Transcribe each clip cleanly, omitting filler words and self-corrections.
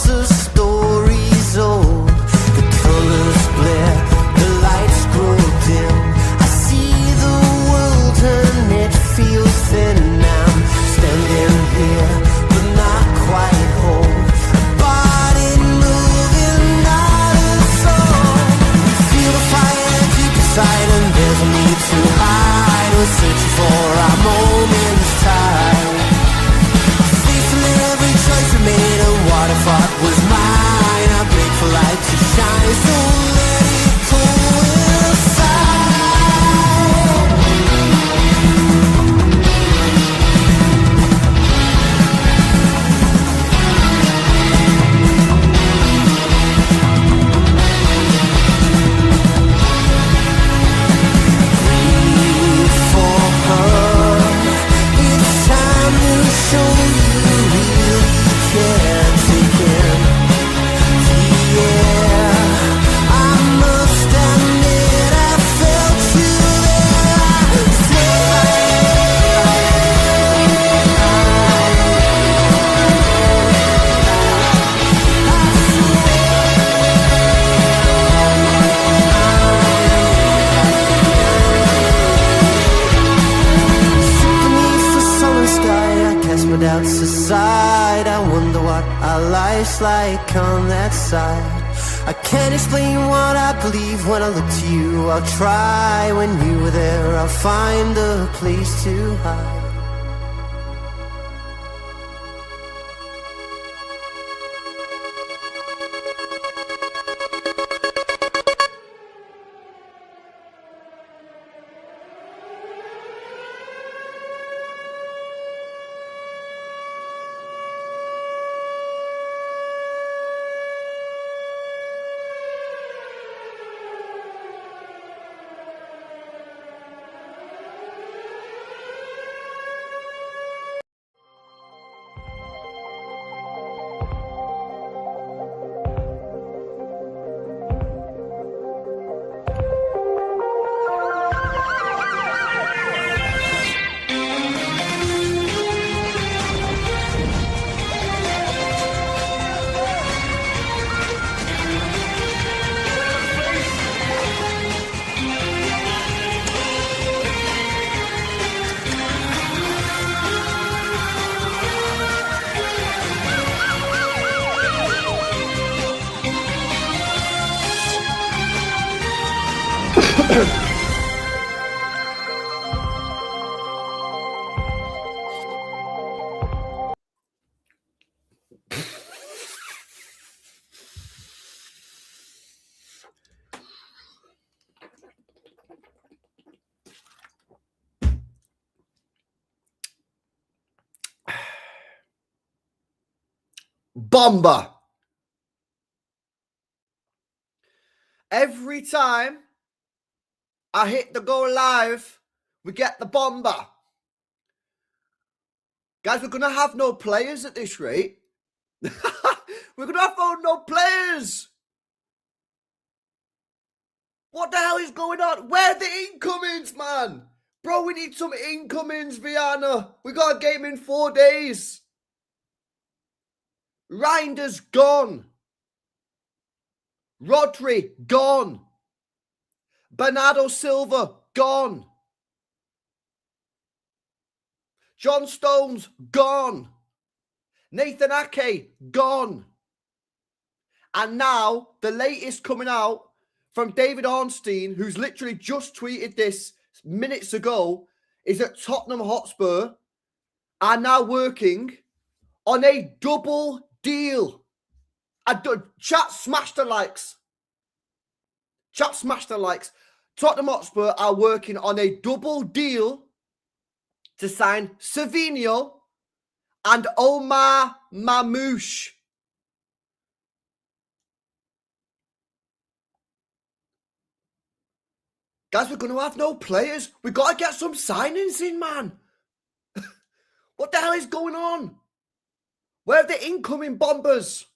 songs of stories old. The colors blare, the lights grow dim. I see the world and it feels thin. I'm standing here, but not quite whole. A body moving, not a soul. We feel the fire deep inside, and there's a need to hide. We're searching for our moment's time. Facing every choice we made, and what I thought was mine. I break for light to shine, so let it pull inside. Breathe for her. It's time to show you really care. Take in the air. I must admit I felt you there. Beneath the sullen sky, I cast my doubts aside. I wonder what our life's like on that side. I can't explain what I believe when I look to you. I'll try. When you were there, I'll find a place to hide. Bomba. Every time I hit the go live, we get the Bomba. Guys, we're going to have no players at this rate. We're going to have no players. What the hell is going on? Where are the incomings, man? Bro, we need some incomings, Viana. We got a game in 4 days. Reinder's gone. Rodri, gone. Bernardo Silva, gone. John Stones, gone. Nathan Ake, gone. And now, the latest coming out from David Ornstein, who's literally just tweeted this minutes ago, is that Tottenham Hotspur are now working on a double deal. Chat smash the likes. Chat smash the likes. Tottenham Hotspur are working on a double deal to sign Savio and Omar Marmoush. Guys, we're going to have no players. We've got to get some signings in, man. What the hell is going on? Where are the incoming bombers?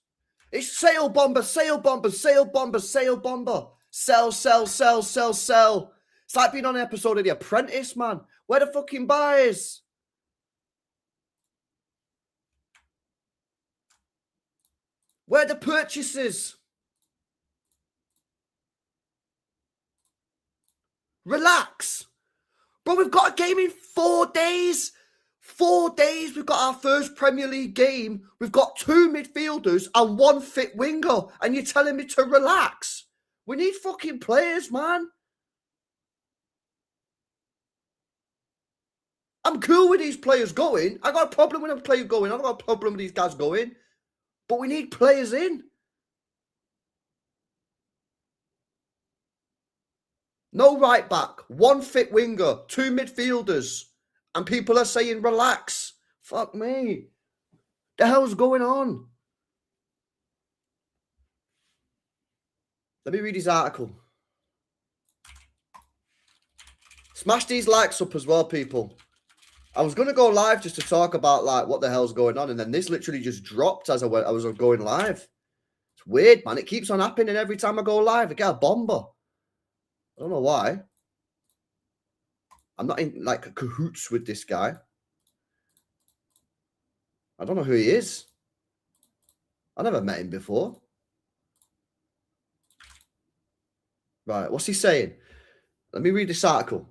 It's sale bomber, sale bomber, sale bomber, sale bomber. Sell, sell, sell, sell, sell. It's like being on an episode of The Apprentice, man. Where the fucking buyers? Where are the purchases? Relax. Bro, we've got a game in 4 days. 4 days. We've got our first Premier League game. We've got 2 midfielders and 1 fit winger. And you're telling me to relax? We need fucking players, man. I'm cool with these players going. I got a problem with a player going. I've got a problem with these guys going. But we need players in. No right back, 1 fit winger, 2 midfielders. And people are saying, relax. Fuck me. The hell's going on? Let me read his article. Smash these likes up as well, people. I was going to go live just to talk about like what the hell's going on. And then this literally just dropped as I was going live. It's weird, man. It keeps on happening every time I go live. I get a Bomba. I don't know why. I'm not in like cahoots with this guy. I don't know who he is. I never met him before. Right, what's he saying? Let me read this article.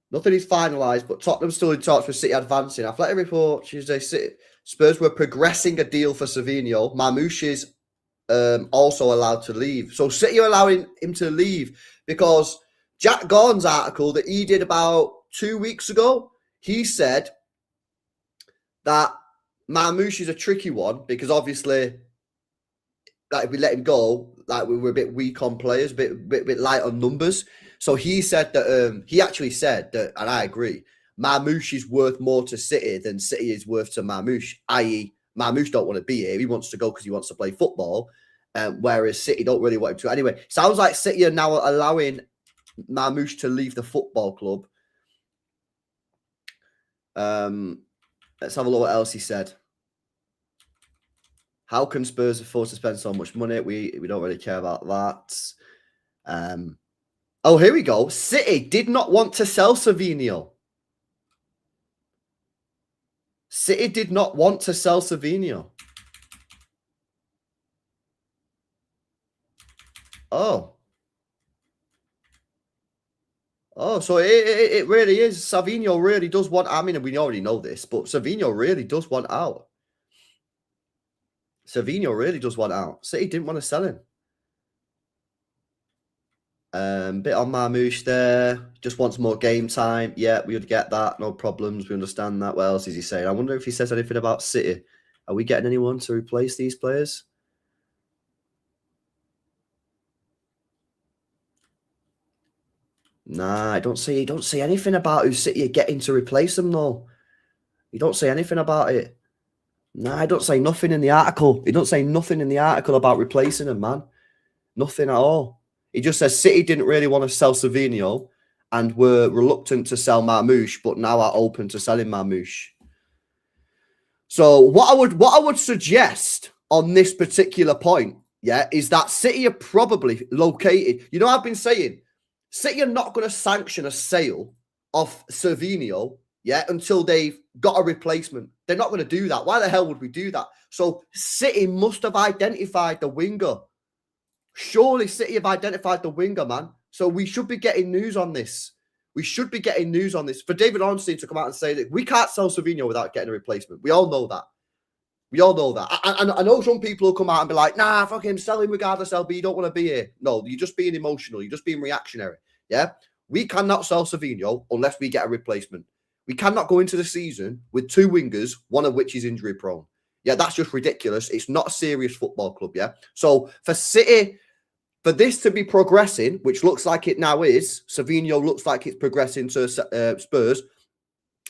Nothing is finalised, but Tottenham still in talks with City advancing. Athletic report Tuesday, Spurs were progressing a deal for Savio. Marmoush is also allowed to leave. So City are allowing him to leave because Jack Gordon's article that he did about 2 weeks ago, he said that Marmoush is a tricky one because obviously, like if we let him go, like we were a bit weak on players, a bit light on numbers. So he said that he actually said that, and I agree, Marmoush is worth more to City than City is worth to Marmoush. I.e., Marmoush don't want to be here. He wants to go because he wants to play football, whereas City don't really want him to. Anyway, sounds like City are now allowing Marmoush to leave the football club. Let's have a look what else he said. How can Spurs afford to spend so much money? We don't really care about that. Oh, here we go. City did not want to sell Savio. City did not want to sell Savio. Oh. Oh, so it really is. Savio really does want... I mean, we already know this, but Savio really does want out. Savio really does want out. City didn't want to sell him. Bit on Marmoush there. Just wants more game time. Yeah, we would get that. No problems. We understand that. What else is he saying? I wonder if he says anything about City. Are we getting anyone to replace these players? Nah, I don't see anything about who City are getting to replace them, though. You don't say anything about it. Nah, I don't say nothing in the article. He don't say nothing in the article about replacing him, man. Nothing at all. He just says City didn't really want to sell Savio and were reluctant to sell Marmoush, but now are open to selling Marmoush. So what I would suggest on this particular point, yeah, is that City are probably located. You know, I've been saying City are not going to sanction a sale of Savio, yeah, until they've got a replacement. They're not going to do that. Why the hell would we do that? So City must have identified the winger. Surely City have identified the winger, man. So we should be getting news on this. We should be getting news on this. For David Ornstein to come out and say that we can't sell Savio without getting a replacement. We all know that. We all know that. I know some people will come out and be like, nah, fuck him, sell him regardless, LB. You don't want to be here. No, you're just being emotional. You're just being reactionary. Yeah? We cannot sell Savio unless we get a replacement. We cannot go into the season with 2 wingers, one of which is injury prone. Yeah, that's just ridiculous. It's not a serious football club, yeah? So for City, for this to be progressing, which looks like it now is, Savio looks like it's progressing to Spurs.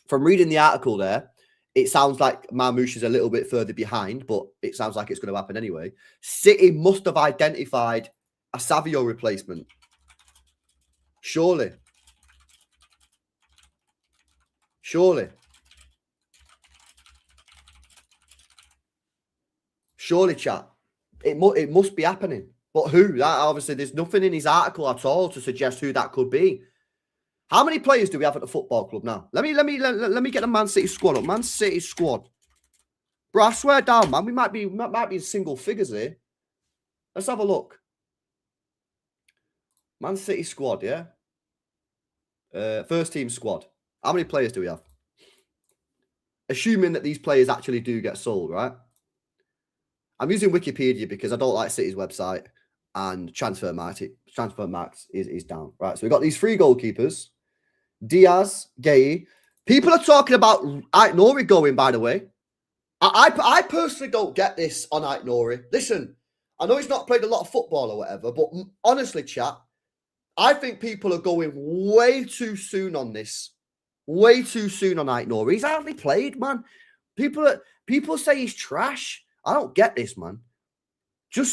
From reading the article there, it sounds like Marmoush is a little bit further behind, but it sounds like it's going to happen anyway. City must have identified a Savio replacement. Surely. Surely. Surely, chat. It must be happening. But who? That obviously, there's nothing in his article at all to suggest who that could be. How many players do we have at the football club now? Let me get the Man City squad up. Man City squad. Bro, I swear down, man. We might be in single figures here. Let's have a look. Man City squad, yeah? First team squad. How many players do we have? Assuming that these players actually do get sold, right? I'm using Wikipedia because I don't like City's website and transfer max is down, right? So we've got these 3 goalkeepers. Diaz, Gay. People are talking about Aït-Nouri going, by the way. I personally don't get this on Aït-Nouri. Listen, I know he's not played a lot of football or whatever, but honestly, chat, I think people are going way too soon on this. Way too soon on Aït-Nouri. He's hardly played, man. People say he's trash. I don't get this, man.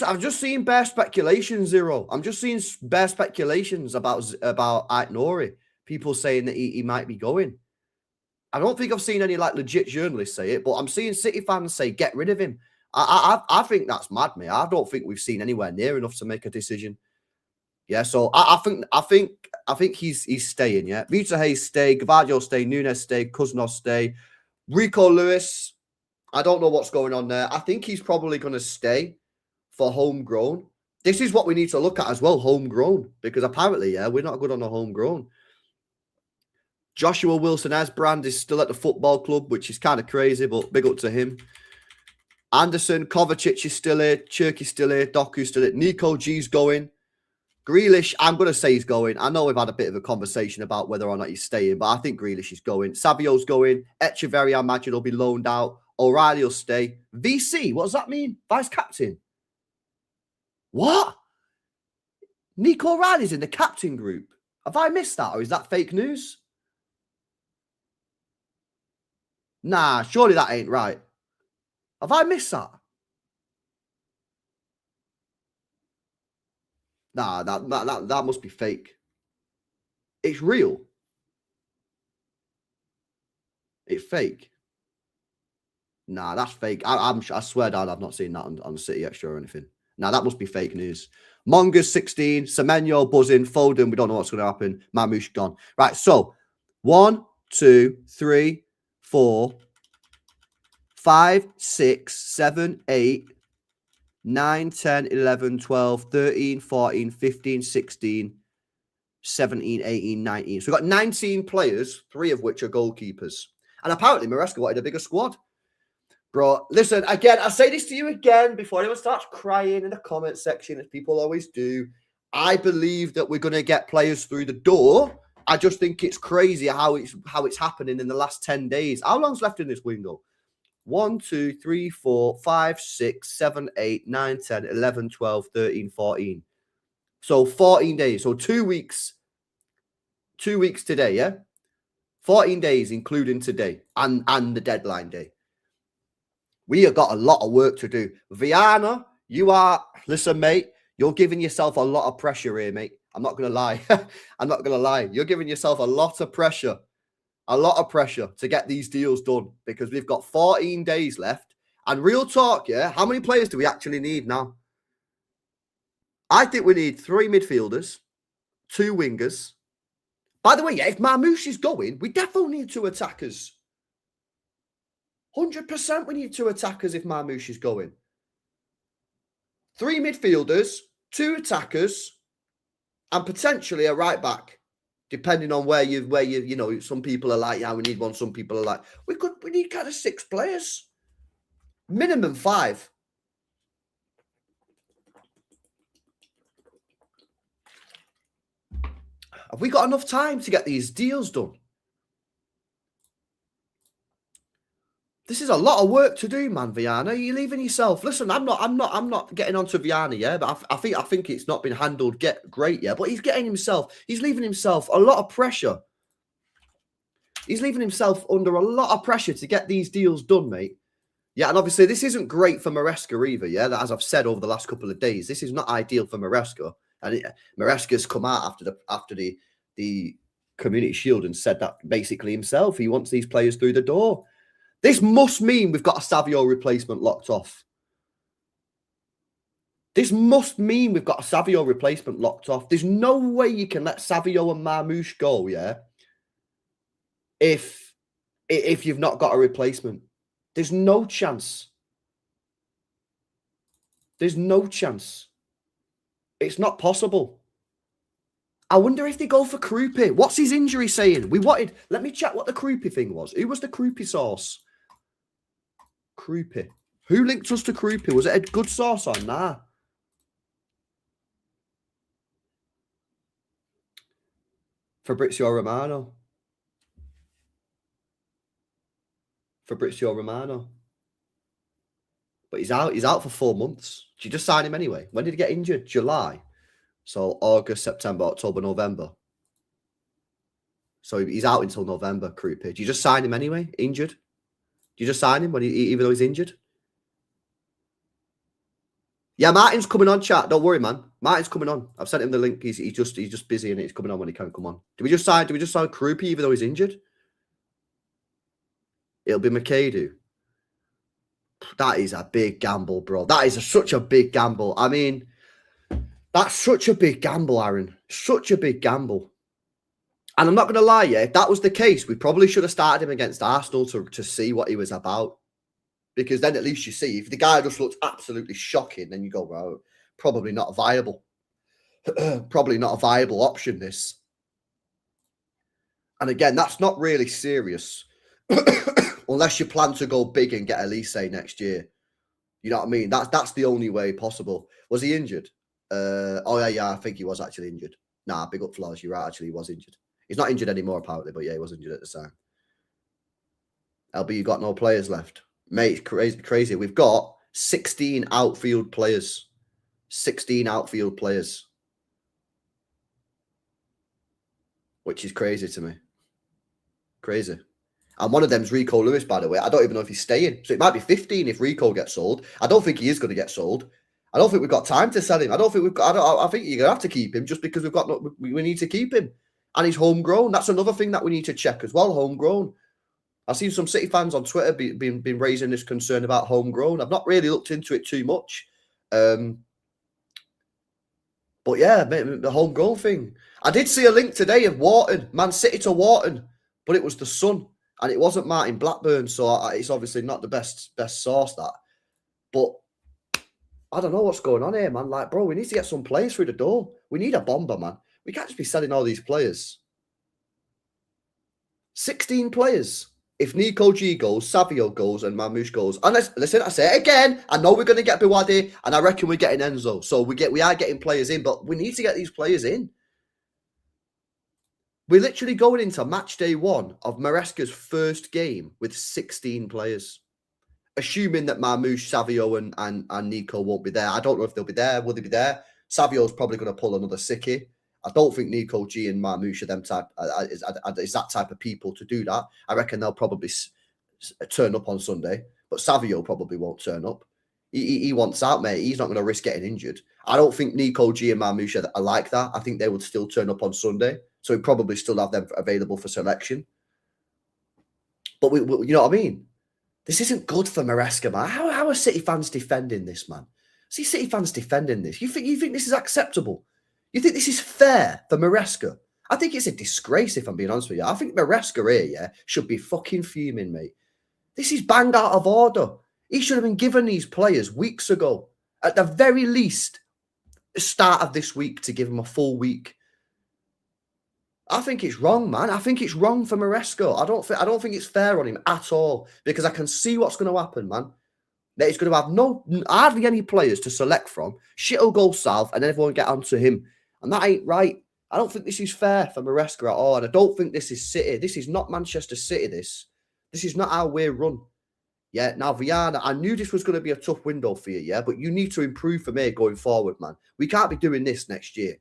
I'm just seeing bare speculation, Zero. I'm just seeing bare speculations about Aït-Nouri. People saying that he might be going. I don't think I've seen any like legit journalists say it, but I'm seeing City fans say get rid of him. I think that's mad, mate. I don't think we've seen anywhere near enough to make a decision. Yeah, so I think he's staying. Yeah, Vita Hayes stay, Gvardiol stay, Nunes stay, Kuznos stay, Rico Lewis. I don't know what's going on there. I think he's probably going to stay for homegrown. This is what we need to look at as well, homegrown, because apparently, yeah, we're not good on the homegrown. Joshua Wilson-Esbrand is still at the football club, which is kind of crazy, but big up to him. Anderson, Kovacic is still here. Cherky's still here. Doku's still here. Nico G's going. Grealish, I'm going to say he's going. I know we've had a bit of a conversation about whether or not he's staying, but I think Grealish is going. Savio's going. Echeverri, I imagine, will be loaned out. O'Reilly will stay. VC, what does that mean? Vice captain. What? Nico O'Reilly's in the captain group. Have I missed that, or is that fake news? Nah, surely that ain't right. Have I missed that? Nah, that must be fake. It's real. It's fake. Nah, that's fake. I swear down, I've not seen that on the City Extra or anything. Nah, that must be fake news. Monga's 16, Semenyo buzzing, Foden. We don't know what's going to happen. Marmoush gone. Right, so 1, 2, 3, 4, 5, 6, 7, 8, 9, 10, 11, 12, 13, 14, 15, 16, 17, 18, 19. So we've got 19 players, 3 of which are goalkeepers. And apparently Maresca wanted a bigger squad. Bro, listen, again, I say this to you again before anyone starts crying in the comment section, as people always do. I believe that we're going to get players through the door. I just think it's crazy how it's happening in the last 10 days. How long's left in this window? 1, 2, 3, 4, 5, 6, 7, 8, 9, 10, 11, 12, 13, 14. So 14 days. So 2 weeks. 2 weeks today, yeah? 14 days, including today and the deadline day. We have got a lot of work to do. Viana, listen, mate, you're giving yourself a lot of pressure here, mate. I'm not going to lie. I'm not going to lie. You're giving yourself a lot of pressure. A lot of pressure to get these deals done because we've got 14 days left. And real talk, yeah, how many players do we actually need now? I think we need 3 midfielders, 2 wingers. By the way, yeah, if Marmoush is going, we definitely need 2 attackers. 100% we need 2 attackers if Marmoush is going. 3 midfielders, 2 attackers, and potentially a right back. Depending on where you know, some people are like, yeah, we need one. Some people are like, we need kind of 6 players. Minimum 5. Have we got enough time to get these deals done? This is a lot of work to do, man, Viana. You're leaving yourself. Listen, I'm not getting onto Viana, yeah, but I think it's not been handled great, yeah. But he's leaving himself a lot of pressure. He's leaving himself under a lot of pressure to get these deals done, mate. Yeah, and obviously this isn't great for Maresca either, yeah. That, as I've said over the last couple of days, this is not ideal for Maresca. And Maresca's come out after the Community Shield and said that basically himself. He wants these players through the door. This must mean we've got a Savio replacement locked off. This must mean we've got a Savio replacement locked off. There's no way you can let Savio and Marmoush go, yeah, if you've not got a replacement. There's no chance. There's no chance. It's not possible. I wonder if they go for Krupi. What's his injury saying? Let me check what the Krupi thing was. Who was the Krupi source? Krupi. Who linked us to Krupi? Was it a good source or nah? Fabrizio Romano. But he's out for 4 months. Did you just sign him anyway? When did he get injured? July. So August, September, October, November. So he's out until November, Krupi. Did you just sign him anyway? Injured? Did you just sign him even though he's injured? Yeah, Martin's coming on, chat. Don't worry, man. Martin's coming on. I've sent him the link. He's just busy and he's coming on when he can come on. Do we just sign Krupi even though he's injured? It'll be McAdoo. That is a big gamble, bro. That is such a big gamble. I mean, that's such a big gamble, Aaron. Such a big gamble. And I'm not going to lie, yeah, if that was the case, we probably should have started him against Arsenal to see what he was about. Because then at least you see, if the guy just looks absolutely shocking, then you go, well, probably not viable. Probably not a viable option, this. And again, that's not really serious. Unless you plan to go big and get Elise next year. You know what I mean? That's the only way possible. Was he injured? Yeah, I think he was actually injured. Nah, big up Flores. You're right, actually, he was injured. He's not injured anymore, apparently, but yeah, he was injured at the time. LB, you got no players left. Mate, it's crazy. We've got 16 outfield players. 16 outfield players. Which is crazy to me. Crazy. And one of them's Rico Lewis, by the way. I don't even know if he's staying. So it might be 15 if Rico gets sold. I don't think he is going to get sold. I don't think we've got time to sell him. I think you're going to have to keep him just because we need to keep him. And he's homegrown. That's another thing that we need to check as well, homegrown. I've seen some City fans on Twitter been raising this concern about homegrown. I've not really looked into it too much. But yeah, the homegrown thing. I did see a link today of Wharton, Man City to Wharton, but it was the Sun. And it wasn't Martin Blackburn, so it's obviously not the best source, that. But I don't know what's going on here, man. Like, bro, we need to get some players through the door. We need a Bomba, man. We can't just be selling all these players. 16 players. If Nico G goes, Savio goes, and Marmoush goes. And listen, I say it again. I know we're going to get Biwadi, and I reckon we're getting Enzo. So we are getting players in, but we need to get these players in. We're literally going into match day 1 of Maresca's first game with 16 players. Assuming that Marmoush, Savio, and Nico won't be there. I don't know if they'll be there. Will they be there? Savio's probably going to pull another sickie. I don't think Nico G and Marmoush is that type of people to do that. I reckon they'll probably turn up on Sunday. But Savio probably won't turn up. He wants out, mate. He's not going to risk getting injured. I don't think Nico G and Marmoush are like that. I think they would still turn up on Sunday. So we probably still have them available for selection. But you know what I mean? This isn't good for Maresca, man. How are City fans defending this, man? See City fans defending this. You think this is acceptable? You think this is fair for Maresca? I think it's a disgrace, if I'm being honest with you. I think Maresca here, yeah, should be fucking fuming, mate. This is banged out of order. He should have been given these players weeks ago. At the very least, the start of this week to give him a full week. I think it's wrong, man. I think it's wrong for Maresca. I don't think it's fair on him at all, because I can see what's going to happen, man. That he's going to have hardly any players to select from. Shit will go south, and then everyone get onto him, and that ain't right. I don't think this is fair for Maresca at all, and I don't think this is City. This is not Manchester City. This is not how we're run. Yeah, now Viana, I knew this was going to be a tough window for you, yeah, but you need to improve for me going forward, man. We can't be doing this next year.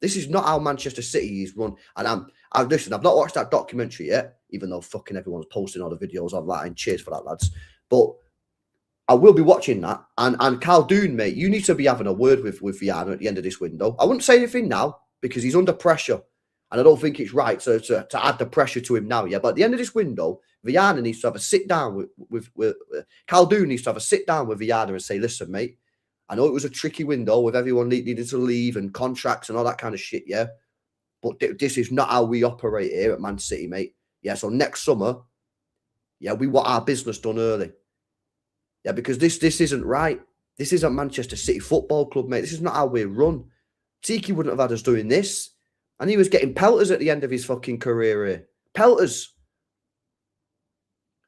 This is not how Manchester City is run. And I've not watched that documentary yet, even though fucking everyone's posting all the videos online. Cheers for that, lads. But I will be watching that. And Khaldoon, mate, you need to be having a word with Viana at the end of this window. I wouldn't say anything now because he's under pressure. And I don't think it's right to add the pressure to him now, yeah. But at the end of this window, Viana needs to have a sit down with Khaldoon needs to have a sit down with Viana and say, listen, mate, I know it was a tricky window with everyone needing to leave and contracts and all that kind of shit, yeah. But this is not how we operate here at Man City, mate. Yeah, so next summer, yeah, we want our business done early. Yeah, because this isn't right. This isn't Manchester City Football Club, mate. This is not how we run. Tiki wouldn't have had us doing this. And he was getting pelters at the end of his fucking career here. Pelters.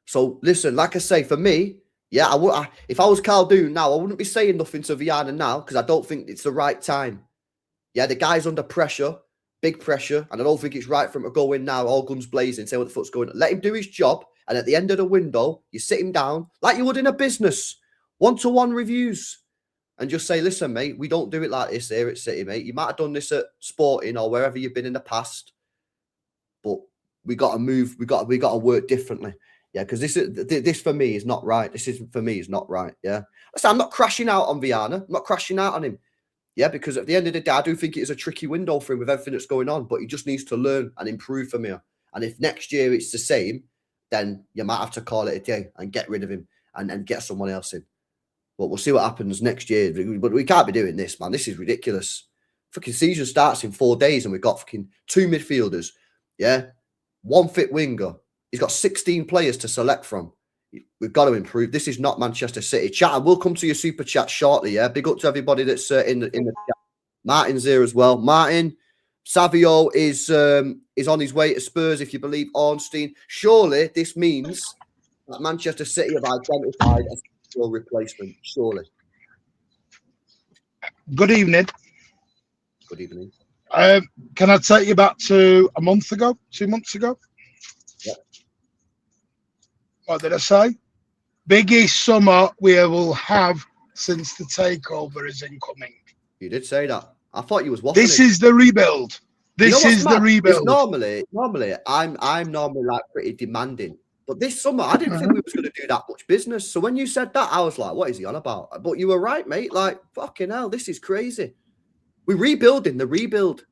So, listen, like I say, for me, yeah, if I was Karl Doon now, I wouldn't be saying nothing to Viana now because I don't think it's the right time. Yeah, the guy's under pressure, big pressure, and I don't think it's right for him to go in now, all guns blazing, say what the fuck's going on. Let him do his job, and at the end of the window, you sit him down like you would in a business, one-to-one reviews, and just say, listen, mate, we don't do it like this here at City, mate. You might have done this at Sporting or wherever you've been in the past, but we got to move. We got to work differently. Yeah, because this for me is not right. This isn't for me is not right. Yeah, listen, I'm not crashing out on Viana. I'm not crashing out on him. Yeah, because at the end of the day, I do think it is a tricky window for him with everything that's going on. But he just needs to learn and improve from here. And if next year it's the same, then you might have to call it a day and get rid of him and get someone else in. But we'll see what happens next year. But we can't be doing this, man. This is ridiculous. Fucking season starts in 4 days and we've got fucking 2 midfielders. Yeah, 1 fit winger. He's got 16 players to select from. We've got to improve. This is not Manchester City. Chat, and we'll come to your super chat shortly. Yeah, big up to everybody that's in the chat. Martin's here as well. Martin, Savio is on his way to Spurs. If you believe Ornstein, surely this means that Manchester City have identified a suitable replacement. Surely. Good evening. Good evening. Can I take you back to a month ago, 2 months ago? Yep. What did I say? Biggest summer we will have since the takeover is incoming. You did say that. I thought you was watching. This is the rebuild. This is the rebuild. Normally, I'm normally like pretty demanding, but this summer I didn't think we was going to do that much business. So when you said that, I was like, "What is he on about?" But you were right, mate. Like, fucking hell, this is crazy. We're rebuilding the rebuild.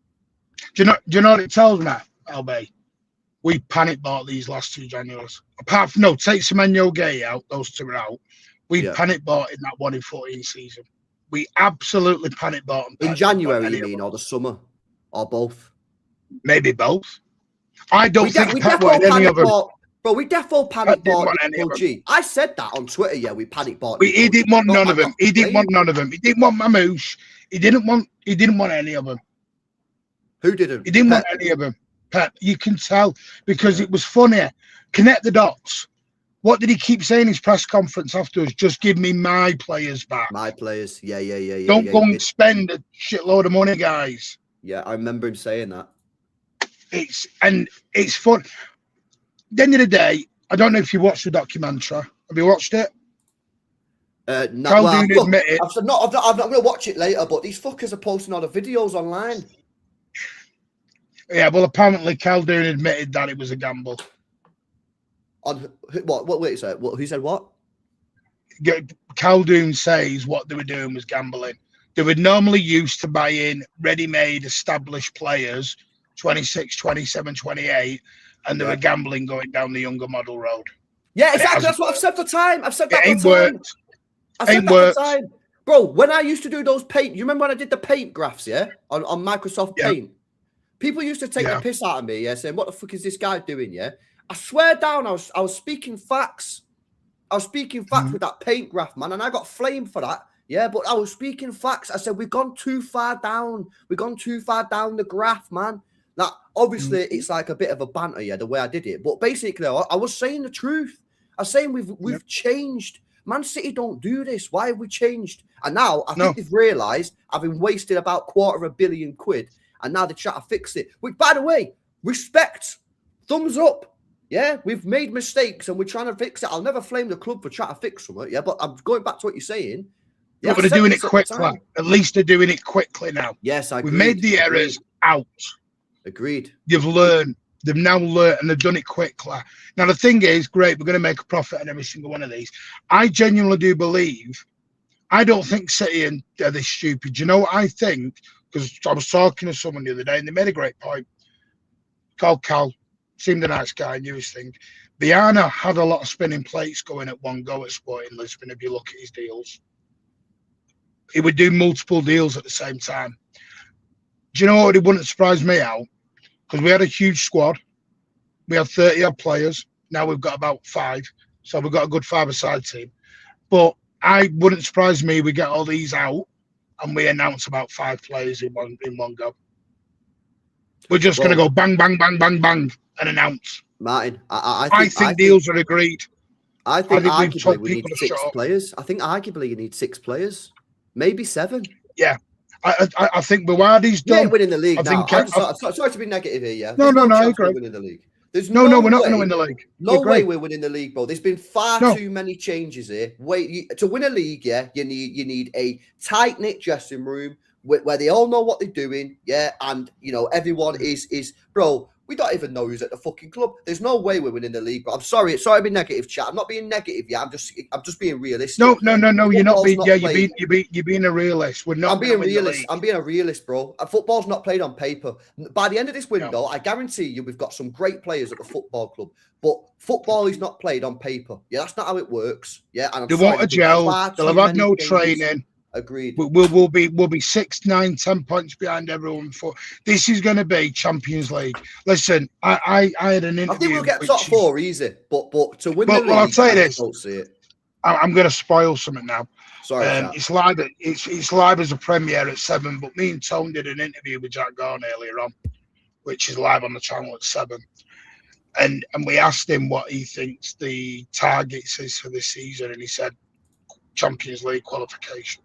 Do you know what it tells me, LB? We panic bought these last 2 Januaries. Apart from take Semenyo Gay out, those 2 are out. We panic bought in that 1 in 14 season. We absolutely panic bought in January, you mean, or the summer, or both? Maybe both. I don't think Pep wanted any of them. Bro, we defo panic bought G. I said that on Twitter. Yeah, we panic bought. He didn't want none of them. He didn't want none of them. He didn't want Marmoush. He didn't want any of them. Who didn't? He didn't want any of them. Pep, you can tell because it was funny. Connect the dots. What did he keep saying in his press conference afterwards? Just give me my players back. My players. Yeah. Don't go and spend a shitload of money, guys. Yeah, I remember him saying that. It's fun. At the end of the day, I don't know if you watched the documentary. Have you watched it? No, I'm not going to watch it later, but these fuckers are posting all the videos online. Yeah, well, apparently Caldoon admitted that it was a gamble. On what? Wait, sorry. Who said what? Caldoon says what they were doing was gambling. They were normally used to buying ready-made, established players, 26, 27, 28, and they were gambling going down the younger model road. Yeah, exactly. That's what I've said for time. I've said that for time. Worked. I said that for time. Bro, when I used to do those paint, you remember when I did the paint graphs, on Microsoft Paint? People used to take the piss out of me, saying, what the fuck is this guy doing, I swear down, I was speaking facts. I was speaking facts with that paint graph, man, and I got flamed for that. Yeah, but I was speaking facts. I said, we've gone too far down. We've gone too far down the graph, man. Now, obviously, it's like a bit of a banter, the way I did it. But basically, I was saying the truth. I was saying we've changed. Man City don't do this. Why have we changed? And now I think they've realised having wasted about £250 million, and now they're trying to fix it. Which, by the way, respect, thumbs up. Yeah, we've made mistakes and we're trying to fix it. I'll never flame the club for trying to fix something. Yeah, but I'm going back to what you're saying. Yeah, but they're doing it quickly. At least they're doing it quickly now. Yes, I agree. We've made the errors out. Agreed. They've learned. They've now learned and they've done it quickly. Now, the thing is, great, we're going to make a profit on every single one of these. I genuinely do believe, I don't think City are this stupid. You know what I think? Because I was talking to someone the other day and they made a great point. Called Karl. Seemed a nice guy, knew his thing. Viana had a lot of spinning plates going at one go at Sporting Lisbon, if you look at his deals. He would do multiple deals at the same time. Do you know what? It wouldn't surprise me out? Because we had a huge squad. We had 30 odd players. Now we've got about 5. So we've got a good 5-a-side team. But I wouldn't surprise me we get all these out and we announce about 5 players in one go. We're just going to go bang, bang, bang, bang, bang and announce. Martin, I think deals are agreed. I think we've arguably told we need people to 6 shut up. players. I think arguably you need 6 players, maybe 7. Yeah, I think Buwardi's You ain't done. winning the league I now. think, Sorry to be negative here, yeah. No, There's I chance agree. we're winning the league. There's No, we're not going to win the league. No way we're winning the league, bro. There's been far No. too many changes here. To win a league, yeah, you need a tight knit dressing room where they all know what they're doing, yeah, and you know everyone is bro. We don't even know who's at the fucking club. There's no way we're winning the league. But I'm sorry to be negative, chat. I'm not being negative, yeah. I'm just being realistic. No. You're not being. Yeah, played. you're being a realist. We're not. I'm being realist. I'm being a realist, bro. Football's not played on paper. By the end of this window, I guarantee you, we've got some great players at the football club. But football is not played on paper. Yeah, that's not how it works. Yeah, and They won't gel. They'll have had no training. Agreed. We'll be 6, 9, 10 points behind everyone. This is going to be Champions League. Listen, I had an interview. I think we'll get top 4 easy, but to win the league, I'll tell you this. I don't see it. I'm going to spoil something now. Sorry, it's live. It's live as a premiere at 7. But me and Tone did an interview with Jack Garn earlier on, which is live on the channel at 7. And we asked him what he thinks the targets is for this season, and he said Champions League qualification.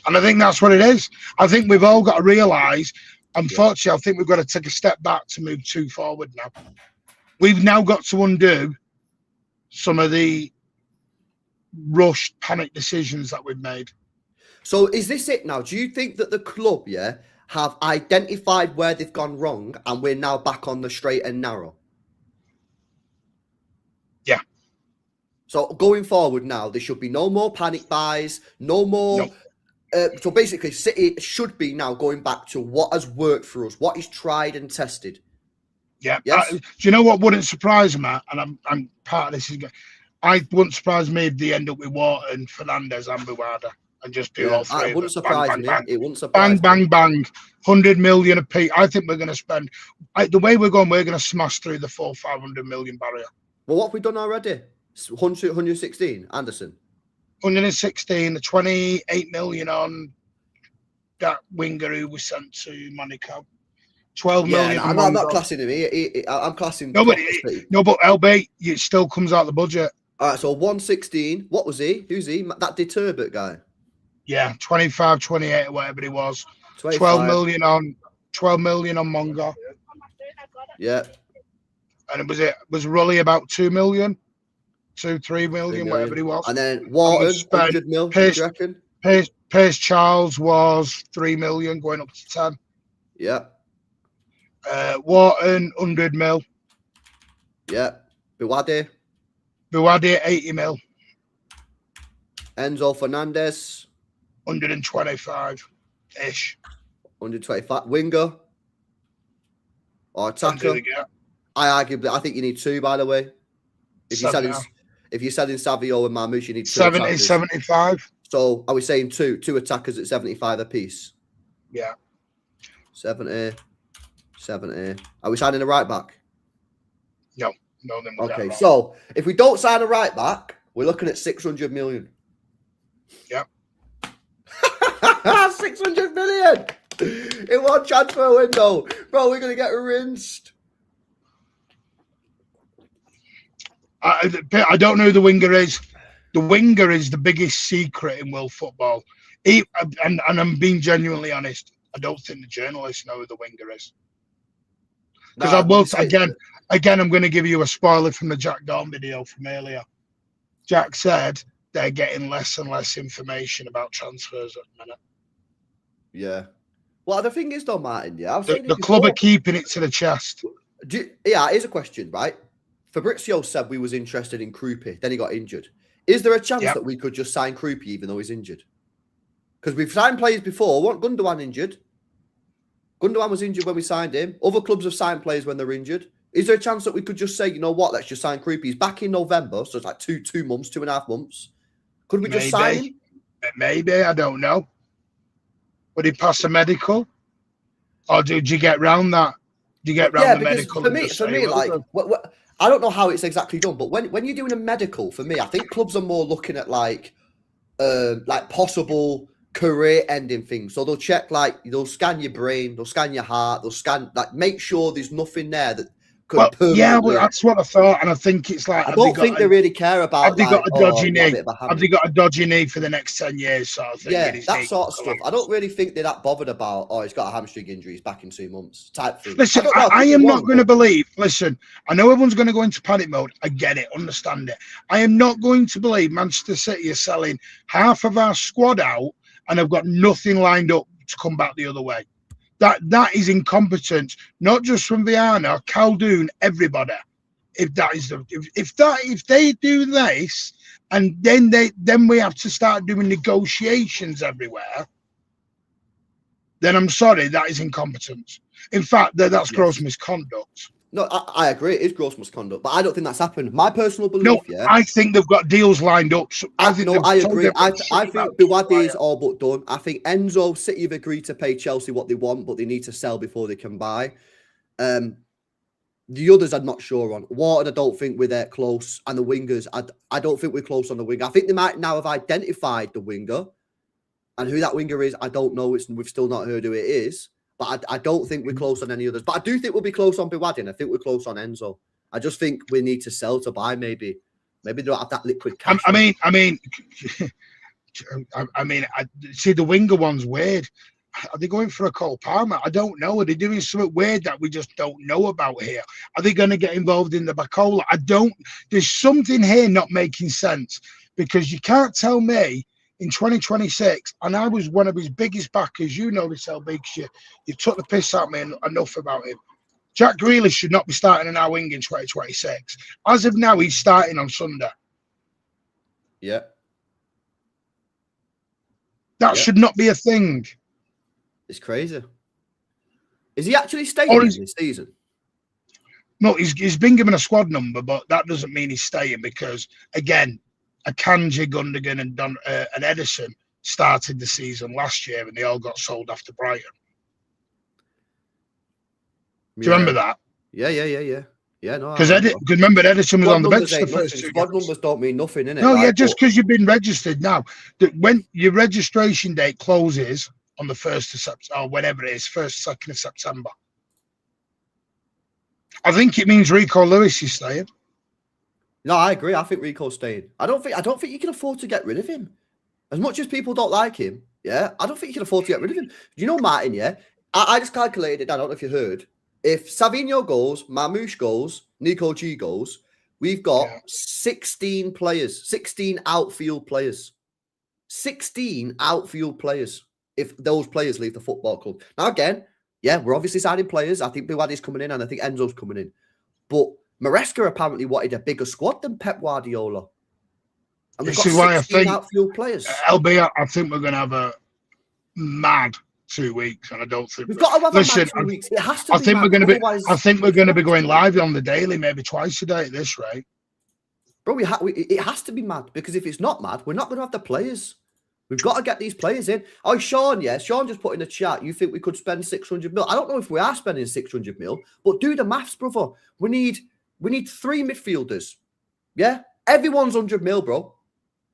And I think that's what it is. I think we've all got to realise, unfortunately, I think we've got to take a step back to move 2 forward now. We've now got to undo some of the rushed, panic decisions that we've made. So is this it now? Do you think that the club, yeah, have identified where they've gone wrong and we're now back on the straight and narrow? Yeah. So going forward now, there should be no more panic buys, no more... No. So basically, City should be now going back to what has worked for us, what is tried and tested. Yeah. Yes? Do you know what wouldn't surprise me? And I'm part of this. I wouldn't surprise me if they end up with Wharton, Fernandez, and Buwarda and just do all 3. It wouldn't surprise me. Bang. It wouldn't surprise bang, bang. 100 million a piece. I think we're going to spend. The way we're going, we're going to smash through the full 500 million barrier. Well, what have we done already? 116, Anderson. 116, the 28 million on that winger who was sent to Monaco. 12 million. I'm not classing him. I'm classing. No, but LB, it still comes out the budget. All right, so 116. What was he? Who's he? That Deturbit guy. Yeah, 25, 28, or whatever it was. 25. 12 million on Mongo. Yeah. And was Rully about 2 million? 2-3 million, whatever it was. And then Wharton, 100 mil, do you reckon? Pace Charles was 3 million, going up to 10. Yeah. Wharton, 100 mil. Yeah. Buwardi, 80 mil. Enzo Fernandez, 125-ish. 125. Winger or attacker. I think you need 2, by the way. If you're selling Savio and Marmoush, you need 2 70, 75. So are we saying 2 attackers at 75 apiece? Yeah. 70. Are we signing a right back? No. Okay, so if we don't sign a right back, we're looking at 600 million. Yep. 600 million in one transfer window. Bro, we're going to get rinsed. I don't know who the winger is. The winger is the biggest secret in world football. And I'm being genuinely honest. I don't think the journalists know who the winger is. Because again, I'm going to give you a spoiler from the Jack Dawn video from earlier. Jack said they're getting less and less information about transfers at the minute. Yeah. Well, the thing is, though, Martin, the club are keeping it to the chest. Here's a question, right? Fabrizio said we was interested in Krupi, then he got injured. Is there a chance that we could just sign Krupi even though he's injured? Because we've signed players before. Weren't Gundogan injured? Gundogan was injured when we signed him. Other clubs have signed players when they're injured. Is there a chance that we could just say, you know what, let's just sign Krupi? He's back in November, so it's like 2 months, 2.5 months. Could we just sign him? Maybe, I don't know. Would he pass a medical? Or did you get round that? Do you get round the medical? For me, like, I don't know how it's exactly done, but when you're doing a medical, for me, I think clubs are more looking at like possible career-ending things. So they'll check, like, they'll scan your brain, they'll scan your heart, they'll scan, like, make sure there's nothing there that could permanently. Well, that's what I thought, and I think it's like, I don't think they really care about. Have they got a dodgy knee? Have Have they got a dodgy knee for the next 10 years? Sort of thing. Yeah, that sort of stuff. I don't really think they're that bothered about. Oh, he's got a hamstring injury. He's back in 2 months. Type thing. Listen, I am not going to believe. Listen, I know everyone's going to go into panic mode. I get it, understand it. I am not going to believe Manchester City are selling half of our squad out and have got nothing lined up to come back the other way. That is incompetence, not just from Viana, Khaldoon, everybody. If they do this, and then we have to start doing negotiations everywhere, then I'm sorry, that is incompetence. In fact, that's gross misconduct. No, I agree. It is gross misconduct, but I don't think that's happened. My personal belief, I think they've got deals lined up. So I agree. I think Biwadi is all but done. I think Enzo, City have agreed to pay Chelsea what they want, but they need to sell before they can buy. The others I'm not sure on. Wharton, I don't think we're that close. And the wingers, I don't think we're close on the winger. I think they might now have identified the winger. And who that winger is, I don't know. We've still not heard who it is. But I don't think we're close on any others. But I do think we'll be close on Biwadi, and I think we're close on Enzo. I just think we need to sell to buy, maybe. Maybe they don't have that liquid cash. I see the winger one's weird. Are they going for a Cole Palmer? I don't know. Are they doing something weird that we just don't know about here? Are they going to get involved in the Bacola? There's something here not making sense, because you can't tell me in 2026, and I was one of his biggest backers. You know this, LB, you took the piss out of me enough about him. Jack Grealish should not be starting in our wing in 2026. As of now, he's starting on Sunday. Yeah. That should not be a thing. It's crazy. Is he actually staying this season? No, he's been given a squad number, but that doesn't mean he's staying, because, again, Akanji, Gundogan and Edison started the season last year, and they all got sold after Brighton. Do you remember that? Yeah. Yeah, no. Because remember, Edison was on the bench the first 2 squad numbers don't mean nothing, innit? No, just because you've been registered now. When your registration date closes on the 1st of September, or whenever it is, 1st, 2nd of September. I think it means Rico Lewis is staying. No, I agree. I think Rico's staying. I don't think you can afford to get rid of him. As much as people don't like him, I don't think you can afford to get rid of him. You know, Martin, I just calculated, I don't know if you heard, if Savio goes, Marmoush goes, Nico G goes, we've got 16 players, 16 outfield players. 16 outfield players if those players leave the football club. Now, again, we're obviously signing players. I think Biwadi's coming in, and I think Enzo's coming in. But Maresca apparently wanted a bigger squad than Pep Guardiola. And we've got 16 outfield players. LB, I think we're going to have a mad 2 weeks, and I don't think we've got to have a mad 2 weeks. It has to. I think we're going to be going live on the daily, maybe twice a day at this rate. Bro, it has to be mad, because if it's not mad, we're not going to have the players. We've got to get these players in. Oh, Sean just put in the chat, you think we could spend 600 mil? I don't know if we are spending 600 mil, but do the maths, brother. We need 3 midfielders. Yeah? Everyone's 100 mil, bro.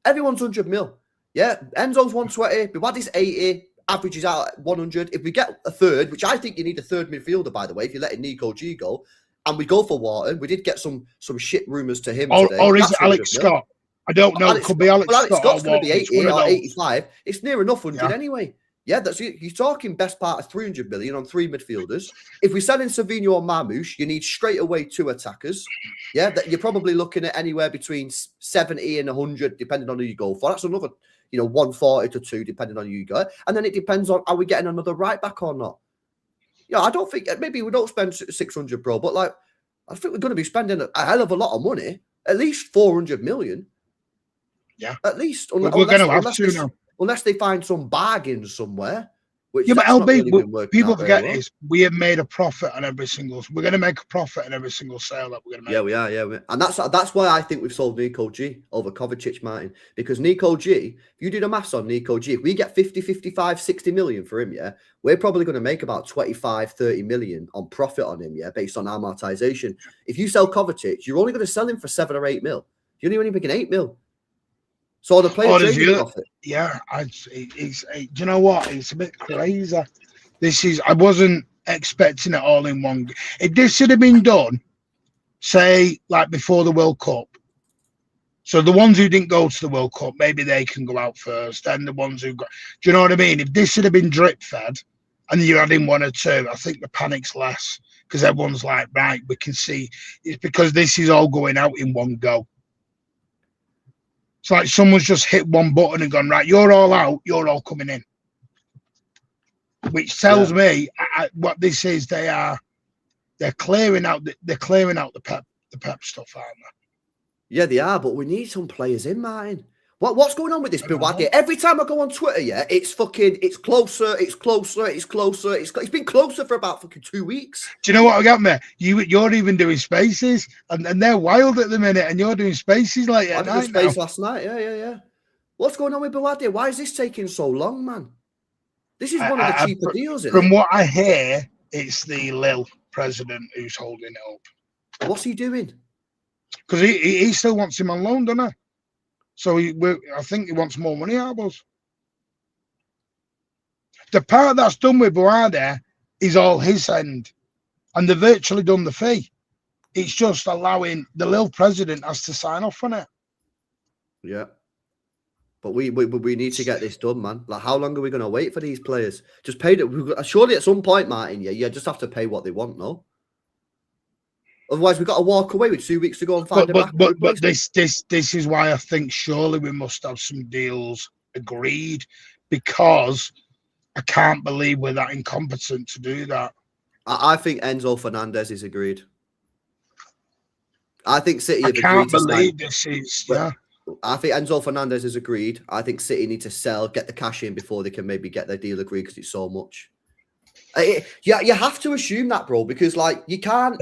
Everyone's 100 mil. Yeah? Enzo's 120. Biwadi's 80. Averages out at 100. If we get a third, which I think you need a third midfielder, by the way, if you're letting Nico G go, and we go for Wharton, we did get some shit rumours to him today. Or is it Alex Scott? I don't know. It could be Alex Scott. Scott's going to be 80 or 85. It's near enough 100 anyway. Yeah, you're talking best part of 300 million on 3 midfielders. If we sell in Savio or Marmoush, you need straight away 2 attackers. Yeah, that you're probably looking at anywhere between 70 and 100, depending on who you go for. That's another, 140 to 2, depending on who you go. And then it depends on, are we getting another right back or not? Yeah, I don't think, maybe we don't spend 600, bro, but I think we're going to be spending a hell of a lot of money, at least 400 million. Yeah. At least. We're going to have to now. Unless they find some bargains somewhere, which Yeah, but that's not LB, really been working people out very forget well. is we have made a profit on every single. We're going to make a profit on every single sale that we're going to make. Yeah, we are. Yeah, and that's why I think we've sold Nico G over Kovacic, Martin. Because Nico G, if you do the maths on Nico G, if we get 50, 55, 60 million for him, yeah, we're probably going to make about 25, 30 million on profit on him, yeah, based on amortization. If you sell Kovacic, you're only going to sell him for 7 or 8 mil. You're only making 8 mil. So the player trading profit. Yeah, do you know what? It's a bit crazy. I wasn't expecting it all in one. If this should have been done, say, like before the World Cup. So the ones who didn't go to the World Cup, maybe they can go out first. Then the ones who got, do you know what I mean? If this should have been drip fed and you had in 1 or 2, I think the panic's less because everyone's like, right, we can see. It's because this is all going out in one go. It's like someone's just hit one button and gone, right, you're all out, you're all coming in. Which tells me what this is. They're clearing out the pep stuff, aren't they? Yeah, they are, but we need some players in, Martin. What's going on with this Biwadi? Every time I go on Twitter, yeah, it's closer. It's been closer for about fucking 2 weeks. Do you know what I got, mate? You're even doing spaces, and they're wild at the minute, and you're doing spaces like that. I did a space last night. Yeah. What's going on with Biwadi? Why is this taking so long, man? This is one of the cheaper deals, isn't it? From what I hear, it's the Lille president who's holding it up. What's he doing? Because he still wants him on loan, doesn't he? So I think he wants more money out of us. The part that's done with Buade is all his end, and they've virtually done the fee. It's just allowing the Lille president has to sign off on it. Yeah, but we need to get this done, man. Like, how long are we going to wait for these players? Just pay it. Surely at some point, Martin. Yeah, you just have to pay what they want, no? Otherwise, we've got to walk away with 2 weeks to go and find But this is why I think surely we must have some deals agreed, because I can't believe we're that incompetent to do that. I think Enzo Fernandez is agreed. I think City have agreed. I can't believe to this is. Yeah. I think Enzo Fernandez is agreed. I think City need to sell, get the cash in before they can maybe get their deal agreed because it's so much. Yeah, you have to assume that, bro, because like you can't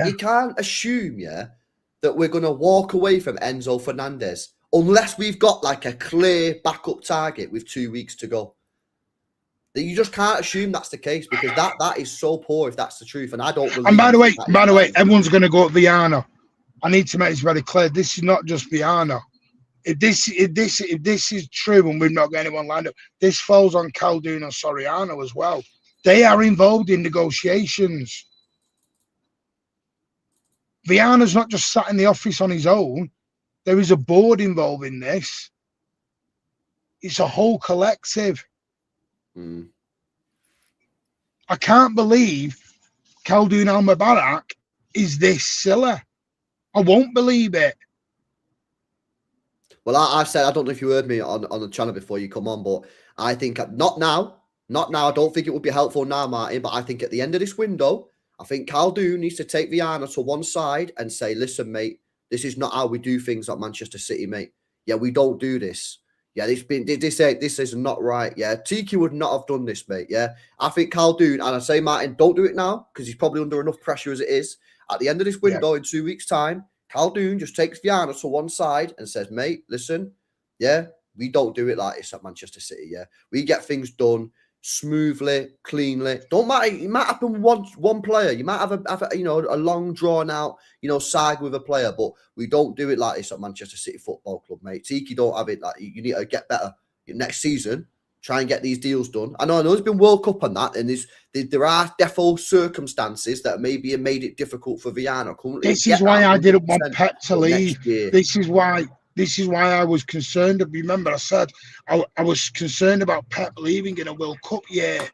assume, that we're gonna walk away from Enzo Fernandez unless we've got like a clear backup target with 2 weeks to go. You just can't assume that's the case, because that is so poor if that's the truth, and I don't believe. And by the way, everyone's gonna go at Viana. I need to make this very clear. This is not just Viana. If this is true and we've not got anyone lined up, this falls on Khaldoon and Soriano as well. They are involved in negotiations. Viana's not just sat in the office on his own. There is a board involved in this. It's a whole collective. I can't believe Khaldoon Al-Mubarak is this silly. I won't believe it. Well, I've said, I don't know if you heard me on the channel before you come on, but I think not now. I don't think it would be helpful now, Martin, but I think at the end of this window, I think Khaldoon needs to take Viana to one side and say, listen, mate, this is not how we do things at Manchester City, mate. Yeah, we don't do this. Yeah, this is not right. Yeah, Tiki would not have done this, mate. Yeah, I think Khaldoon, and I say, Martin, don't do it now because he's probably under enough pressure as it is. At the end of this window, in 2 weeks' time, Khaldoon just takes Viana to one side and says, mate, listen, yeah, we don't do it like this at Manchester City. Yeah, we get things done smoothly, cleanly. Don't matter. It might happen one player. You might have a long drawn out, saga with a player, but we don't do it like this at Manchester City Football Club, mate. Tiki don't have it like you need to get better next season. Try and get these deals done. I know there's been World Cup on that, and there are defo circumstances that maybe have made it difficult for Viana. This is why I didn't want Pep to leave. This is why I was concerned. Remember, I said I was concerned about Pep leaving in a World Cup year,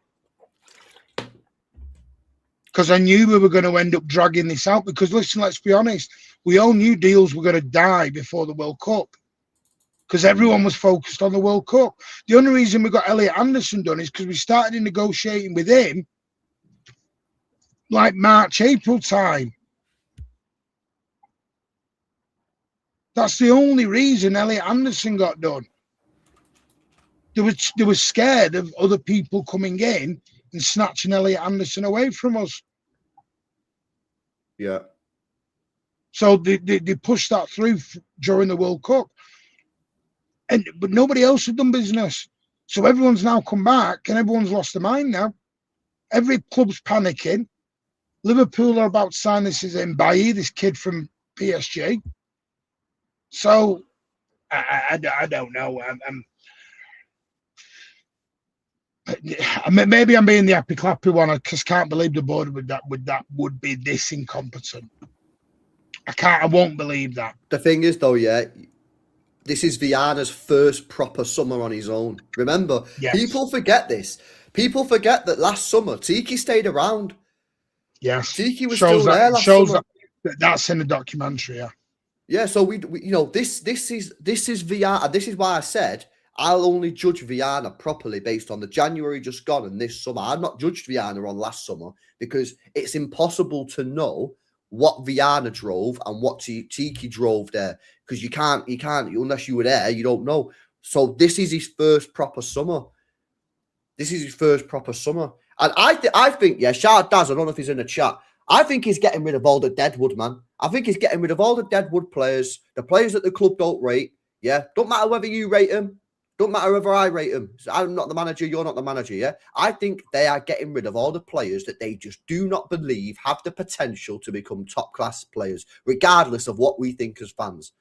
because I knew we were going to end up dragging this out. Because listen, let's be honest, we all knew deals were going to die before the World Cup, because everyone was focused on the World Cup. The only reason we got Elliot Anderson done is because we started negotiating with him like March, April time. That's the only reason Elliot Anderson got done. They were scared of other people coming in and snatching Elliot Anderson away from us. Yeah. So they pushed that through during the World Cup. But nobody else had done business. So everyone's now come back and everyone's lost their mind now. Every club's panicking. Liverpool are about to sign this this kid from PSG. So I don't know. Maybe I'm being the happy clappy one. I just can't believe the board would be this incompetent. I won't believe that. The thing is, though, yeah, this is Viana's first proper summer on his own. Remember, people forget this. People forget that last summer Tiki stayed around. Yes, Tiki was still there last summer. That's in the documentary. Yeah. Yeah. So we this is Viana. This is why I said I'll only judge Viana properly based on the January just gone and this summer. I've not judged Viana on last summer because it's impossible to know what Viana drove and what Tiki drove there because you can't unless you were there, you don't know. So this is his first proper summer. And I think, yeah, shout out Daz, I don't know if he's in the chat. I think he's getting rid of all the deadwood, man. I think he's getting rid of all the deadwood players, the players that the club don't rate. Yeah, don't matter whether you rate them. Don't matter whether I rate them. I'm not the manager, you're not the manager, yeah? I think they are getting rid of all the players that they just do not believe have the potential to become top-class players, regardless of what we think as fans.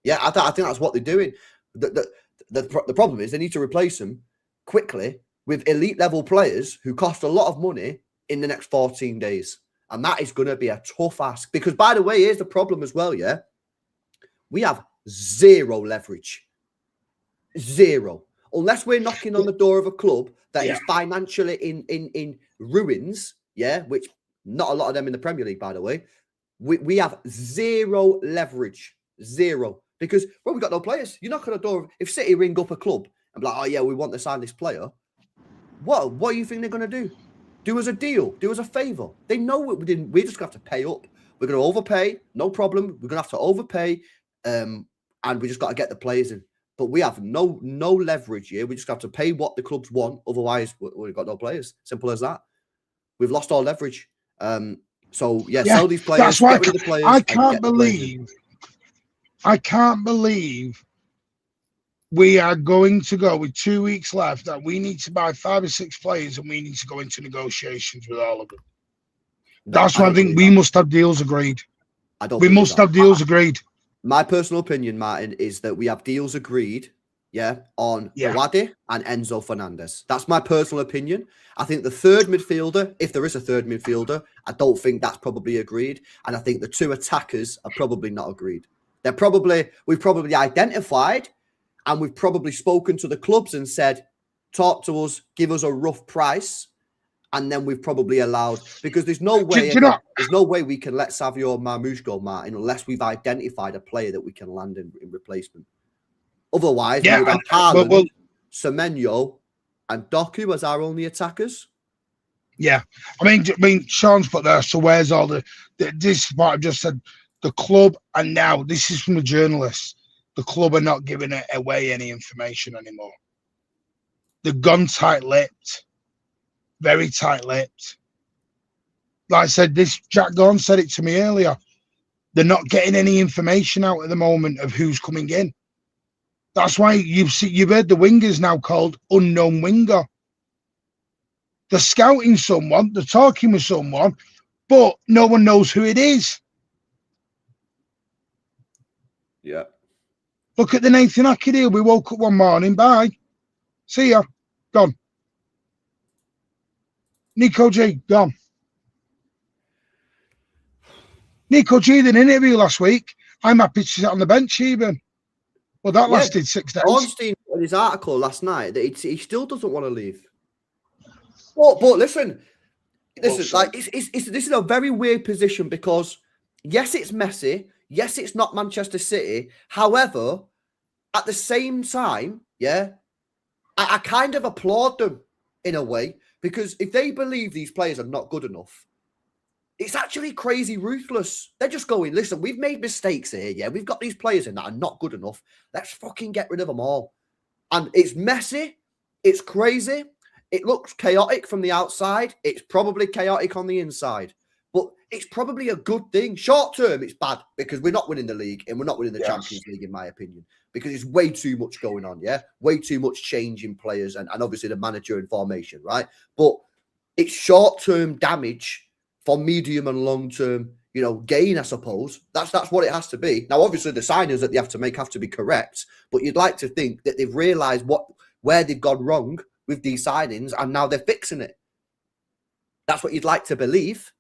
Yeah, I think that's what they're doing. The problem is they need to replace them quickly with elite-level players who cost a lot of money in the next 14 days. And that is going to be a tough ask. Because, by the way, here's the problem as well, yeah? We have zero leverage. Zero. Unless we're knocking on the door of a club that is financially in ruins, yeah, which not a lot of them in the Premier League, by the way, we have zero leverage. Zero. Because, well, we've got no players. You knock on the door. If City ring up a club and be like, oh, yeah, we want to sign this player, what do you think they're going to do? Do us a deal. Do us a favour. They know what we didn't. We're just going to have to pay up. We're going to overpay. No problem. We're going to have to overpay. And we just got to get the players in. But we have no leverage here. We just have to pay what the clubs want. Otherwise, we've got no players. Simple as that. We've lost all leverage. Sell these players. That's why get rid of the players. I can't believe we are going to go with 2 weeks left that we need to buy 5 or 6 players and we need to go into negotiations with all of them. That's why I think we must have deals agreed. We must have deals agreed. My personal opinion, Martin, is that we have deals agreed, on Wadi and Enzo Fernandez. That's my personal opinion. I think the third midfielder, if there is a third midfielder, I don't think that's probably agreed. And I think the 2 attackers are probably not agreed. We've probably identified and we've probably spoken to the clubs and said, talk to us, give us a rough price. And then we've probably allowed, because there's no way, there's no way we can let Savio or Marmoush go, Martin, unless we've identified a player that we can land in replacement. Otherwise, we would have Haaland, Semenyo, and Doku as our only attackers. Yeah, I mean, Sean's put there. So where's all this is what I've just said. The club, and now this is from the journalists. The club are not giving away any information anymore. They've gone tight-lipped. Very tight-lipped. Like I said, Jack Gorn said it to me earlier. They're not getting any information out at the moment of who's coming in. That's why you've heard the wingers now called unknown winger. They're scouting someone, they're talking with someone, but no one knows who it is. Yeah. Look at the Nathan Ake deal. We woke up one morning, bye. See ya. Gone. Nico G, gone. Nico G did an interview last week. I'm happy to sit on the bench even. Well, that lasted 6 days. Ornstein in his article last night that he still doesn't want to leave. But listen, like this is a very weird position because yes, it's messy. Yes, it's not Manchester City. However, at the same time, I kind of applaud them in a way. Because if they believe these players are not good enough, it's actually crazy ruthless. They're just going, listen, we've made mistakes here. Yeah, we've got these players in that are not good enough. Let's fucking get rid of them all. And it's messy. It's crazy. It looks chaotic from the outside. It's probably chaotic on the inside. But it's probably a good thing. Short term, it's bad because we're not winning the league and we're not winning the Champions League, in my opinion, because it's way too much going on, yeah? Way too much change in players and obviously the manager and formation, right? But it's short-term damage for medium and long-term, gain, I suppose. That's what it has to be. Now, obviously, the signings that they have to make have to be correct, but you'd like to think that they've realised where they've gone wrong with these signings and now they're fixing it. That's what you'd like to believe.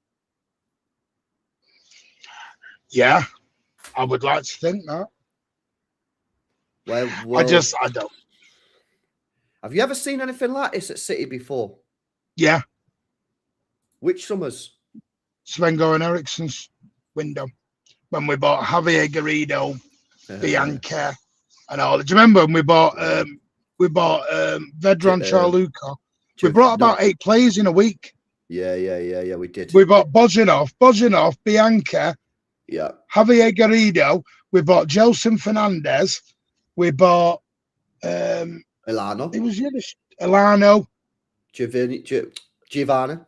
Yeah, I would like to think that. Well, I don't. Have you ever seen anything like this at City before? Yeah. Which summers? Sven-Goran Eriksson's window. When we bought Javier Garrido, Bianca, and all. Do you remember when we bought Vedran Charluka? We brought about 8 players in a week. Yeah, we did. We bought Bozanov, Bianca, Javier Garrido. We bought Gelson Fernandez. We bought Elano. It was Elano. Giovanni.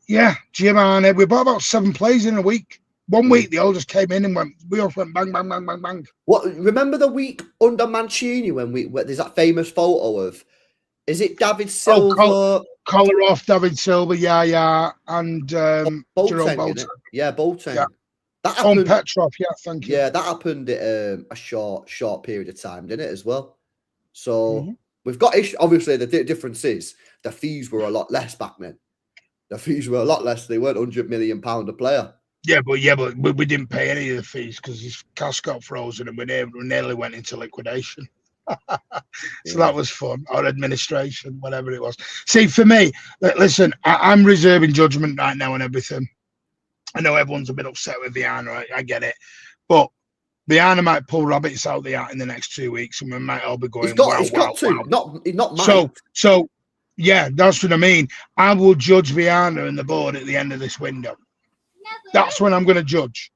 Yeah, Giovanni. We bought about 7 players in a week. One week they all just came in and we all went bang, bang, bang, bang, bang. What? Remember the week under Mancini when there's that famous photo of, is it David Silva? Kolarov, David Silva, and Jerome Boateng. Yeah, Boateng. Yeah. That happened, Petrov, thank you. Yeah, that happened at a short period of time, didn't it, as well? So we've got issues. Obviously, the difference is the fees were a lot less back then. The fees were a lot less. They weren't £100 million a player. Yeah, but we didn't pay any of the fees because his cash got frozen and we nearly went into liquidation. So that was fun. Our administration, whatever it was. See, for me, listen, I'm reserving judgment right now on everything. I know everyone's a bit upset with Viana. I get it. But Viana might pull rabbits out the hat in the next 2 weeks and we might all be going, He's got to. Not mine. So, yeah, that's what I mean. I will judge Viana and the board at the end of this window. That's when I'm going to judge.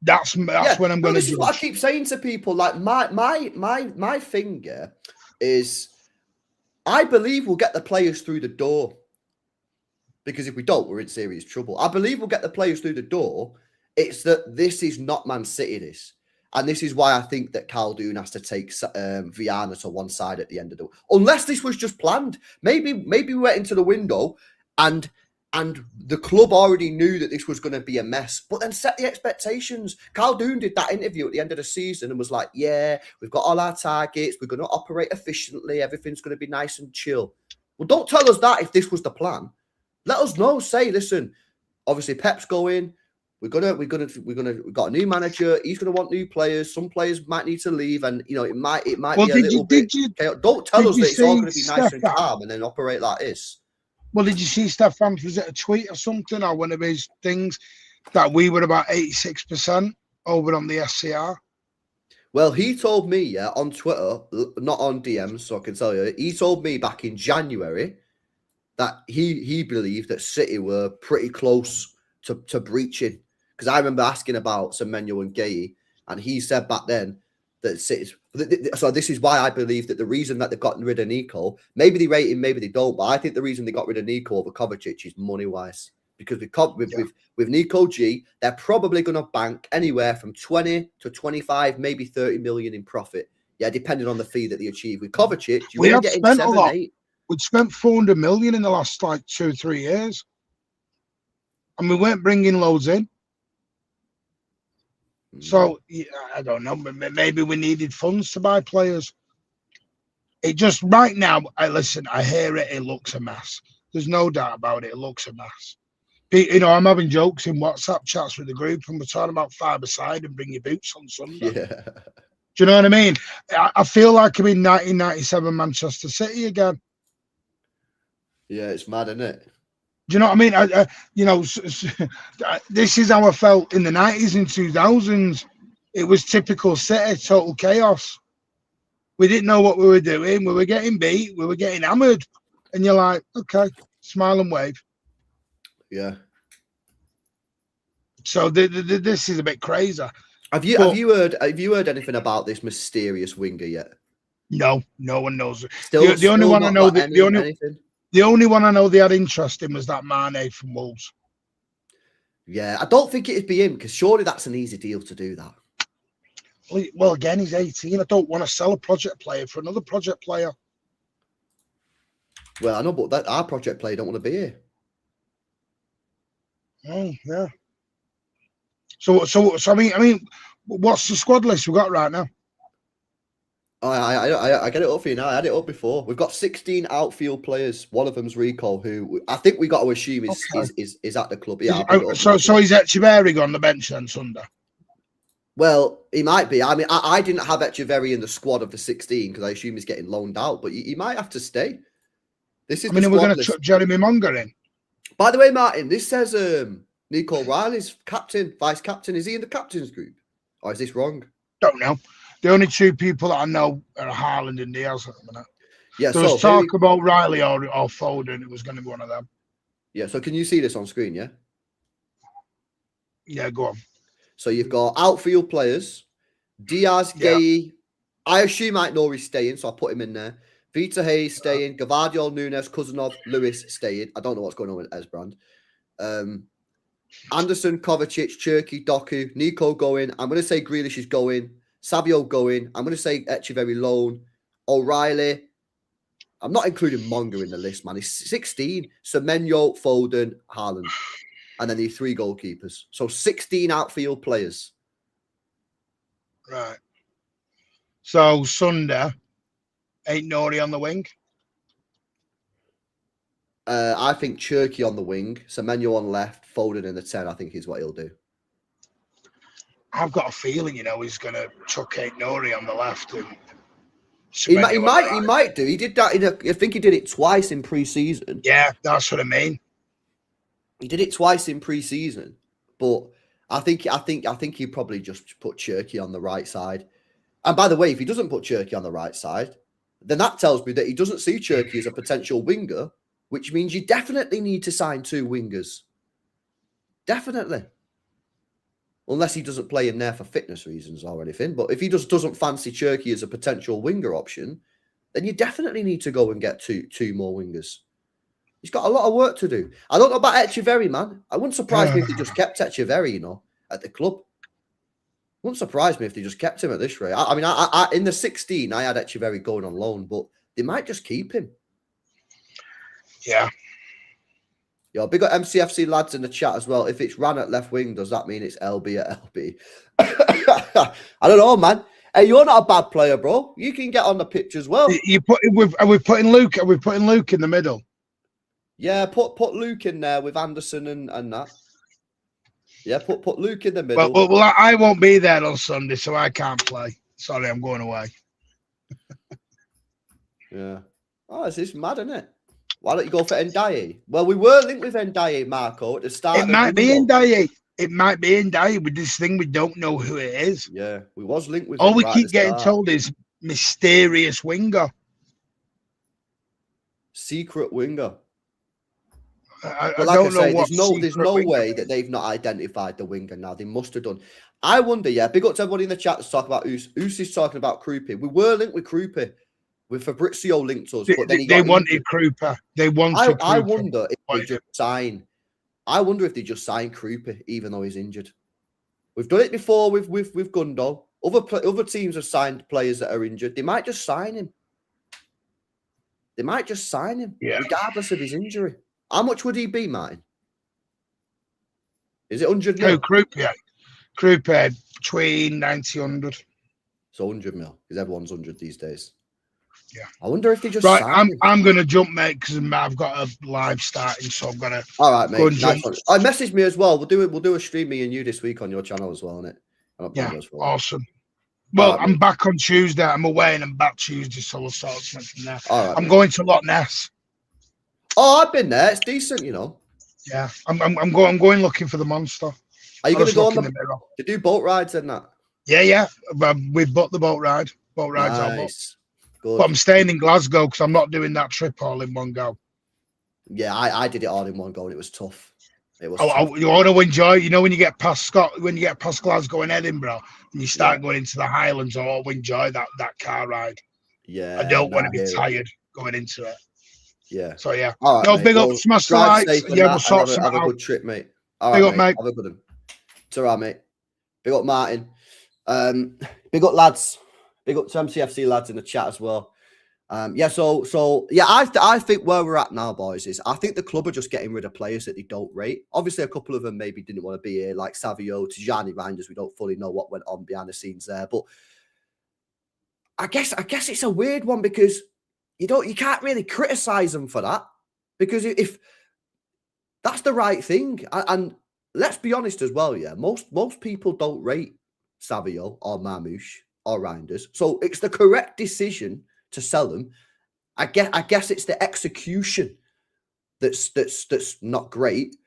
That's when I'm going to judge. This is what I keep saying to people. Like my finger is, I believe we'll get the players through the door. Because if we don't, we're in serious trouble. I believe we'll get the players through the door. It's that this is not Man City, this. And this is why I think that Karl has to take Viana to one side at the end of the... Unless this was just planned. Maybe we went into the window and the club already knew that this was going to be a mess. But then set the expectations. Karl did that interview at the end of the season and was like, yeah, we've got all our targets. We're going to operate efficiently. Everything's going to be nice and chill. Well, don't tell us that if this was the plan. Let us know. Say, listen, obviously Pep's going. We've got a new manager. He's gonna want new players. Some players might need to leave, and it might be a little bit. Don't tell us that it's all gonna be nice and calm and then operate like this. Well, did you see Stefan? Was it a tweet or something or one of his things that we were about 86% over on the SCR? Well, he told me, on Twitter, not on DMs, so I can tell you. He told me back in January that he believed that City were pretty close to breaching. Because I remember asking about Semenyo and Gay, and he said back then that City's... So this is why I believe that the reason that they've gotten rid of Nico, maybe they rate him, maybe they don't, but I think the reason they got rid of Nico over Kovacic is money-wise. Because with Nico G, they're probably going to bank anywhere from 20 to 25, maybe 30 million in profit. Yeah, depending on the fee that they achieve. With Kovacic, we have spent a lot. We've spent 400 million in the last 2 or 3 years. And we weren't bringing loads in. So, I don't know. Maybe we needed funds to buy players. It just, right now, I hear it. It looks a mess. There's no doubt about it. It looks a mess. I'm having jokes in WhatsApp chats with the group and we're talking about 5-a-side and bring your boots on Sunday. Yeah. Do you know what I mean? I feel like I'm in 1997 Manchester City again. Yeah, it's mad, isn't it? Do you know what I mean? This is how I felt in the 90s and 2000s. It was typical City, total chaos. We didn't know what we were doing. We were getting beat. We were getting hammered. And you're like, okay, smile and wave. Yeah. So this is a bit crazy. Have you heard anything about this mysterious winger yet? No, no one knows it. Still, The only still one I not know, got anything. the only one I know they had interest in was that Mane from Wolves. Yeah, I don't think it'd be him because surely that's an easy deal to do that. Well, again, he's 18. I don't want to sell a project player for another project player. Well, I know, but our project player don't want to be here. Oh, yeah. So I mean, what's the squad list we got right now? I get it up for you now. I had it up before. We've got 16 outfield players. One of them's Rico, who I think we got to assume is at the club. Yeah. So is Echeverri on the bench then Sunday? Well, he might be. I mean, I didn't have Echeverri in the squad of the 16 because I assume he's getting loaned out, but he might have to stay. This is. I mean, we're going to chuck Jeremy Monger in. By the way, Martin, this says Nico Riley's captain, vice captain. Is he in the captain's group, or is this wrong? Don't know. The only two people that I know are Haaland and Diaz at the minute. Yeah, there was talk about Riley or Foden. It was going to be one of them. Yeah. So can you see this on screen? Yeah. Yeah, go on. So you've got outfield players, Diaz, Gay. I assume Aït-Nouri's staying, so I put him in there. Vita Hayes staying, Gvardiol, Nunes, Kuzanov, Lewis staying. I don't know what's going on with Esbrand. Anderson, Kovacic, Cherky, Doku, Nico going. I'm going to say Grealish is going. Savio going. I'm going to say Echeverri loan. O'Reilly. I'm not including Monger in the list, man. He's 16. Semenyo, Foden, Haaland. And then the 3 goalkeepers. So 16 outfield players. Right. So Sunday, Aït-Nouri on the wing. I think Cherky on the wing, Semenyo on left, Foden in the 10. I think is what he'll do. I've got a feeling, he's going to chuck Aït-Nouri on the left. And he might do. He did that I think he did it twice in pre-season. Yeah, that's what I mean. He did it twice in pre-season, but I think he probably just put Cherky on the right side. And by the way, if he doesn't put Cherky on the right side, then that tells me that he doesn't see Cherky as a potential winger, which means you definitely need to sign 2 wingers. Definitely. Unless he doesn't play in there for fitness reasons or anything. But if he just doesn't fancy Cherky as a potential winger option, then you definitely need to go and get two more wingers. He's got a lot of work to do. I don't know about Echeverri, man. I wouldn't surprise me if they just kept Echeverri, at the club. Wouldn't surprise me if they just kept him at this rate. I mean, I in the 16, I had Echeverri going on loan, but they might just keep him. Yeah. Yo, big up MCFC lads in the chat as well. If it's Ran at left wing, does that mean it's LB at LB? I don't know, man. Hey, you're not a bad player, bro. You can get on the pitch as well. Are we putting Luke in the middle? Yeah, put Luke in there with Anderson and that. Yeah, put Luke in the middle. Well, I won't be there on Sunday, so I can't play. Sorry, I'm going away. Yeah. Oh, it's mad, isn't it? Why don't you go for Ndiaye? Well, we were linked with Ndiaye, Marco, at the start. It might be Ndiaye. It might be Ndiaye with this thing. We don't know who it is. Yeah, we was linked with. All we keep getting told is mysterious winger. Secret winger. I don't know what. There's no way that they've not identified the winger now. They must have done. I wonder. Yeah, big up to everybody in the chat that's talking about Us. Us is talking about Krupi. We were linked with Krupi. With Fabrizio linked us, but then they wanted Krupa. They wanted. I wonder if they just sign. I wonder if they just sign Krupa, even though he's injured. We've done it before with Gundol. Other teams have signed players that are injured. They might just sign him. Regardless of his injury. How much would he be, Martin? Is it 100 mil? No, Krupa between 90 100. So 100 mil, because everyone's 100 these days. Yeah, I wonder if they just I'm going to jump, mate, because I've got a live starting, so I'm going to. All right, mate. Nice one. Message me as well. We'll do a stream, me and you, this week on your channel as well, innit? Yeah, awesome. Well, right, I'm back on Tuesday. I'm away and I'm back Tuesday, so we'll start something from there. All right, I'm going to Loch Ness. Oh, I've been there. It's decent, Yeah, I'm going looking for the monster. Are you going to go on to do boat rides and that? Yeah. We've booked the boat ride. Boat rides are booked. Good. But I'm staying in Glasgow because I'm not doing that trip all in one go. Yeah, I did it all in one go and it was tough. It was. You want to enjoy. When you get past Glasgow and Edinburgh, and you start going into the Highlands, I want to enjoy that car ride. Yeah, I don't want nah, to be tired going into it. Yeah. So yeah. All right, No, mate. big up, Well, smash the drive likes. safe and Yeah, that, we'll sort and some have a out. good trip, mate. All Big right, up, mate. Have a good one. It's all right, mate. Big up, Martin. Big up, lads. Big up to MCFC lads in the chat as well. I think where we're at now, boys, is I think the club are just getting rid of players that they don't rate. Obviously, a couple of them maybe didn't want to be here, like Savio, Tijani Reinders. We don't fully know what went on behind the scenes there, but I guess it's a weird one because you can't really criticize them for that, because if that's the right thing, and let's be honest as well, yeah, most people don't rate Savio or Marmoush or Reinders, so it's the correct decision to sell them. I guess it's the execution that's not great.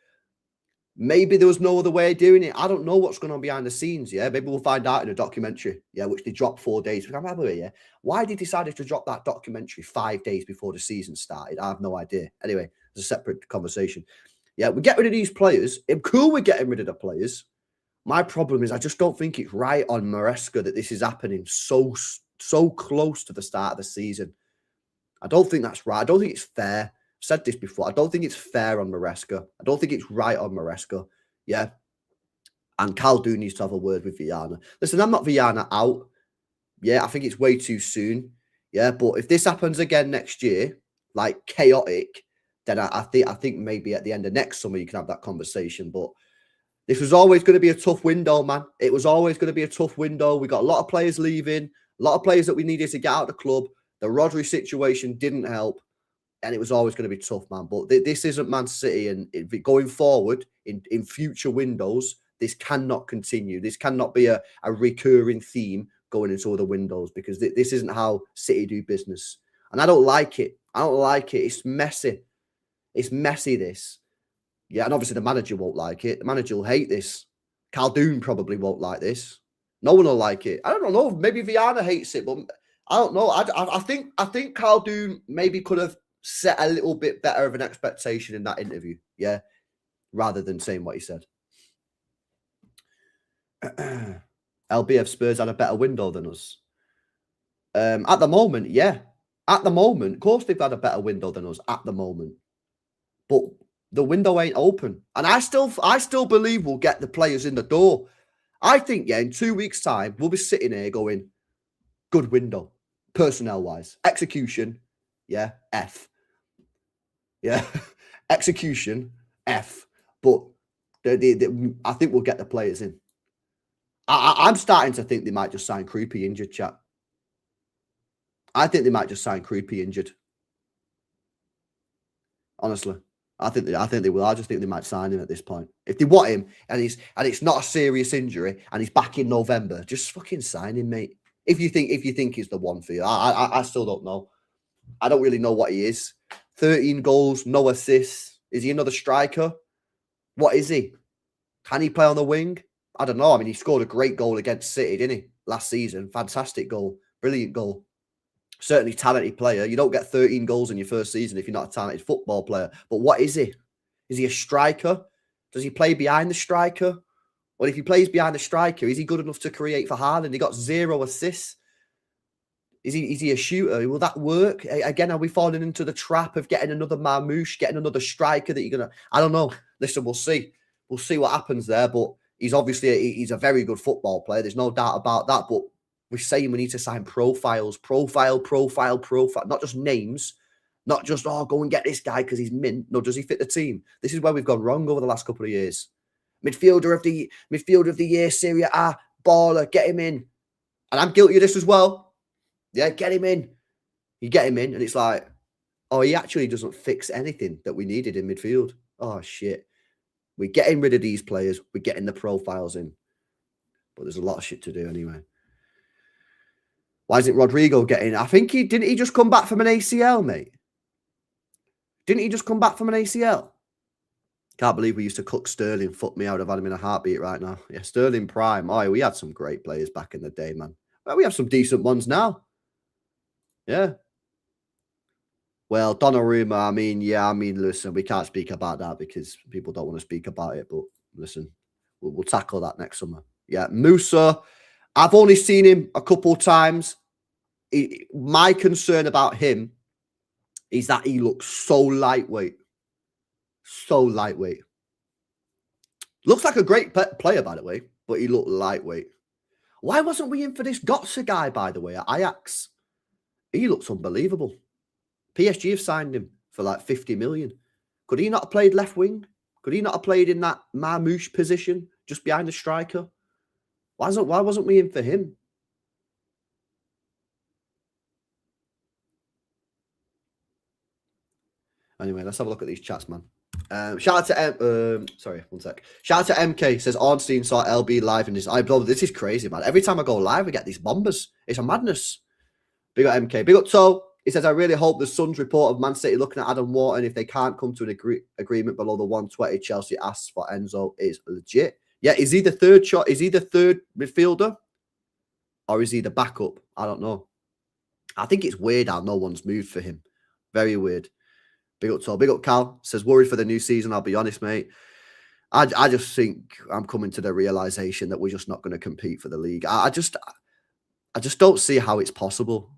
Maybe there was no other way of doing it. I don't know what's going on behind the scenes. Yeah, maybe we'll find out in a documentary. Yeah, which they dropped 4 days. I remember, yeah, why they decided to drop that documentary 5 days before the season started, I have no idea. Anyway, it's a separate conversation. Yeah, we get rid of these players. I'm cool with getting rid of the players. My problem is I just don't think it's right on Maresca that this is happening so close to the start of the season. I don't think that's right. I don't think it's fair. I've said this before. I don't think it's fair on Maresca. I don't think it's right on Maresca. Yeah. And Karl needs to have a word with Viana. Listen, I'm not Viana out. Yeah, I think it's way too soon. Yeah, but if this happens again next year, like chaotic, then I think maybe at the end of next summer you can have that conversation. But this was always going to be a tough window, man. It was always going to be a tough window. We got a lot of players leaving, a lot of players that we needed to get out of the club. The Rodri situation didn't help, and it was always going to be tough, man. But this isn't Man City, and going forward in future windows, this cannot continue. This cannot be a recurring theme going into other windows, because this isn't how City do business. And I don't like it. I don't like it. It's messy. It's messy, this. Yeah, and obviously the manager won't like it. The manager will hate this. Karl probably won't like this. No one will like it. I don't know. Maybe Viana hates it, but I don't know. I think Karl maybe could have set a little bit better of an expectation in that interview. Yeah, rather than saying what he said. LBF Spurs had a better window than us. At the moment, yeah. At the moment, of course they've had a better window than us at the moment. But the window ain't open. And I still believe we'll get the players in the door. I think, yeah, in 2 weeks' time, we'll be sitting here going, good window, personnel-wise. Execution, yeah, F. Yeah, execution, F. But I think we'll get the players in. I'm starting to think they might just sign Creepy injured, chat. I think they might just sign Creepy injured. Honestly, I think they will. I just think they might sign him at this point. If they want him and it's not a serious injury and he's back in November, just fucking sign him, mate. If you think he's the one for you, I still don't know. I don't really know what he is. 13 goals, no assists. Is he another striker? What is he? Can he play on the wing? I don't know. I mean, he scored a great goal against City, didn't he? Last season. Fantastic goal. Brilliant goal. Certainly talented player. You don't get 13 goals in your first season if you're not a talented football player. But what is he? Is he a striker? Does he play behind the striker? Well, if he plays behind the striker, is he good enough to create for Haaland? He got 0 assists. Is he a shooter? Will that work? Again, are we falling into the trap of getting another Marmoush, getting another striker that you're going to... I don't know. Listen, we'll see. We'll see what happens there. But he's a very good football player. There's no doubt about that. But we're saying we need to sign profiles. Profile. Not just names. Not just, go and get this guy because he's mint. No, does he fit the team? This is where we've gone wrong over the last couple of years. Midfielder of the year, Serie A, baller, get him in. And I'm guilty of this as well. Yeah, get him in. You get him in, and it's like, he actually doesn't fix anything that we needed in midfield. Oh, shit. We're getting rid of these players. We're getting the profiles in. But there's a lot of shit to do anyway. Why isn't Rodrigo getting... I think didn't he just come back from an ACL, mate? Didn't he just come back from an ACL? Can't believe we used to cook Sterling. Fuck me, I would have had him in a heartbeat right now. Yeah, Sterling prime. Oh, we had some great players back in the day, man. Well, we have some decent ones now. Yeah. Well, Donnarumma, listen, we can't speak about that because people don't want to speak about it. But listen, we'll tackle that next summer. Yeah, Musa, I've only seen him a couple times. My concern about him is that he looks so lightweight. So lightweight. Looks like a great player, by the way, but he looked lightweight. Why wasn't we in for this Götze guy, by the way, at Ajax? He looks unbelievable. PSG have signed him for like 50 million. Could he not have played left wing? Could he not have played in that Marmoush position, just behind the striker? Why wasn't we in for him? Anyway, let's have a look at these chats, man. Shout out to sorry, one sec. Shout out to MK. Says Ornstein saw LB live in this. This is crazy, man. Every time I go live, we get these bombers. It's a madness. Big up MK. Big up Toe. He says, I really hope the Sun's report of Man City looking at Adam Wharton, if they can't come to an agreement below the 120 Chelsea asks for Enzo, is legit. Yeah, is he the third shot? Is he the third midfielder? Or is he the backup? I don't know. I think it's weird how no one's moved for him. Very weird. Big up Toe. Big up Karl. Says, worried for the new season, I'll be honest, mate. I just think I'm coming to the realization that we're just not going to compete for the league. I just don't see how it's possible.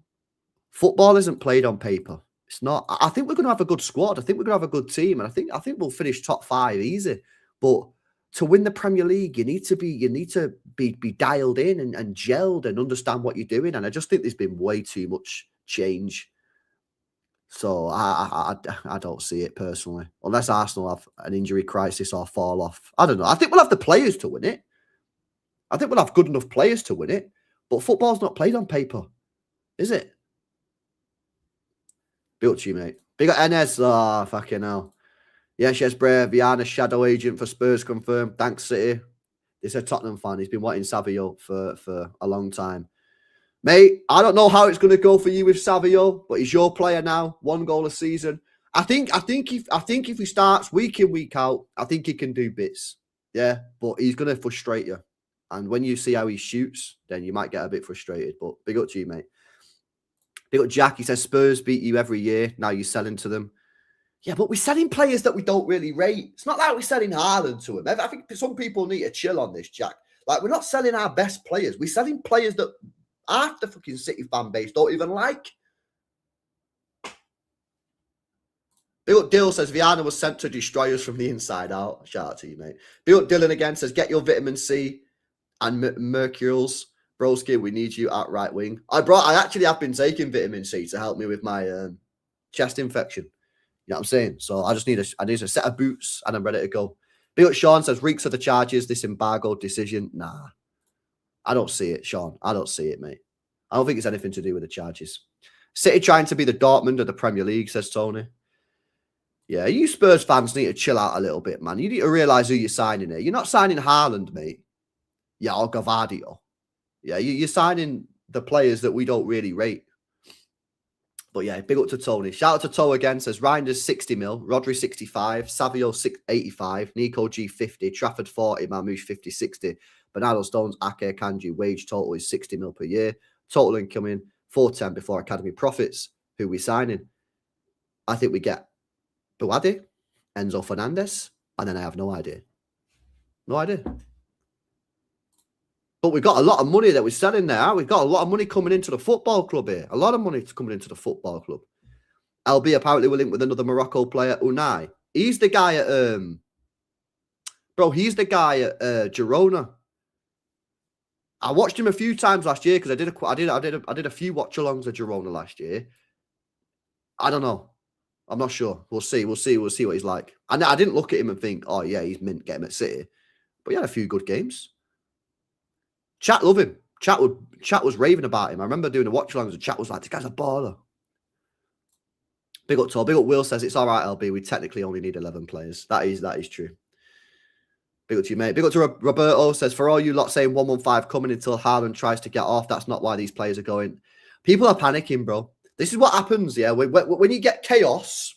Football isn't played on paper. It's not. I think we're going to have a good squad. I think we're going to have a good team, and I think we'll finish top 5 easy. But to win the Premier League, you need to be dialed in and gelled and understand what you're doing. And I just think there's been way too much change. So I don't see it personally, unless Arsenal have an injury crisis or fall off. I don't know. I think we'll have the players to win it. I think we'll have good enough players to win it. But football's not played on paper, is it? Built to you, mate. Big up Enes. Oh, fucking hell. Yes, Bray. Viana, shadow agent for Spurs confirmed. Thanks, City. He's a Tottenham fan. He's been wanting Savio for a long time. Mate, I don't know how it's going to go for you with Savio, but he's your player now. 1 goal a season. I think if he starts week in, week out, I think he can do bits. Yeah, but he's going to frustrate you. And when you see how he shoots, then you might get a bit frustrated. But big up to you, mate. Big up Jack. He says Spurs beat you every year. Now you're selling to them. Yeah, but we're selling players that we don't really rate. It's not like we're selling Haaland to them. I think some people need to chill on this, Jack. Like, we're not selling our best players. We're selling players that half the fucking City fan base don't even like. Big up Dill says Viana was sent to destroy us from the inside out. Shout out to you, mate. Big up Dylan again says get your vitamin C and Mercurials. Broski, we need you at right wing. I actually have been taking vitamin C to help me with my chest infection. You know what I'm saying? So I need a set of boots and I'm ready to go. Big up Sean says reeks of the charges, this embargo decision. Nah. I don't see it, Sean. I don't see it, mate. I don't think it's anything to do with the charges. City trying to be the Dortmund of the Premier League, says Tony. Yeah, you Spurs fans need to chill out a little bit, man. You need to realise who you're signing here. You're not signing Haaland, mate. Yeah, or Gavadio. Yeah, you're signing the players that we don't really rate. But yeah, big up to Tony. Shout out to Toe again. Says Reinders 60 mil, Rodri 65, Savio 85, Nico G 50, Trafford 40, Marmoush 50, 60. Bernardo Stones, Ake, Kanji, wage total is 60 mil per year. Total incoming 410 before academy profits. Who we signing? I think we get Buadi, Enzo Fernandez, and then I have no idea. No idea. But we've got a lot of money that we're selling there. We've got a lot of money coming into the football club here. A lot of money coming into the football club. LB apparently will link with another Morocco player, Unai. He's the guy at he's the guy at Girona. I watched him a few times last year because I did a few watch-alongs at Girona last year. I don't know. I'm not sure. We'll see what he's like. And I didn't look at him and think, oh yeah, he's mint, get him at City. But he had a few good games. Chat love him. Chat was raving about him. I remember doing a watch-along and Chat was like, this guy's a baller. Big up Tor. Big up Will says it's all right, LB. We technically only need 11 players. That is true. Big up to you, mate. Big up to Roberto says, for all you lot saying 115 coming until Haaland tries to get off, that's not why these players are going. People are panicking, bro. This is what happens, yeah. When you get chaos,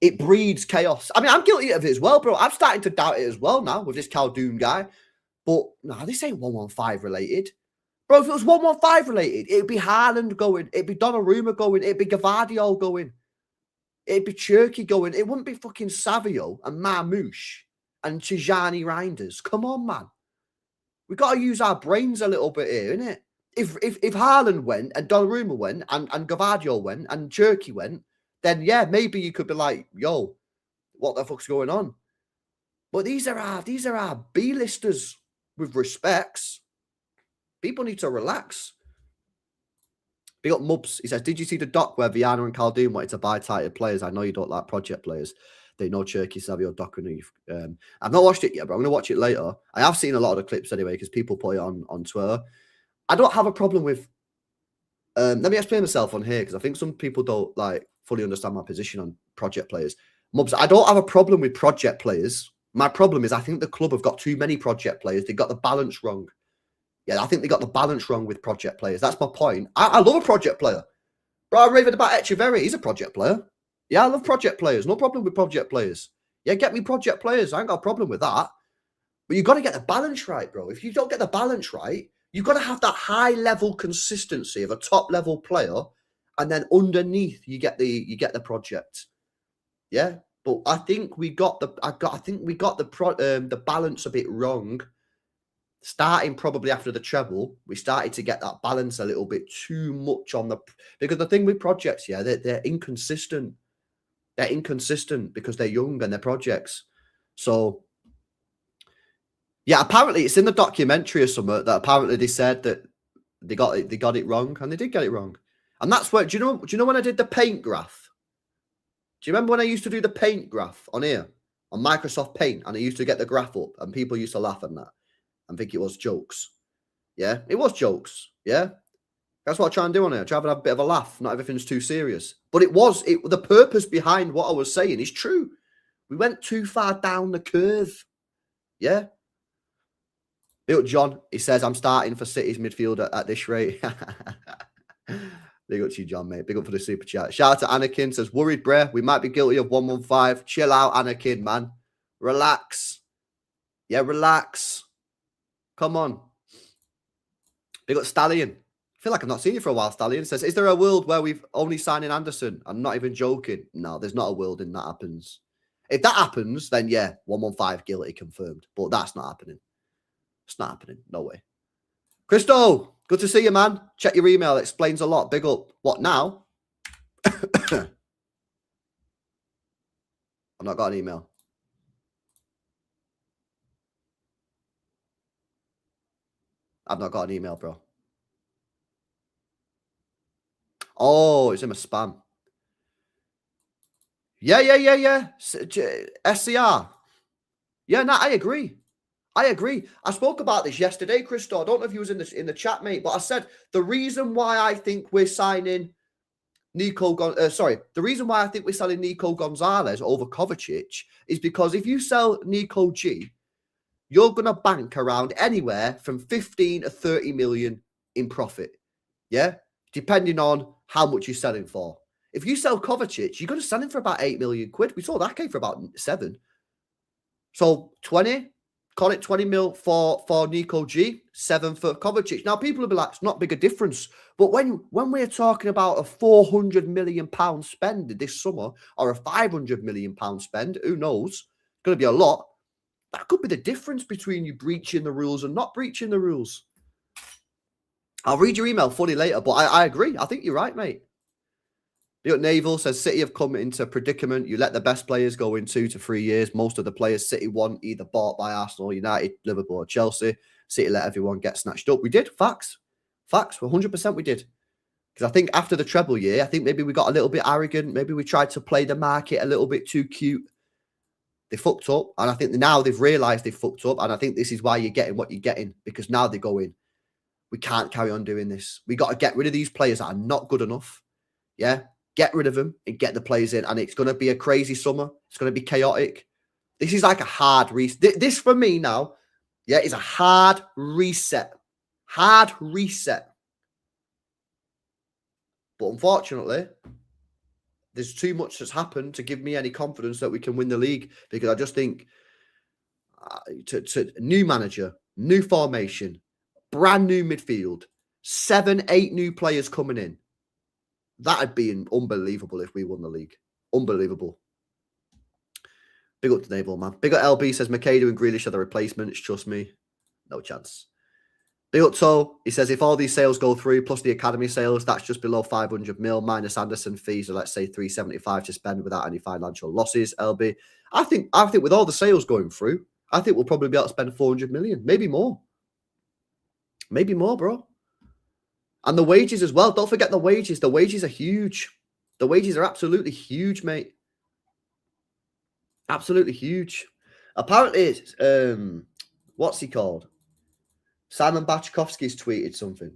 it breeds chaos. I mean, I'm guilty of it as well, bro. I'm starting to doubt it as well now with this Khaldoon guy. But, no, this ain't 115 related. Bro, if it was 115 related, it'd be Haaland going. It'd be Donnarumma going. It'd be Gavadio going. It'd be Cherky going. It wouldn't be fucking Savio and Marmoush and Tijani Reinders. Come on, man. We've got to use our brains a little bit here, innit? if Haaland went and Donnarumma went and Gavadio went and Cherky went, then yeah, maybe you could be like, yo, what the fuck's going on? But these are our B-listers with respects. People need to relax. Big up Mubs. He says, did you see the doc where Viana and Khaldoon wanted to buy tighter players? I know you don't like project players. They know Cherky, Savio, Doc, and Eve. I've not watched it yet, but I'm going to watch it later. I have seen a lot of the clips anyway because people put it on Twitter. I don't have a problem with... let me explain myself on here because I think some people don't like fully understand my position on project players. Mubs, I don't have a problem with project players. My problem is I think the club have got too many project players. They got the balance wrong. Yeah, I think they got the balance wrong with project players. That's my point. I love a project player. Bro, I raved about Echeverri. He's a project player. Yeah, I love project players. No problem with project players. Yeah, get me project players. I ain't got a problem with that. But you've got to get the balance right, bro. If you don't get the balance right, you've got to have that high-level consistency of a top-level player, and then underneath you get the project. Yeah, but I think we got the balance a bit wrong. Starting probably after the treble, we started to get that balance a little bit too much on the... Because the thing with projects, yeah, they're inconsistent. They're inconsistent because they're young and they're projects. So, yeah, apparently it's in the documentary or something that apparently they said that they got it wrong, and they did get it wrong. And that's where... Do you know when I did the paint graph? Do you remember when I used to do the paint graph on here? On Microsoft Paint, and I used to get the graph up, and people used to laugh at that. I think it was jokes. Yeah, it was jokes. Yeah, that's what I try and do on here. I try and have a bit of a laugh. Not everything's too serious. But the purpose behind what I was saying is true. We went too far down the curve. Yeah. Big up John. He says, I'm starting for City's midfielder at this rate. Big up to you, John, mate. Big up for the super chat. Shout out to Anakin. Says, worried, Bray. We might be guilty of 115. Chill out, Anakin, man. Relax. Yeah, relax. Come on. Big up Stallion. I feel like I've not seen you for a while, Stallion. Says, is there a world where we've only signed in Anderson? I'm not even joking. No, there's not a world in that happens. If that happens, then yeah, 115 guilty confirmed. But that's not happening. It's not happening. No way. Christo, good to see you, man. Check your email. It explains a lot. Big up. What now? I've not got an email. I've not got an email, bro. Oh, it's in my spam. Yeah. SCR. Yeah, no, I agree. I spoke about this yesterday, Christo. I don't know if you was in the chat, mate, but I said the reason why I think we're signing the reason why I think we're selling Nico Gonzalez over Kovacic is because if you sell Nico G, you're going to bank around anywhere from 15 to 30 million in profit. Yeah? Depending on how much you're selling for. If you sell Kovacic, you're going to sell him for about 8 million quid. We saw that came for about 7. So 20, call it 20 mil for Nico G, 7 for Kovacic. Now, people will be like, it's not big a difference. But when we're talking about a 400 million pound spend this summer or a 500 million pound spend, who knows? It's going to be a lot. That could be the difference between you breaching the rules and not breaching the rules. I'll read your email fully later, but I agree. I think you're right, mate. Naval says, City have come into predicament. You let the best players go in 2 to 3 years. Most of the players City want either bought by Arsenal, United, Liverpool, or Chelsea. City let everyone get snatched up. We did. Facts. 100% we did. Because I think after the treble year, I think maybe we got a little bit arrogant. Maybe we tried to play the market a little bit too cute. They fucked up, and I think now they've realised they fucked up, and I think this is why you're getting what you're getting, because now they're going, we can't carry on doing this. We got to get rid of these players that are not good enough. Yeah, get rid of them and get the players in, and it's going to be a crazy summer. It's going to be chaotic. This is like a hard reset. This for me now, yeah, is a hard reset. Hard reset. But unfortunately, there's too much that's happened to give me any confidence that we can win the league, because I just think to new manager, new formation, brand new midfield, 7, 8 new players coming in. That'd be unbelievable if we won the league. Unbelievable. Big up to Naval, man. Big up LB says Makeda and Grealish are the replacements. Trust me. No chance. Big up Toe, he says, if all these sales go through, plus the academy sales, that's just below 500 mil, minus Anderson fees, so let's say 375 to spend without any financial losses, LB. I think with all the sales going through, I think we'll probably be able to spend 400 million, maybe more. Maybe more, bro. And the wages as well. Don't forget the wages. The wages are huge. The wages are absolutely huge, mate. Absolutely huge. Apparently, what's he called? Simon Bachkovsky's tweeted something.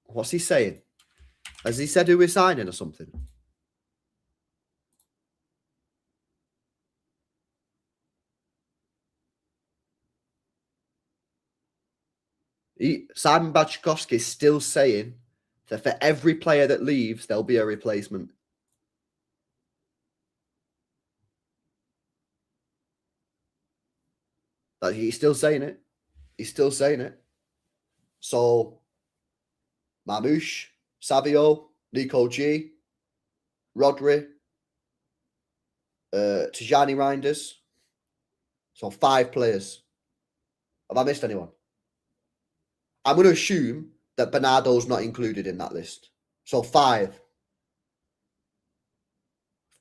What's he saying? Has he said who we're signing or something? Simon Bachkovsky is still saying that for every player that leaves, there'll be a replacement. Like, he's still saying it. He's still saying it. So, Marmoush, Savio, Nico G, Rodri, Tijani Reinders. So 5 players. Have I missed anyone? I'm going to assume that Bernardo's not included in that list. So 5.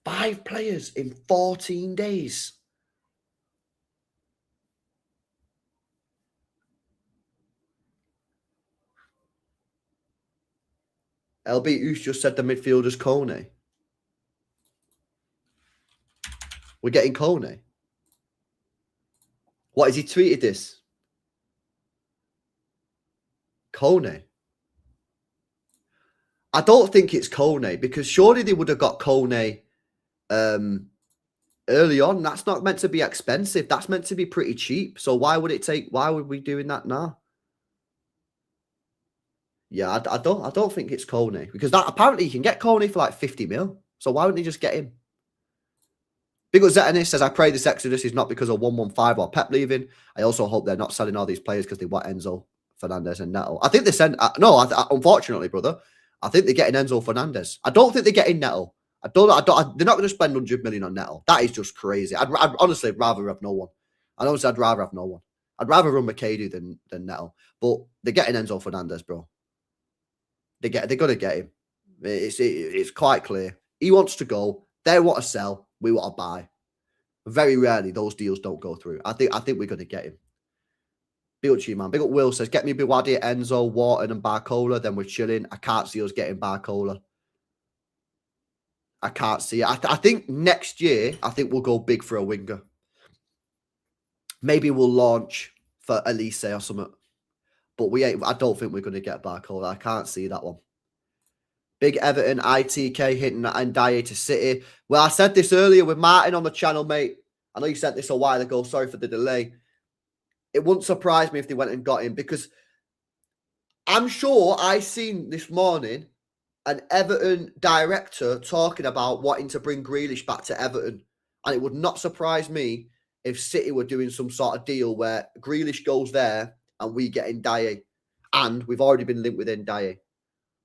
5 players in 14 days. LB, who's just said the midfielder's Kone? We're getting Kone. What, has he tweeted this? Kone. I don't think it's Kone, because surely they would have got Kone early on. That's not meant to be expensive. That's meant to be pretty cheap. So why would we doing that now? Yeah, I don't think it's Kone, because that apparently you can get Kone for like 50 mil. So why wouldn't they just get him? Big up Zetanis says, I pray this exodus is not because of 115 or Pep leaving. I also hope they're not selling all these players because they want Enzo Fernandez and Neto. I think they send unfortunately, brother, I think they're getting Enzo Fernandez. I don't think they're getting Neto. They're not going to spend 100 million on Neto. That is just crazy. I'd honestly rather have no one. I'd rather have no one. I'd rather run McAdoo than Neto. But they're getting Enzo Fernandez, bro. They're going to get him. It's quite clear. He wants to go. They want to sell. We want to buy. Very rarely those deals don't go through. I think we're going to get him. Big up to you, man. Big up Will says, get me Biwadi, Enzo, Wharton and Barcola, then we're chilling. I can't see us getting Barcola. I can't see it. I think next year, I think we'll go big for a winger. Maybe we'll launch for Elise or something. But I don't think we're going to get Barcola. I can't see that one. Big Everton, ITK hitting Ndiaye to City. Well, I said this earlier with Martin on the channel, mate. I know you sent this a while ago. Sorry for the delay. It wouldn't surprise me if they went and got him, because I'm sure I seen this morning an Everton director talking about wanting to bring Grealish back to Everton. And it would not surprise me if City were doing some sort of deal where Grealish goes there and we get Ndiaye. And we've already been linked with Ndiaye.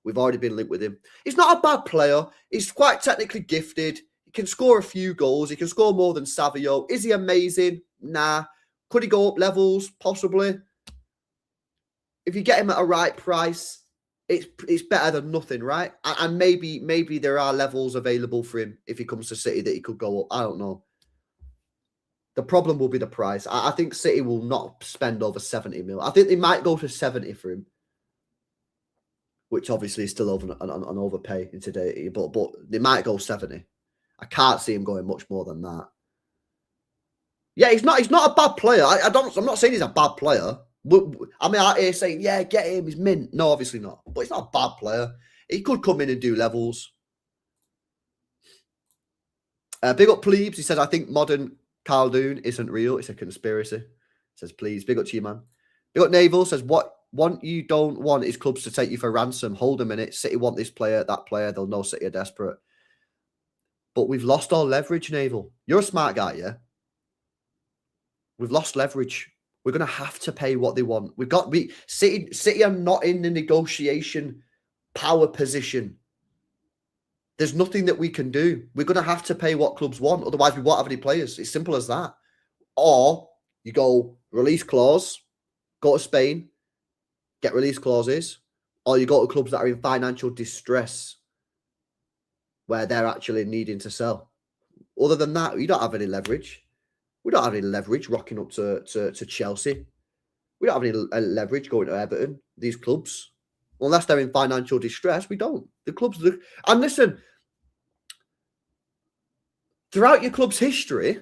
We've already been linked with him. He's not a bad player. He's quite technically gifted. He can score a few goals. He can score more than Savio. Is he amazing? Nah. Could he go up levels? Possibly. If you get him at a right price, it's better than nothing, right? And maybe there are levels available for him if he comes to City that he could go up. I don't know. The problem will be the price. I think City will not spend over 70 mil. I think they might go to 70 for him, which obviously is still an overpay in today, but they might go 70. I can't see him going much more than that. Yeah, he's not a bad player. I'm not saying he's a bad player. I'm out here saying, yeah, get him, he's mint. No, obviously not. But he's not a bad player. He could come in and do levels. Big up Plebes. He says, I think modern Khaldoon isn't real. It's a conspiracy. Says, please. Big up to you, man. Big up Naval. Says, what you don't want is clubs to take you for ransom. Hold a minute. City want this player, that player. They'll know City are desperate. But we've lost all leverage, Naval. You're a smart guy, yeah? We've lost leverage. We're going to have to pay what they want. City are not in the negotiation power position. There's nothing that we can do. We're going to have to pay what clubs want. Otherwise, we won't have any players. It's simple as that. Or you go release clause, go to Spain, get release clauses, or you go to clubs that are in financial distress where they're actually needing to sell. Other than that, you don't have any leverage. We don't have any leverage rocking up to Chelsea. We don't have any leverage going to Everton, these clubs. Unless they're in financial distress, we don't. The clubs... And listen, throughout your club's history,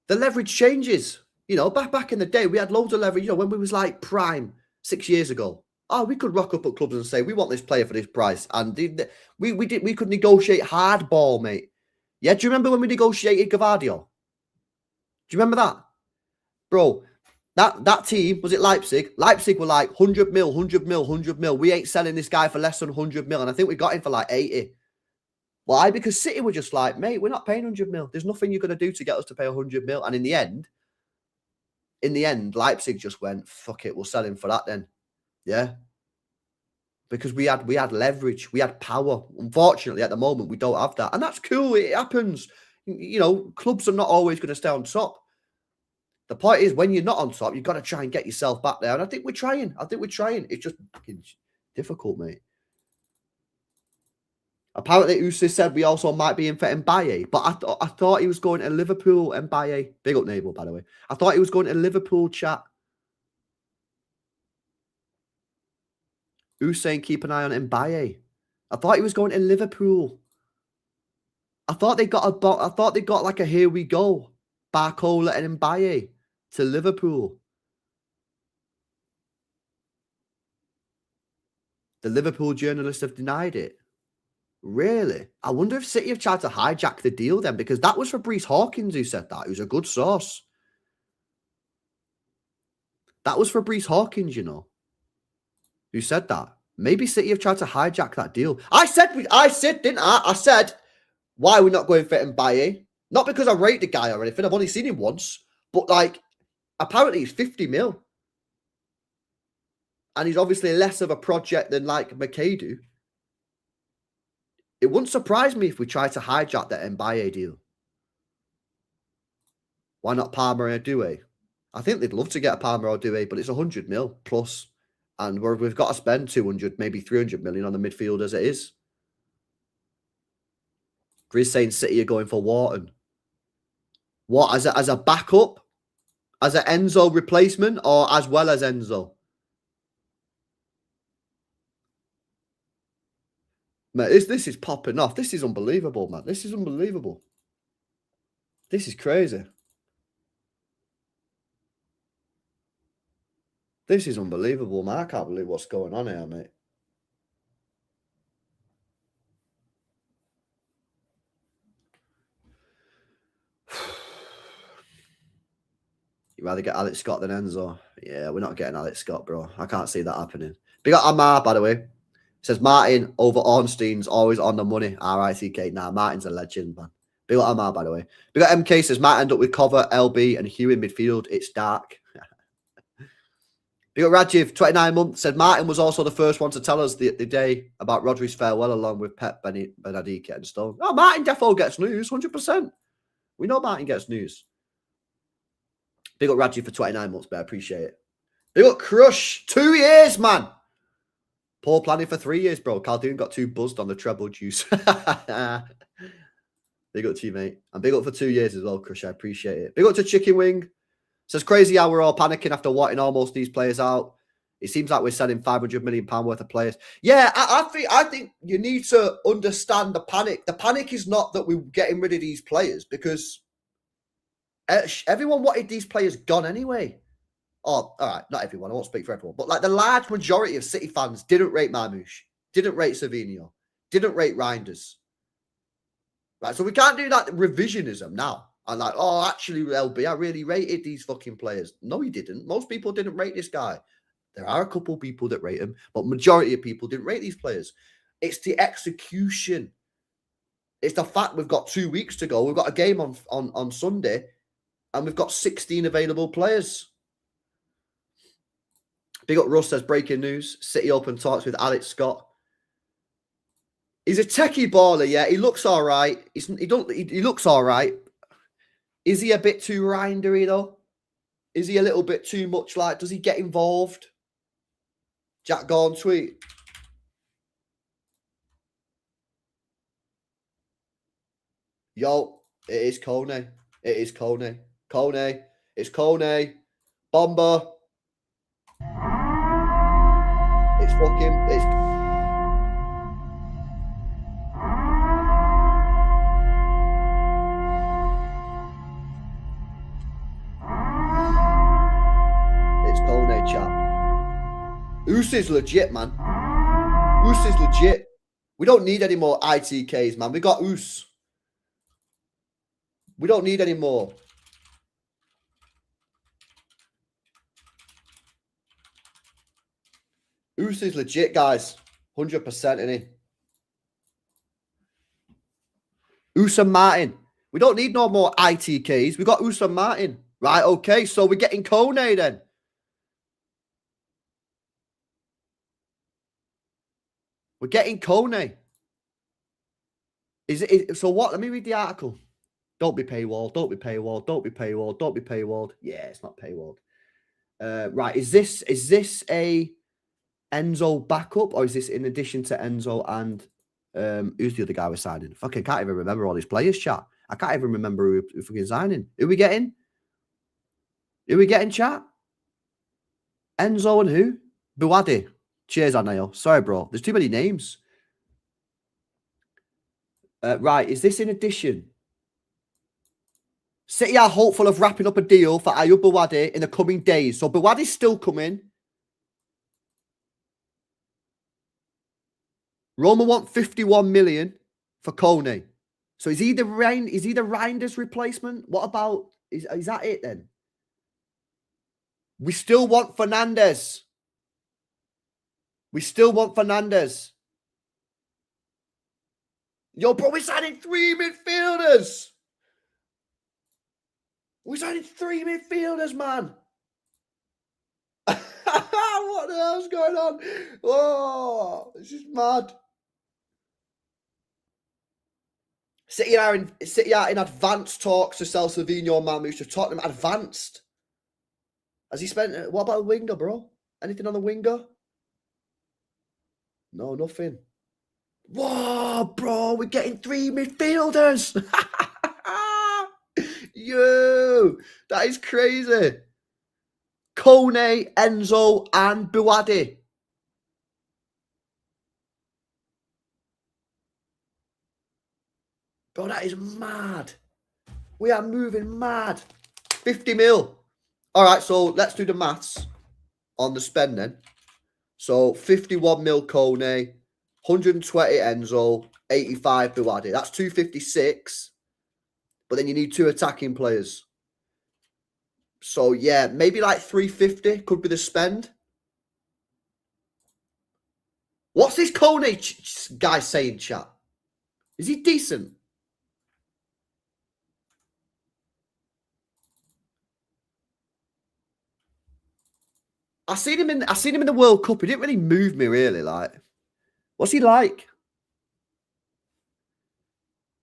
the leverage changes. You know, back in the day, we had loads of leverage. You know, when we was like prime 6 years ago, we could rock up at clubs and say, we want this player for this price. And we could negotiate hardball, mate. Yeah, do you remember when we negotiated Gavadio? Do you remember that? Bro, that team, was it Leipzig? Leipzig were like 100 mil, 100 mil, 100 mil. We ain't selling this guy for less than 100 mil. And I think we got him for like 80. Why? Because City were just like, mate, we're not paying 100 mil. There's nothing you're going to do to get us to pay 100 mil. And in the end, Leipzig just went, fuck it, we'll sell him for that then. Yeah. Because we had leverage. We had power. Unfortunately, at the moment, we don't have that. And that's cool. It happens. You know, clubs are not always going to stay on top. The point is, when you're not on top, you've got to try and get yourself back there. And I think we're trying. It's just difficult, mate. Apparently, Usyk said we also might be in for Mbaye. But I thought he was going to Liverpool, Mbaye. Big up, Naval, by the way. I thought he was going to Liverpool, chat. Who's saying keep an eye on Mbaye? I thought he was going to Liverpool. I thought they got like a here we go. Barcola and Mbaye to Liverpool. The Liverpool journalists have denied it. Really? I wonder if City have tried to hijack the deal then, because that was Fabrice Hawkins who said that. Who's a good source. That was Fabrice Hawkins, you know, who said that. Maybe City have tried to hijack that deal. I said, didn't I? I said, why are we not going for Mbaye? Not because I rate the guy or anything. I've only seen him once. But, like, apparently he's 50 mil. And he's obviously less of a project than, like, McAdoo. It wouldn't surprise me if we tried to hijack that Mbaye deal. Why not Palmer and Doué? I think they'd love to get a Palmer or Doué, but it's 100 mil plus. And we've got to spend 200, maybe 300 million on the midfield as it is. Grizz saying City are going for Wharton. What, as a backup? As an Enzo replacement or as well as Enzo? Man, this is popping off. This is unbelievable, man. This is unbelievable. This is crazy. This is unbelievable, man. I can't believe what's going on here, mate. You'd rather get Alex Scott than Enzo? Yeah, we're not getting Alex Scott, bro. I can't see that happening. Big up Amar, by the way. Says Martin over Ornstein's always on the money. RICK. Nah, Martin's a legend, man. Big up Amar, by the way. Big up MK says might end up with Cover, LB, and Hugh in midfield. It's dark. Big up Rajiv, 29 months, said Martin was also the first one to tell us the day about Rodri's farewell along with Pep, Benadike, and Stone. Oh, Martin defo gets news, 100%. We know Martin gets news. Big up Rajiv for 29 months, but I appreciate it. Big up Crush, 2 years, man. Poor planning for 3 years, bro. Caldoon got too buzzed on the treble juice. Big up to you, mate. And big up for 2 years as well, Crush. I appreciate it. Big up to Chicken Wing. Says crazy how we're all panicking after wanting almost these players out. It seems like we're selling £500 million worth of players. Yeah, I think you need to understand the panic. The panic is not that we're getting rid of these players because everyone wanted these players gone anyway. Oh, all right, not everyone. I won't speak for everyone. But like the large majority of City fans didn't rate Marmoush, didn't rate Savio, didn't rate Reinders. Right, so we can't do that revisionism now. And like, oh, actually, LB, I really rated these fucking players. No, you didn't. Most people didn't rate this guy. There are a couple people that rate him, but majority of people didn't rate these players. It's the execution. It's the fact we've got 2 weeks to go. We've got a game on Sunday, and we've got 16 available players. Big up Russ says breaking news. City open talks with Alex Scott. He's a techie baller, yeah. He looks all right. He looks all right. Is he a bit too rindery though? Is he a little bit too much? Like, does he get involved? Jack Gorn tweet. Yo, it is Kone. It is Kone. Kone. It's Kone. Bomba. It's fucking. It's. It's Kone, chat. Oos is legit, man. Oos is legit. We don't need any more ITKs, man. We got Oos. We don't need any more. Oos is legit, guys. 100%, innit? Oos and Martin. We don't need no more ITKs. We got Oos and Martin. Right, okay. So we're getting Kone then. We're getting Kone. Is it so what? Let me read the article. Don't be paywalled. Don't be paywalled. Don't be paywalled. Don't be paywalled. Yeah, it's not paywalled. Right. Is this a Enzo backup, or is this in addition to Enzo and who's the other guy we're signing? Fucking can't even remember all these players, chat. I can't even remember who fucking signing. Who we getting? Who we getting, chat? Enzo and who? Buwadi. Cheers, Anayo. Sorry, bro. There's too many names. Right. Is this in addition? City are hopeful of wrapping up a deal for Ayub Buwadi in the coming days. So Buwadi's still coming. Roma want 51 million for Kone. So is he the Reinders replacement? What about is that it then? We still want Fernandez. We still want Fernandez. Yo, bro, we're signing 3 midfielders. We're signing 3 midfielders, man. What the hell's going on? Oh, this is mad. City are in advanced talks to sell Savio and Marmoush to Tottenham. Advanced. Has he spent? What about a winger, bro? Anything on the winger? No, nothing. Whoa, bro, we're getting 3 midfielders. Yo, that is crazy. Kone, Enzo, and Buwadi. Bro, that is mad. We are moving mad. 50 mil. All right, so let's do the maths on the spend then. So 51 mil Kone, 120 Enzo, 85 Buwadi. That's 256. But then you need 2 attacking players. So yeah, maybe like 350 could be the spend. What's this Kone guy saying, chat? Is he decent? I seen him in the World Cup. He didn't really move me really. Like, what's he like?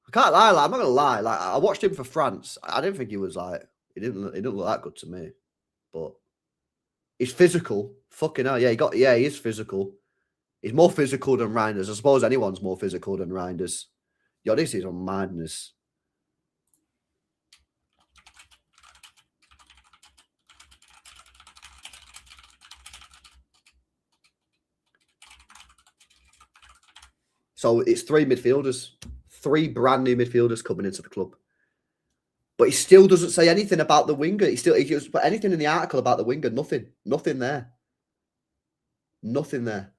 I can't lie. Like, I'm not gonna lie. Like, I watched him for France. I didn't think he was like. He didn't look that good to me. But he's physical. Fucking hell. Yeah, he is physical. He's more physical than Reinders. I suppose anyone's more physical than Reinders. Yo, this is on madness. So it's 3 midfielders. 3 brand new midfielders coming into the club. But he still doesn't say anything about the winger. He doesn't put anything in the article about the winger. Nothing. Nothing there. Nothing there.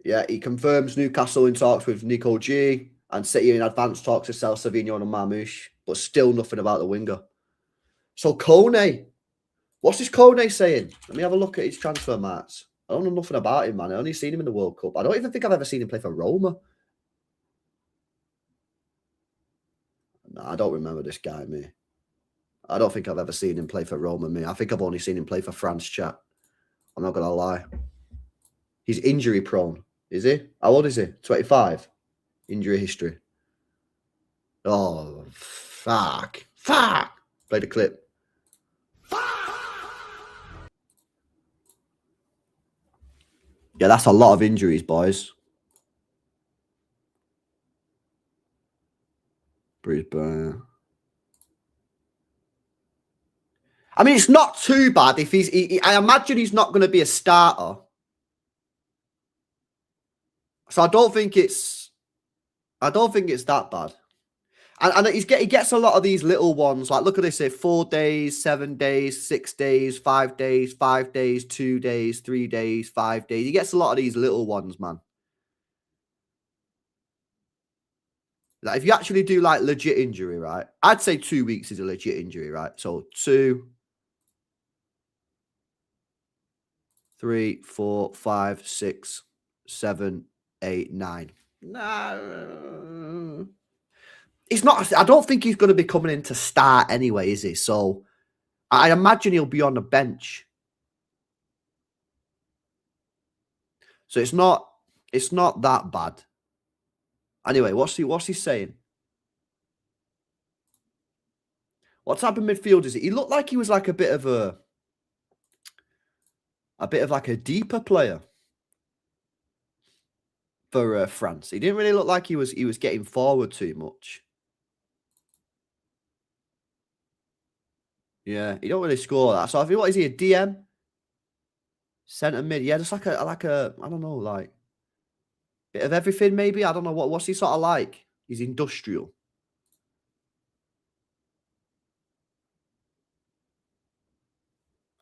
Yeah, he confirms Newcastle in talks with Nico G and City in advanced talks to sell Savio and Marmoush, but still nothing about the winger. So Kone, what's this Kone saying? Let me have a look at his transfer marks. I don't know nothing about him, man. I only seen him in the World Cup. I don't even think I've ever seen him play for Roma. No, I don't remember this guy, me. I don't think I've ever seen him play for Roma, me. I think I've only seen him play for France, chat. I'm not going to lie. He's injury prone. Is he? How old is he? 25. Injury history. Oh, fuck. Fuck. Play the clip. Yeah, that's a lot of injuries, boys. Brisbane. I mean, it's not too bad if he's. I imagine he's not going to be a starter. So I don't think it's that bad. And he gets a lot of these little ones. Like, look at this here: 4 days, 7 days, 6 days, 5 days, 5 days, 2 days, 3 days, 5 days. He gets a lot of these little ones, man. Like, if you actually do like legit injury, right? I'd say 2 weeks is a legit injury, right? So 2, 3, 4, 5, 6, 7, 8, 9. No. It's not. I don't think he's going to be coming in to start anyway, is he? So I imagine he'll be on the bench. So it's not that bad. Anyway, what's he saying? What type of midfield is it? He looked like he was like a bit of like a deeper player for France. He didn't really look like he was getting forward too much. Yeah, he don't really score that. So I think, what is he, a DM? Centre mid. Yeah, just like a I don't know, like bit of everything maybe. I don't know what's he sort of like. He's industrial.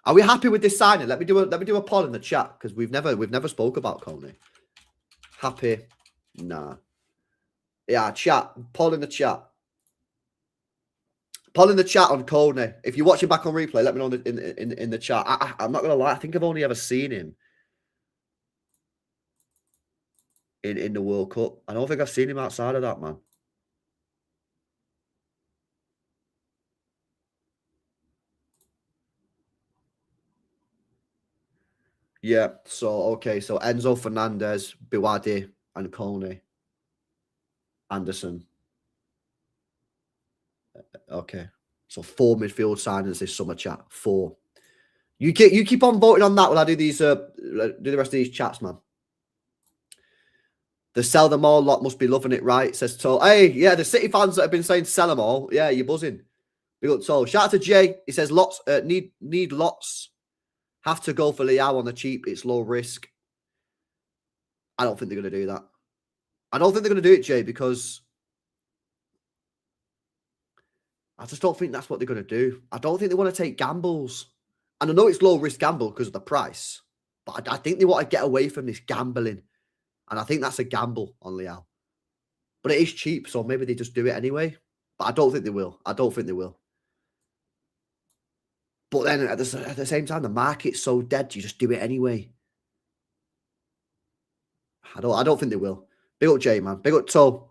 Are we happy with this signing? Let me do a poll in the chat, because we've never spoke about Coney. Happy? Nah. Yeah, chat. Poll in the chat. Poll in the chat on Coney. If you're watching back on replay, let me know in the chat. I'm not gonna lie. I think I've only ever seen him in the World Cup. I don't think I've seen him outside of that, man. Yeah. So okay. So Enzo Fernandez, Biwadi, and Coney. Anderson. Okay. So 4 midfield signings this summer, chat. 4. You keep on voting on that while I do these do the rest of these chats, man. The sell them all lot must be loving it, right? Says Toll. Hey, yeah, the City fans that have been saying sell them all. Yeah, you're buzzing. Big up Toll. Shout out to Jay. He says lots need lots. Have to go for Liao on the cheap. It's low risk. I don't think they're going to do that. I don't think they're going to do it, Jay, because I just don't think that's what they're going to do. I don't think they want to take gambles. And I know it's low risk gamble because of the price, but I think they want to get away from this gambling. And I think that's a gamble on Liao. But it is cheap, so maybe they just do it anyway. But I don't think they will. I don't think they will. But then at the same time, the market's so dead, you just do it anyway. I don't think they will. Big up Jay, man. Big up Toe.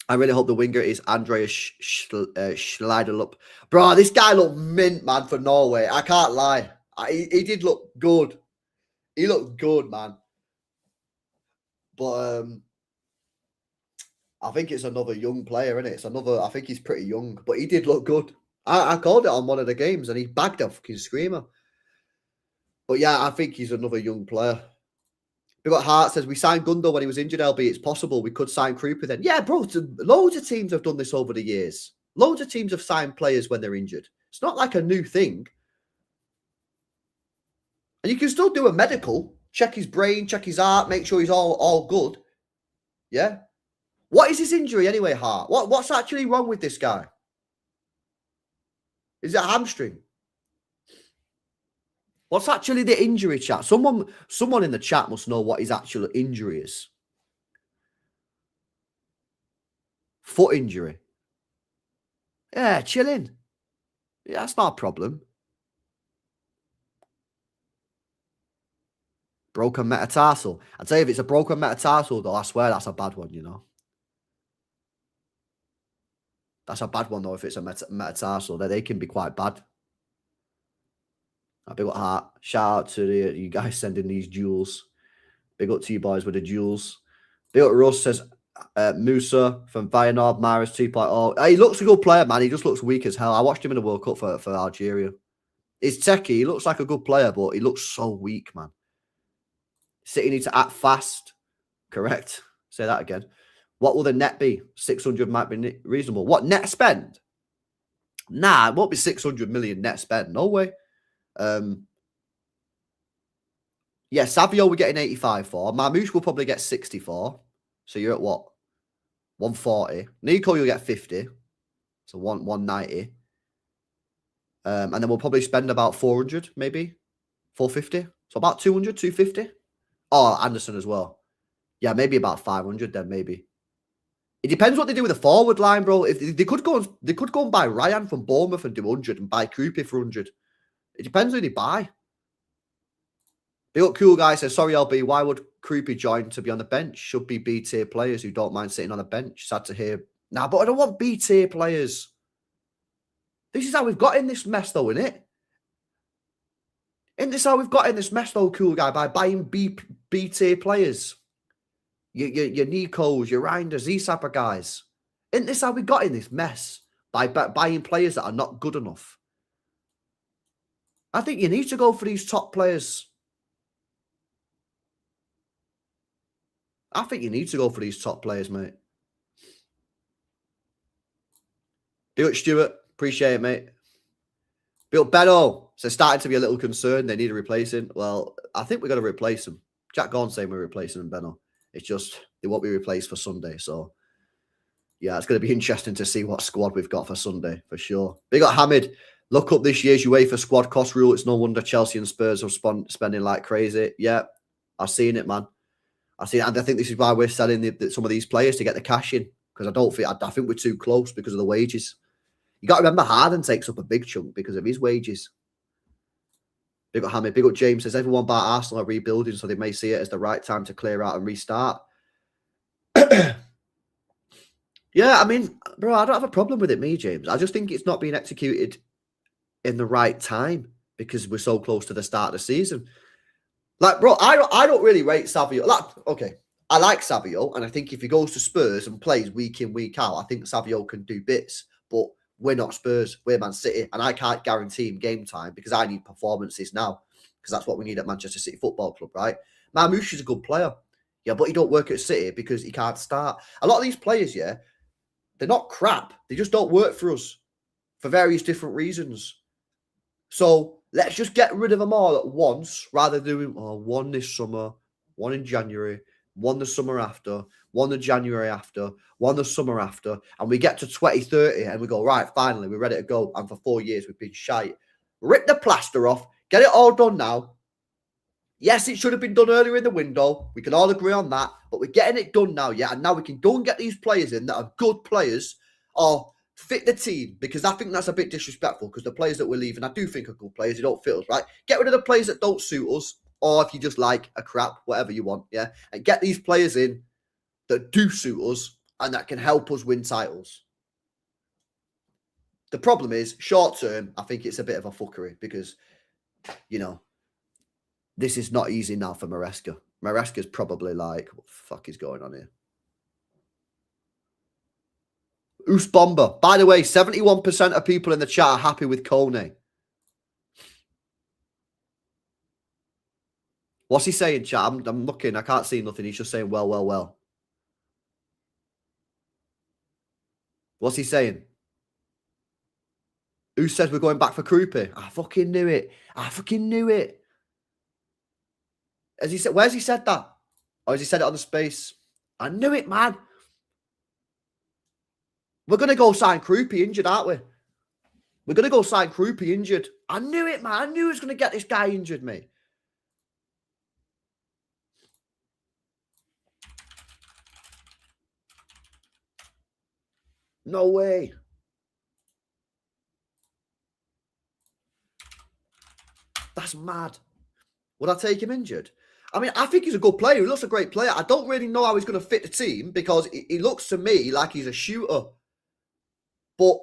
I really hope the winger is Andreas Schneiderlup. Bro, this guy looked mint, man, for Norway. I can't lie. He did look good. He looked good, man. But I think it's another young player, isn't it? I think he's pretty young, but he did look good. I called it on one of the games and he bagged a fucking screamer. But yeah, I think he's another young player. We've got Hart says, we signed Gundo when he was injured, LB. It's possible we could sign Krupa then. Yeah, bro, loads of teams have done this over the years. Loads of teams have signed players when they're injured. It's not like a new thing. And you can still do a medical, check his brain, check his heart, make sure he's all good. Yeah? What is his injury anyway, Hart? What's actually wrong with this guy? Is it a hamstring? What's actually the injury, chat? Someone in the chat must know what his actual injury is. Foot injury. Yeah, chilling. Yeah, that's not a problem. Broken metatarsal. I'd say if it's a broken metatarsal, though, I swear that's a bad one, you know. That's a bad one, though, if it's a metatarsal. They can be quite bad. A big heart. Shout out to you guys sending these jewels. Big up to you boys with the jewels. Big up Russ says Musa from Feyenoord, Maris 2.0. He looks a good player, man. He just looks weak as hell. I watched him in the World Cup for Algeria. He's techie. He looks like a good player, but he looks so weak, man. City need to act fast. Correct. Say that again. What will the net be? 600 might be reasonable. What, net spend? Nah, it won't be 600 million net spend. No way. Yeah, Savio we're getting 85 for. Marmoush will probably get 64. So you're at what? 140. Nico, you'll get 50. So 190. And then we'll probably spend about 400, maybe 450. So about 200, 250. Oh, Anderson as well. Yeah, maybe about 500 then, maybe. It depends what they do with the forward line, bro. If they could go and buy Ryan from Bournemouth and do 100 and buy Krupi for 100. It depends who they buy. The cool guy says, sorry, LB, why would Krupi join to be on the bench? Should be B-tier players who don't mind sitting on the bench. Sad to hear. Nah, but I don't want B-tier players. This is how we've got in this mess, though, isn't it? Isn't this how we've got in this mess, though, cool guy, by buying B-tier players? Your Nikos, your Reinders, these type of guys. Isn't this how we got in this mess? By buying players that are not good enough. I think you need to go for these top players. I think you need to go for these top players, mate. Do it, Stuart. Appreciate it, mate. Bill Benno says, starting to be a little concerned. They need a replacing. Well, I think we're going to replace them. Jack Gorn's saying we're replacing them, Benno. It's just they won't be replaced for Sunday. So, yeah, it's going to be interesting to see what squad we've got for Sunday, for sure. Big up Hamid. Look up this year's UEFA squad cost rule. It's no wonder Chelsea and Spurs are spending like crazy. Yeah, I've seen it, man. I've seen it. And I think this is why we're selling some of these players to get the cash in. Because I think we're too close because of the wages. You got to remember, Harden takes up a big chunk because of his wages. Big up Hamid. Big up James says, everyone about Arsenal are rebuilding, so they may see it as the right time to clear out and restart. Yeah, I mean, bro, I don't have a problem with it, me, James. I just think it's not being executed in the right time because we're so close to the start of the season. Like, bro, I don't really rate Savio. Like, okay, I like Savio, and I think if he goes to Spurs and plays week in, week out, I think Savio can do bits. But we're not Spurs, we're Man City, and I can't guarantee him game time because I need performances now because that's what we need at Manchester City Football Club, right? Marmoush is a good player. Yeah, but he don't work at City because he can't start. A lot of these players, yeah, they're not crap. They just don't work for us for various different reasons. So let's just get rid of them all at once rather than doing one this summer, one in January, one the summer after, one the January after, one the summer after, and we get to 2030 and we go, right, finally, we're ready to go. And for 4 years, we've been shite. Rip the plaster off, get it all done now. Yes, it should have been done earlier in the window. We can all agree on that, but we're getting it done now, yeah? And now we can go and get these players in that are good players or fit the team, because I think that's a bit disrespectful because the players that we're leaving, I do think are good players. They don't fit us, right? Get rid of the players that don't suit us, or if you just like a crap, whatever you want, yeah? And get these players in that do suit us and that can help us win titles. The problem is, short term, I think it's a bit of a fuckery because, you know, this is not easy now for Maresca. Maresca's probably like, what the fuck is going on here? Bomba. By the way, 71% of people in the chat are happy with Kone. What's he saying, chat? I'm looking. I can't see nothing. He's just saying, well. What's he saying? Who says we're going back for Krupi? I fucking knew it. Has he said? Where's he said that? Or has he said it on the space? I knew it, man. We're going to go sign Krupi injured, aren't we? We're going to go sign Krupi injured. I knew it, man. I knew it was going to get this guy injured, mate. No way. That's mad. Would I take him injured? I mean, I think he's a good player. He looks a great player. I don't really know how he's going to fit the team because he looks to me like he's a shooter. But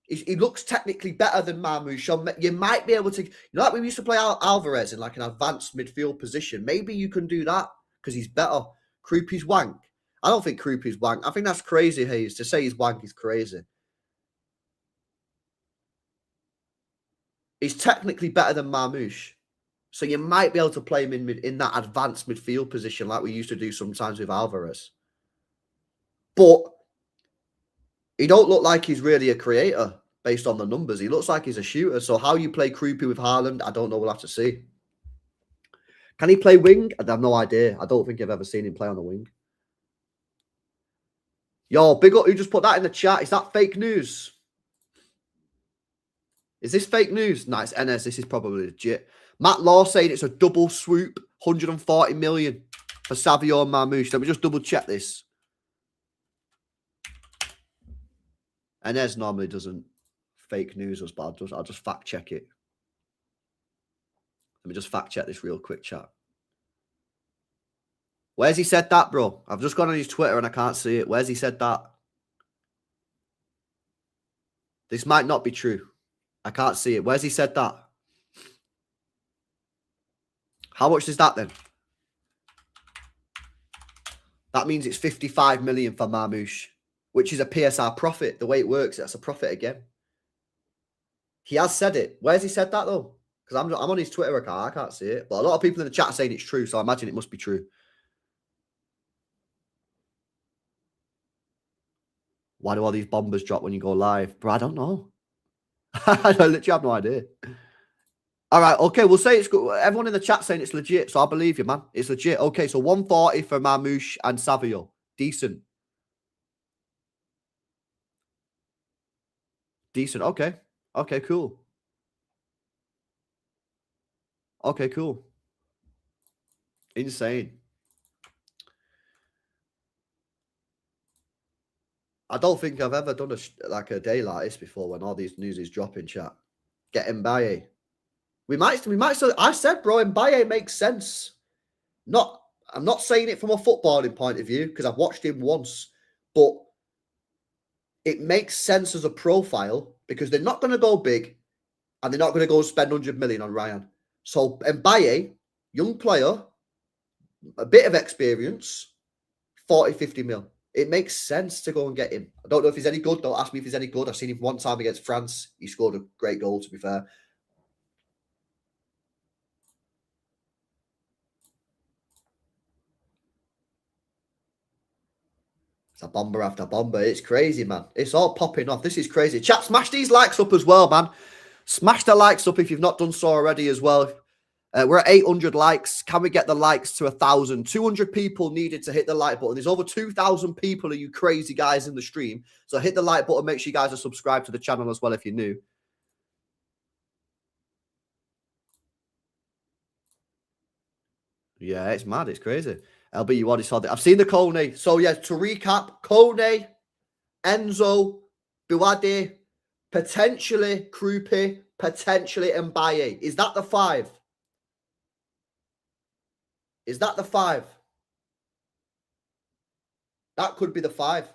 he looks technically better than Marmoush. You might be able to, like we used to play Alvarez in like an advanced midfield position. Maybe you can do that because he's better. Krupi's wank. I don't think Krupi's wank. I think that's crazy, Hayes. To say he's wank is crazy. He's technically better than Marmoush. So you might be able to play him in that advanced midfield position like we used to do sometimes with Alvarez. But he don't look like he's really a creator based on the numbers. He looks like he's a shooter. So how you play Krupy with Haaland, I don't know. We'll have to see. Can he play wing? I have no idea. I don't think I've ever seen him play on the wing. Yo, big up who just put that in the chat. Is that fake news? Is this fake news? Nah, it's NS. This is probably legit. Matt Law saying it's a double swoop, 140 million for Savio and Marmoush. Let me just double check this. NS normally doesn't fake news us, but I'll just fact check it. Let me just fact check this real quick, chat. Where's he said that, bro? I've just gone on his Twitter and I can't see it. Where's he said that? This might not be true. I can't see it. Where's he said that? How much is that then? That means it's 55 million for Marmoush, which is a PSR profit. The way it works, that's a profit again. He has said it. Where's he said that though? Because I'm on his Twitter account. I can't see it. But a lot of people in the chat are saying it's true, so I imagine it must be true. Why do all these bombers drop when you go live? Bro, I don't know. I literally have no idea. All right, okay, we'll say it's good. Everyone in the chat saying it's legit, so I believe you, man. It's legit. Okay, so 140 for Marmoush and Savio. Decent. Decent, okay. Okay, cool. Okay, cool. Insane. I don't think I've ever done a day like this before when all these news is dropping, chat. Get Mbaye. We might still, I said, bro, Mbaye makes sense. I'm not saying it from a footballing point of view because I've watched him once, but it makes sense as a profile because they're not going to go big and they're not going to go spend 100 million on Ryan. So Mbaye, young player, a bit of experience, 40, 50 mil. It makes sense to go and get him. I don't know if he's any good. Don't ask me if he's any good. I've seen him one time against France. He scored a great goal, to be fair. It's a bomber after bomber. It's crazy, man. It's all popping off. This is crazy. Chat, smash these likes up as well, man. Smash the likes up if you've not done so already as well. We're at 800 likes. Can we get the likes to 1,000? 200 people needed to hit the like button. There's over 2,000 people of you crazy guys in the stream. So hit the like button. Make sure you guys are subscribed to the channel as well if you're new. Yeah, it's mad. It's crazy. LB, you already saw that. I've seen the Kone. So, yeah, to recap, Kone, Enzo, Buade, potentially Krupi, potentially Mbaye. Is that the 5? Is that the 5? That could be the 5.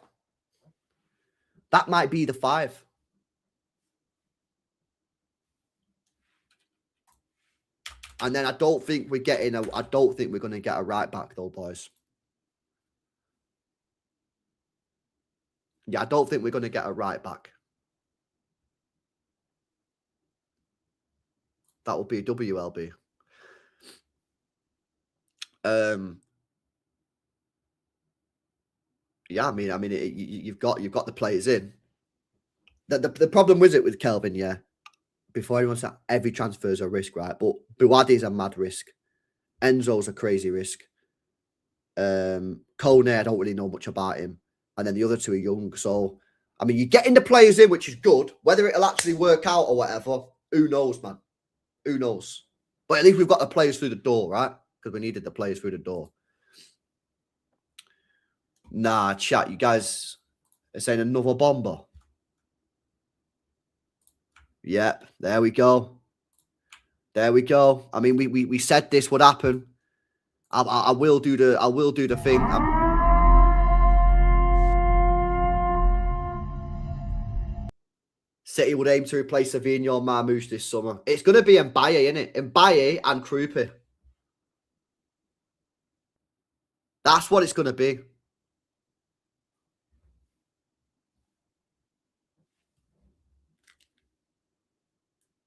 That might be the 5. And then I don't think we're going to get a right back though, boys. Yeah, I don't think we're going to get a right back. That will be a WLB. Yeah, I mean, you've got the players in. The problem with it with Kelvin, yeah. Before anyone said every transfer is a risk, right? But Buadi is a mad risk. Enzo's a crazy risk. Kone, I don't really know much about him, and then the other two are young. So, I mean, you're getting the players in, which is good. Whether it'll actually work out or whatever, who knows, man? Who knows? But at least we've got the players through the door, right? Because we needed the players through the door. Nah, chat, you guys are saying another bomber. Yep, there we go. There we go. I mean, we said this would happen. I will do the thing. City would aim to replace Savio and Marmoush this summer. It's going to be Mbaye, isn't it? Mbaye and Krupi. That's what it's going to be.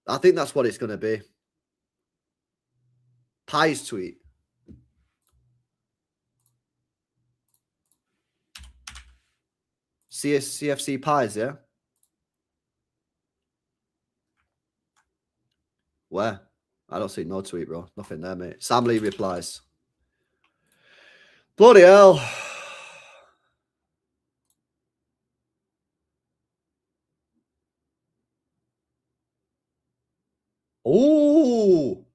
I think that's what it's going to be. Pies tweet. CFC Pies, yeah? Where? I don't see no tweet, bro. Nothing there, mate. Sam Lee replies. Bloody hell. Oh.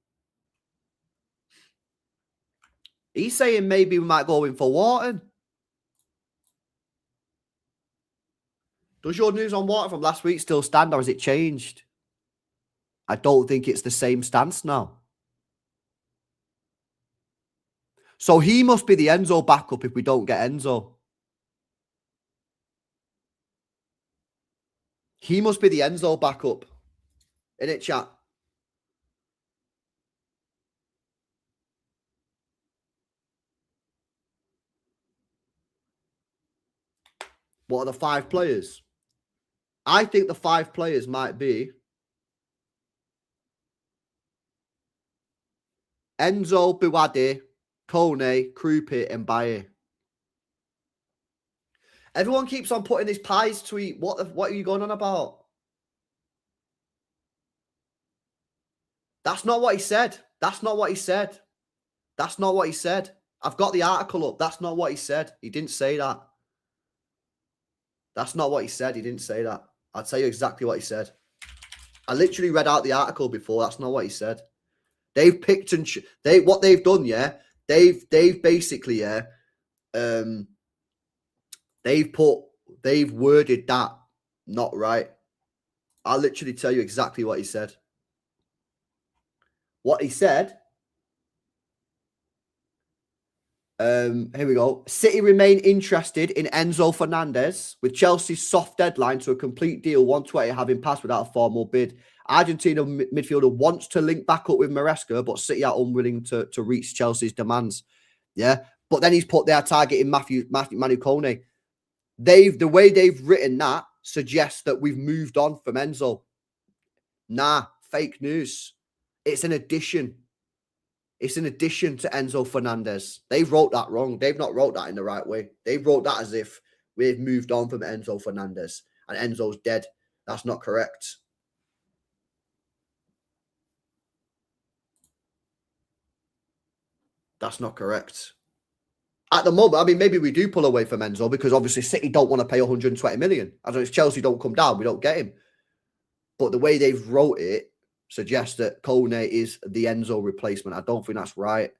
He's saying maybe we might go in for Wharton. Does your news on Wharton from last week still stand, or has it changed? I don't think it's the same stance now. So he must be the Enzo backup if we don't get Enzo. He must be the Enzo backup. Innit, chat? What are the 5 players? I think the 5 players might be Enzo, Biwade, Kone, Krupi, and Baye. Everyone keeps on putting this Pies tweet. What are you going on about? That's not what he said. That's not what he said. That's not what he said. I've got the article up. That's not what he said. He didn't say that. That's not what he said. He didn't say that. I'll tell you exactly what he said. I literally read out the article before. That's not what he said. They've picked and what they've done, yeah. They've basically, yeah. They've worded that not right. I'll literally tell you exactly what he said. What he said. Here we go. City remain interested in Enzo Fernandez with Chelsea's soft deadline to a complete deal, 120 having passed without a formal bid. Argentina midfielder wants to link back up with Maresca, but City are unwilling to reach Chelsea's demands. Yeah, but then he's put their targeting Manu Kone. The way they've written that suggests that we've moved on from Enzo. Nah, fake news. It's an addition. It's an addition to Enzo Fernandez. They've wrote that wrong. They've not wrote that in the right way. They've wrote that as if we've moved on from Enzo Fernandez and Enzo's dead. That's not correct. That's not correct. At the moment, I mean, maybe we do pull away from Enzo because obviously City don't want to pay 120 million. As long as Chelsea don't come down, we don't get him. But the way they've wrote it suggests that Kone is the Enzo replacement. I don't think that's right.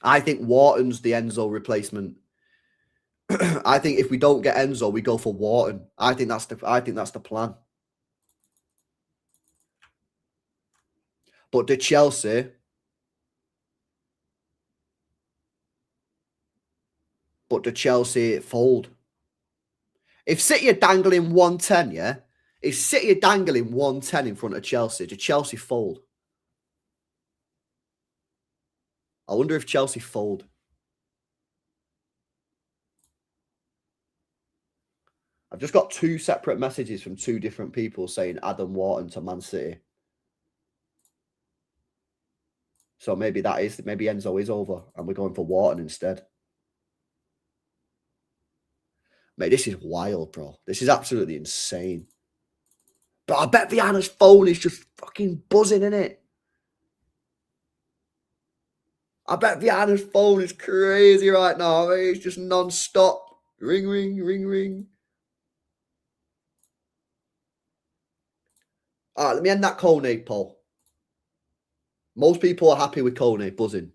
I think Wharton's the Enzo replacement. I think if we don't get Enzo, we go for Wharton. I think that's the plan. But did Chelsea fold? If City are dangling 110, yeah? If City are dangling 110 in front of Chelsea, did Chelsea fold? I wonder if Chelsea fold. I've just got 2 separate messages from 2 different people saying Adam Wharton to Man City. So maybe Enzo is over and we're going for Wharton instead. Mate, this is wild, bro. This is absolutely insane. But I bet Viana's phone is just fucking buzzing, innit? I bet Viana's phone is crazy right now. I mean, it's just non-stop. Ring, ring, ring, ring. All right, let me end that Kone poll. Most people are happy with Kone buzzing.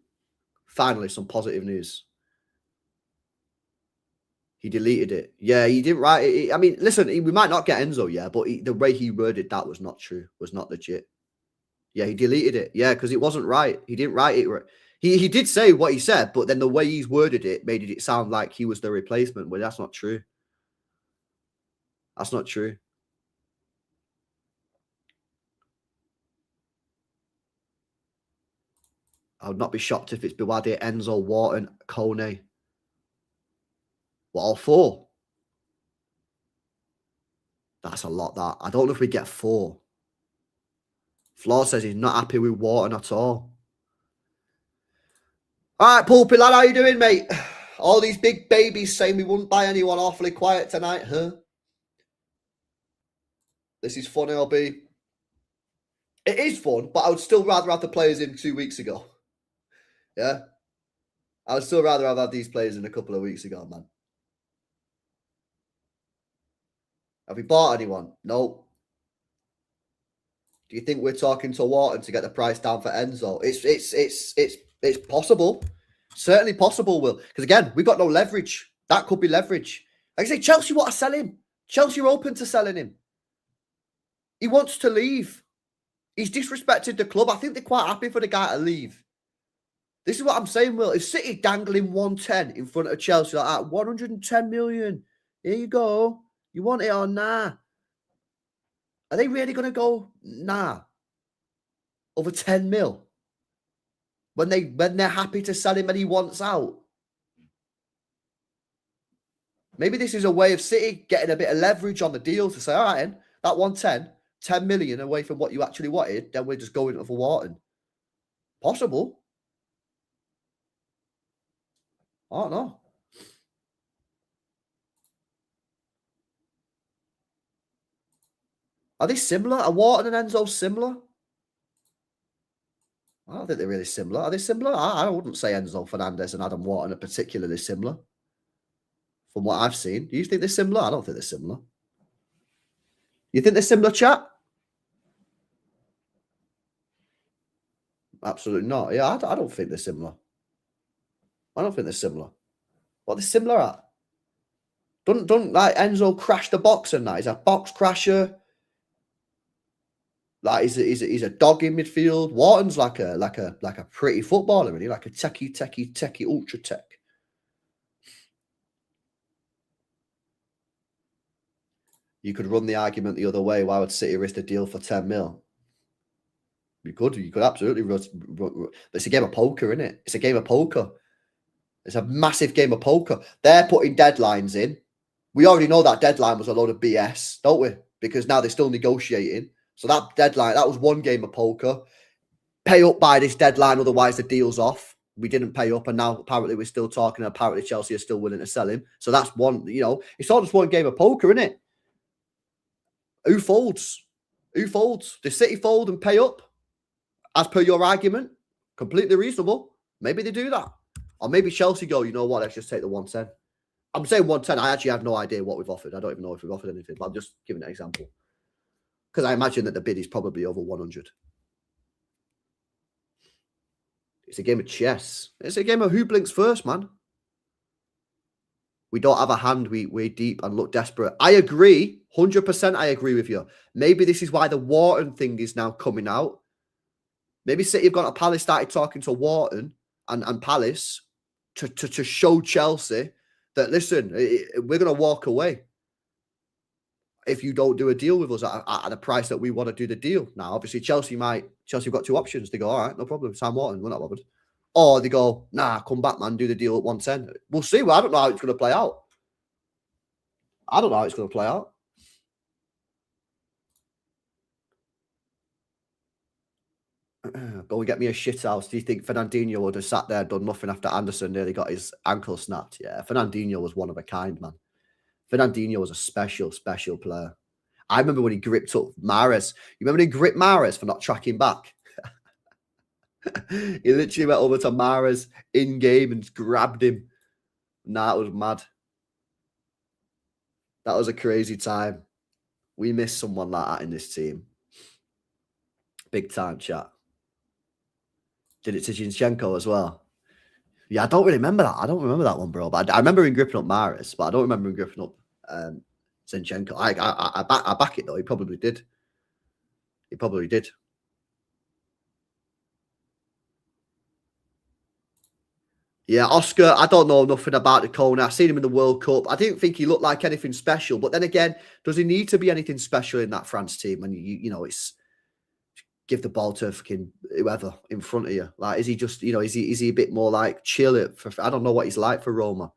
Finally, some positive news. He deleted it. Yeah, he didn't write it. I mean, listen, we might not get Enzo, yeah, but the way he worded that was not true, was not legit. Yeah, he deleted it. Yeah, because it wasn't right. He didn't write it right. He did say what he said, but then the way he's worded it made it sound like he was the replacement, but that's not true. That's not true. I would not be shocked if it's Biwadi, Enzo, Wharton, Kone. What, all 4? That's a lot, that. I don't know if we get 4. Flaw says he's not happy with Wharton at all. All right, Pulpy lad, how you doing, mate? All these big babies saying we wouldn't buy anyone, awfully quiet tonight, huh? This is fun, LB. It is fun, but I would still rather have the players in 2 weeks ago. Yeah? I would still rather have had these players in a couple of weeks ago, man. Have we bought anyone? No. Do you think we're talking to Wharton to get the price down for Enzo? It's possible. Certainly possible, Will. Because again, we've got no leverage. That could be leverage. Like I say, Chelsea want to sell him. Chelsea are open to selling him. He wants to leave. He's disrespected the club. I think they're quite happy for the guy to leave. This is what I'm saying, Will. If City dangling 110 in front of Chelsea like that, 110 million, here you go. You want it or nah? Are they really going to go nah? Over 10 mil? When they're happy to sell him and he wants out? Maybe this is a way of City getting a bit of leverage on the deal to say, all right, then, that 110, 10 million away from what you actually wanted, then we're just going for Wharton. Possible. I don't know. Are they similar? Are Wharton and Enzo similar? I don't think they're really similar. Are they similar? I wouldn't say Enzo Fernandez and Adam Wharton are particularly similar. From what I've seen. Do you think they're similar? I don't think they're similar. You think they're similar, chat? Absolutely not. Yeah, I don't think they're similar. I don't think they're similar. What are they similar at? Don't like Enzo crash the box and that. He's a box crasher. Like he's a dog in midfield. Wharton's like a pretty footballer, really, like a techie ultra tech. You could run the argument the other way. Why would City risk the deal for 10 mil? You could absolutely run. But it's a game of poker, isn't it? It's a game of poker. It's a massive game of poker. They're putting deadlines in. We already know that deadline was a load of BS, don't we? Because now they're still negotiating. So that deadline, that was one game of poker. Pay up by this deadline, otherwise the deal's off. We didn't pay up, and now apparently we're still talking. Apparently Chelsea are still willing to sell him. So that's one, it's all just one game of poker, isn't it? Who folds? Who folds? Does City fold and pay up? As per your argument, completely reasonable. Maybe they do that. Or maybe Chelsea go, you know what, let's just take the 110. I'm saying 110. I actually have no idea what we've offered. I don't even know if we've offered anything, but I'm just giving an example. Because I imagine that the bid is probably over 100. It's a game of chess. It's a game of who blinks first, man. We don't have a hand. We're deep and look desperate. I agree. 100% I agree with you. Maybe this is why the Wharton thing is now coming out. Maybe City have gone to Palace, started talking to Wharton and Palace to show Chelsea that, listen, we're going to walk away if you don't do a deal with us at a price that we want to do the deal. Now, obviously, Chelsea have got two options. They go, all right, no problem, Sam Wharton, we're not bothered. Or they go, nah, come back, man, do the deal at 110. We'll see. Well, I don't know how it's going to play out. Go and get me a shit house. Do you think Fernandinho would have sat there, done nothing after Anderson nearly got his ankle snapped? Yeah, Fernandinho was one of a kind, man. Fernandinho was a special player. I remember when he gripped up Mahrez. You remember when he gripped Mahrez for not tracking back? He literally went over to Mahrez in game and grabbed him. Nah, it was mad. That was a crazy time. We miss someone like that in this team. Big time, chat. Did it to Zinchenko as well. Yeah, I don't really remember that. I don't remember that one, bro. But I remember him gripping up Mahrez, but I don't remember him gripping up Zinchenko. I back it, though. He probably did. Yeah, Oscar, I don't know nothing about the Kone. I've seen him in the World Cup. I didn't think he looked like anything special. But then again, does he need to be anything special in that France team? And, give the ball to fucking whoever in front of you? Like, is he just, you know, is he a bit more like chill it for? I don't know what he's like for Roma.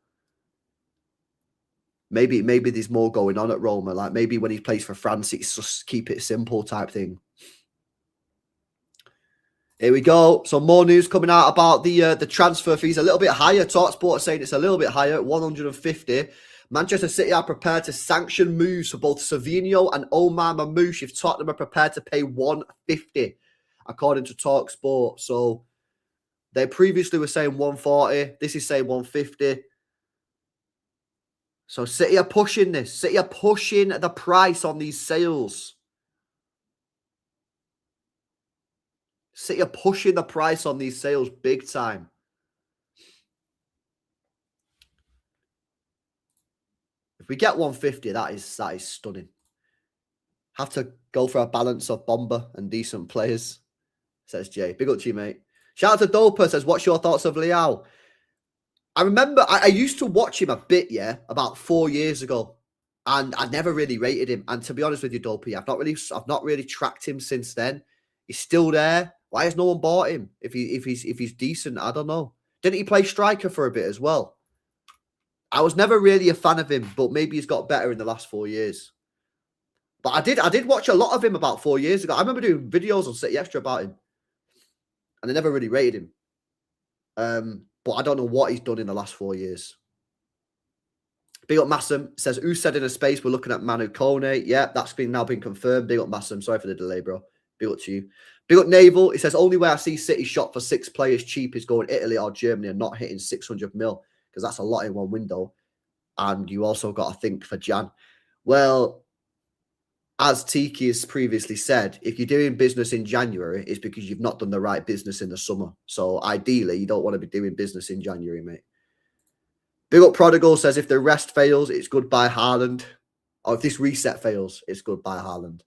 Maybe there's more going on at Roma. Like maybe when he plays for France, it's just keep it simple type thing. Here we go. So more news coming out about the transfer fees. A little bit higher. TalkSport are saying it's a little bit higher, 150. Manchester City are prepared to sanction moves for both Savio and Omar Marmoush if Tottenham are prepared to pay 150, according to TalkSport. So they previously were saying 140. This is saying 150. So City are pushing this. City are pushing the price on these sales. City are pushing the price on these sales big time. If we get 150, that is stunning. Have to go for a balance of Bomba and decent players, says Jay. Big up to you, mate. Shout out to Doper, says, what's your thoughts of Leao? I remember I used to watch him a bit, about 4 years ago. And I never really rated him. And to be honest with you, Dopey, I've not really tracked him since then. He's still there. Why has no one bought him? If he's decent, I don't know. Didn't he play striker for a bit as well? I was never really a fan of him, but maybe he's got better in the last 4 years. But I did watch a lot of him about 4 years ago. I remember doing videos on City Extra about him. And I never really rated him. But I don't know what he's done in the last 4 years. Big up Massam. Says, who said in a space we're looking at Manu Kone? Yeah, that's now been confirmed. Big up Massam. Sorry for the delay, bro. Big up to you. Big up Naval. It says, only way I see City shot for 6 players cheap is going Italy or Germany and not hitting 600 mil. Because that's a lot in one window. And you also got to think for Jan. Well, as Tiki has previously said, if you're doing business in January, it's because you've not done the right business in the summer. So ideally, you don't want to be doing business in January, mate. Big up Prodigal says, if the rest fails, it's goodbye Haaland. Or if this reset fails, it's goodbye Haaland.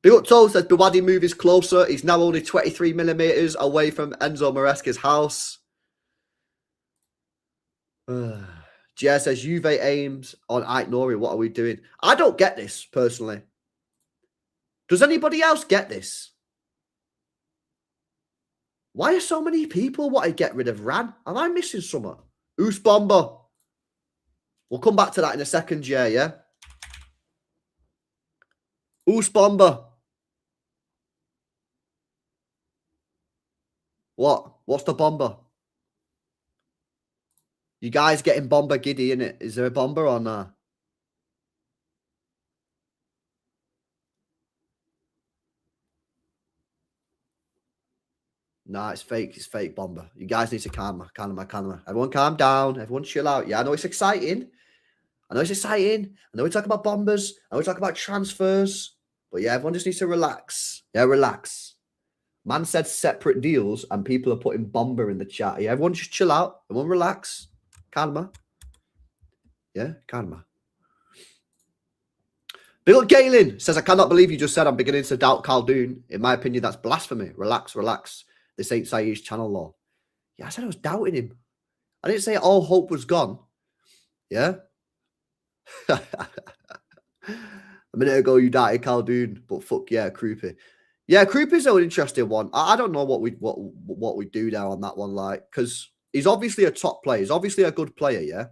Big up Toe says, Biwadi move is closer. He's now only 23 millimeters away from Enzo Maresca's house. Jer says, Juve aims on Ait Nori. What are we doing? I don't get this, personally. Does anybody else get this? Why are so many people want to get rid of Ran? Am I missing something? Who's Bomba? We'll come back to that in a second, Jer, yeah? Who's Bomba? What? What's the Bomba? You guys getting Bomba giddy, innit? Is there a Bomba or not? Nah, it's fake. It's fake Bomba. You guys need to calm. Everyone calm down. Everyone chill out. Yeah, I know it's exciting. I know we talk about Bombers. I know we talk about transfers. But yeah, everyone just needs to relax. Yeah, relax. Man said separate deals and people are putting Bomba in the chat. Yeah, everyone just chill out. Everyone relax. Calma. Yeah, calma. Big up Galen says, I cannot believe you just said I'm beginning to doubt Khaldoon. In my opinion, that's blasphemy. Relax. This ain't Saeed's channel law. Yeah, I said I was doubting him. I didn't say all hope was gone. Yeah? A minute ago, you doubted Khaldoon, but fuck yeah, Croupy. Yeah, Croupy's an interesting one. I don't know what we do now on that one, like, because he's obviously a top player. He's obviously a good player, yeah?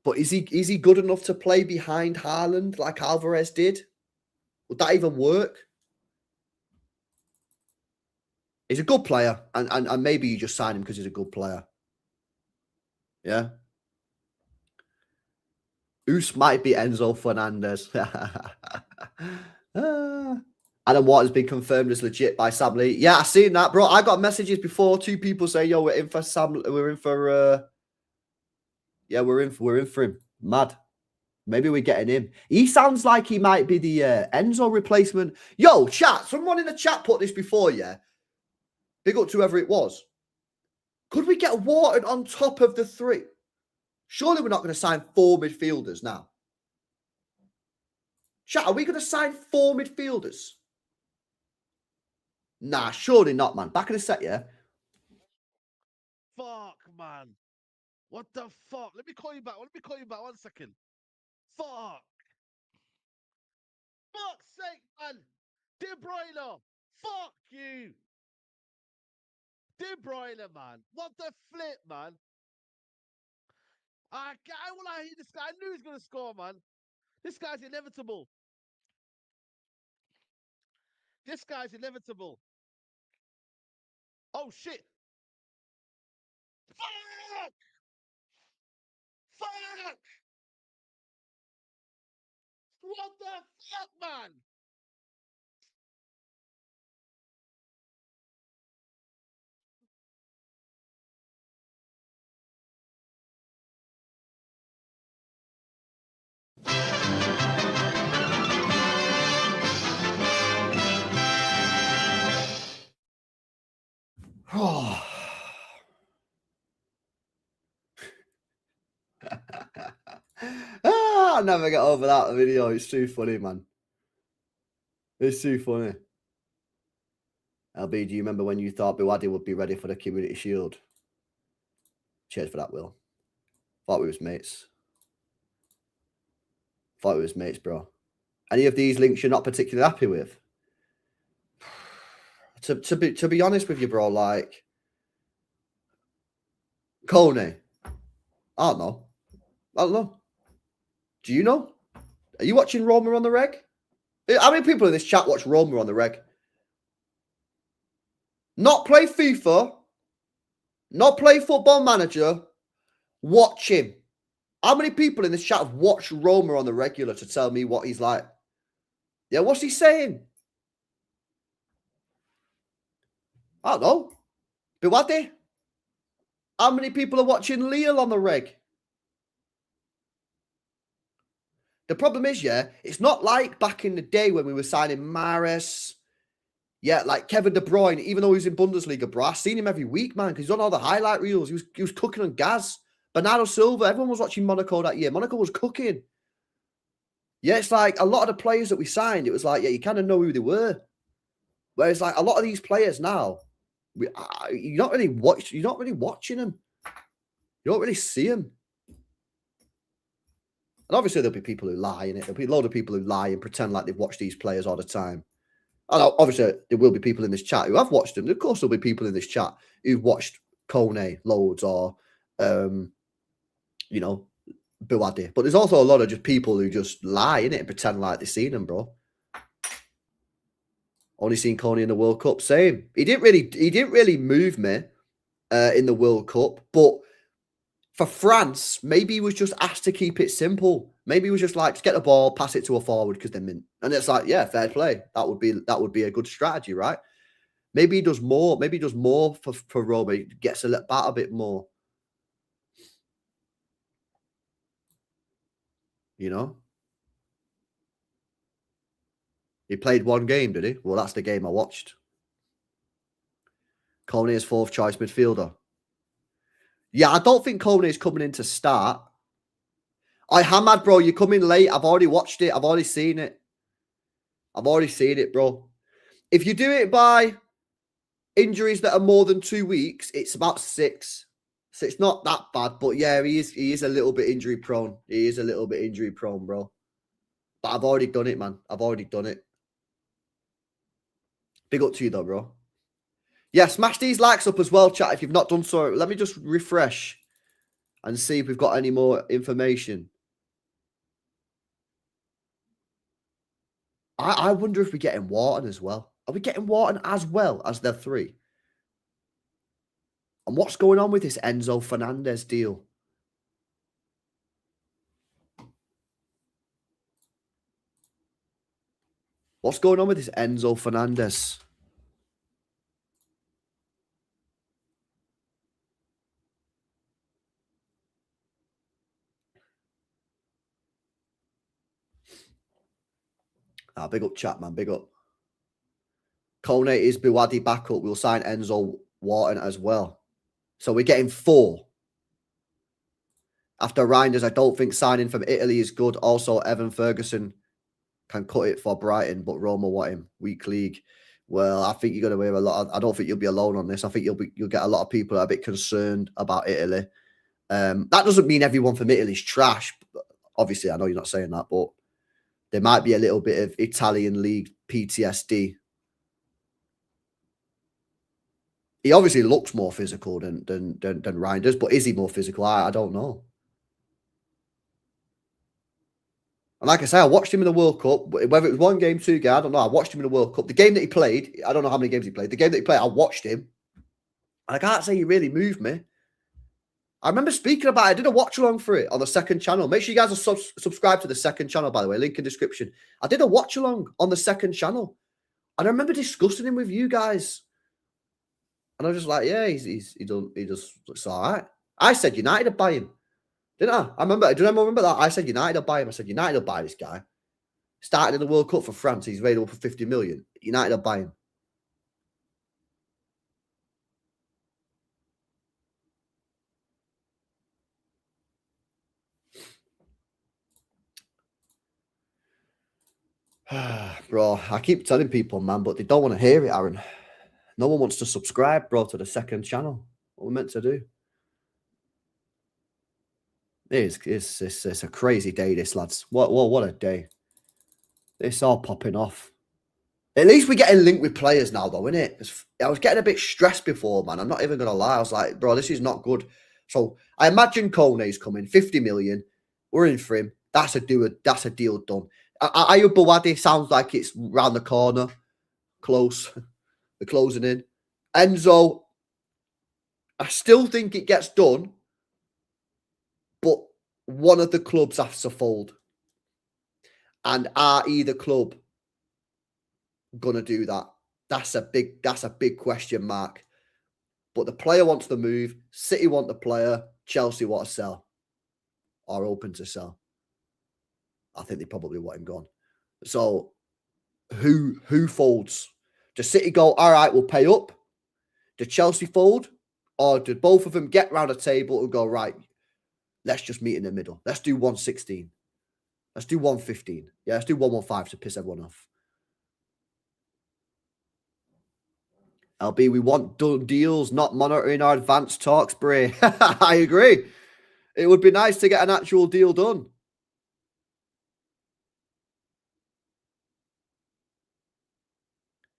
But is he good enough to play behind Haaland like Alvarez did? Would that even work? He's a good player, and maybe you just sign him because he's a good player. Yeah? Oos might be Enzo Fernandez. Adam Water's been confirmed as legit by Sam Lee. Yeah, I seen that, bro. I got messages before. 2 people say, "Yo, we're in for Sam. We're in for. Yeah, we're in for him. Mad. Maybe we're getting him. He sounds like he might be the Enzo replacement. Yo, chat. Someone in the chat put this before. Yeah, big up to whoever it was. Could we get Wharton on top of the 3? Surely we're not going to sign 4 midfielders now. Chat, are we going to sign 4 midfielders? Nah, surely not, man. Back in a sec, yeah? Fuck, man. What the fuck? Let me call you back. 1 second. Fuck. Fuck's sake, man. Bruyne. Fuck you. De Bruyne, man. What the flip, man? When I hit this guy, I knew he was going to score, man. This guy's inevitable. This guy's inevitable. Oh, shit. Fuck! Fuck! What the fuck, man? Oh. I'll never get over that video. It's too funny, man. It's too funny. LB, do you remember when you thought Biwadi would be ready for the Community Shield? Cheers for that, Will. Thought we was mates. Thought we was mates, bro. Any of these links you're not particularly happy with? To be honest with you, bro, like Coney. I don't know. Do you know? Are you watching Roma on the reg? How many people in this chat watch Roma on the reg? Not play FIFA, not play Football Manager, watch him. How many people in this chat have watched Roma on the regular to tell me what he's like? Yeah, what's he saying? I don't know. Biwadi? How many people are watching Lille on the reg? The problem is, yeah, it's not like back in the day when we were signing Mahrez. Yeah, like Kevin De Bruyne, even though he's in Bundesliga, bro. I've seen him every week, man, because he's on all the highlight reels. He was cooking on gas. Bernardo Silva, everyone was watching Monaco that year. Monaco was cooking. Yeah, it's like a lot of the players that we signed, it was like, yeah, you kind of know who they were. Whereas like a lot of these players now, you're not really watching them. You don't really see them. And obviously there'll be people who lie in it. There'll be a load of people who lie and pretend like they've watched these players all the time. And obviously there will be people in this chat who have watched them. Of course there'll be people in this chat who've watched Kone loads or, you know, Biwadi. But there's also a lot of just people who just lie in it and pretend like they've seen them, bro. Only seen Kone in the World Cup. Same. He didn't really move me in the World Cup, but for France, maybe he was just asked to keep it simple. Maybe he was just like, just get the ball, pass it to a forward because they're mint. And it's like, yeah, fair play. That would be a good strategy, right? Maybe he does more. Maybe he does more for Roma. He gets a bit more. You know? He played one game, did he? Well, that's the game I watched. Kone is fourth choice midfielder. Yeah, I don't think Kone is coming in to start. Hamad, bro, you're coming late. I've already watched it. I've already seen it. Bro. If you do it by injuries that are more than 2 weeks, it's about 6. So it's not that bad. But yeah, he is a little bit injury prone. He is a little bit injury prone, bro. But I've already done it, man. I've already done it. Big up to you, though, bro. Yeah, smash these likes up as well, chat, if you've not done so. Let me just refresh and see if we've got any more information. I wonder if we're getting Wharton as well. Are we getting Wharton as well as their 3? And what's going on with this Enzo Fernandez deal? What's going on with this Enzo Fernandez? Big up, chat, man. Big up. Kone is Biwadi backup. We'll sign Enzo Wharton as well. So we're getting 4. After Reinders, I don't think signing from Italy is good. Also, Evan Ferguson can cut it for Brighton, but Roma want him. Weak league. Well, I think you're going to hear a lot. I don't think you'll be alone on this. I think you'll get a lot of people that are a bit concerned about Italy. That doesn't mean everyone from Italy's trash. Obviously, I know you're not saying that, but there might be a little bit of Italian league PTSD He obviously looks more physical than Ryan does, but is he more physical? I don't know. And like I say, I watched him in the World Cup, whether it was 1 game, 2 games, I don't know. I watched him in the World Cup. The game that he played, I don't know how many games he played. The game that he played, I watched him. And I can't say he really moved me. I remember speaking about it. I did a watch along for it on the second channel. Make sure you guys are subscribed to the second channel, by the way. Link in description. I did a watch along on the second channel. And I remember discussing him with you guys. And I was just like, yeah, he just looks all right. I said United would buy him. Didn't I? I remember that. I said United will buy him. I said United will buy this guy. Started in the World Cup for France. He's available for 50 million. United will buy him. Bro, I keep telling people, man, but they don't want to hear it, Aaron. No one wants to subscribe, bro, to the second channel. What we're meant to do. It's a crazy day, this, lads. What a day. It's all popping off. At least we're getting linked with players now, though, innit? I was getting a bit stressed before, man. I'm not even going to lie. I was like, bro, this is not good. So I imagine Kone's coming. 50 million. We're in for him. That's a deal done. Ayub Bawadi sounds like it's round the corner. Close. They're closing in. Enzo, I still think it gets done. But one of the clubs has to fold. And are either club gonna do that? That's a big question mark. But the player wants to move. City want the player. Chelsea want to sell. Or open to sell. I think they probably want him gone. So who folds? Does City go, all right, we'll pay up? Does Chelsea fold? Or did both of them get round a table and go, right, let's just meet in the middle. Let's do 116. Let's do 115. Yeah, let's do 115 to piss everyone off. LB, we want done deals, not monitoring our advanced talks, Bray. I agree. It would be nice to get an actual deal done.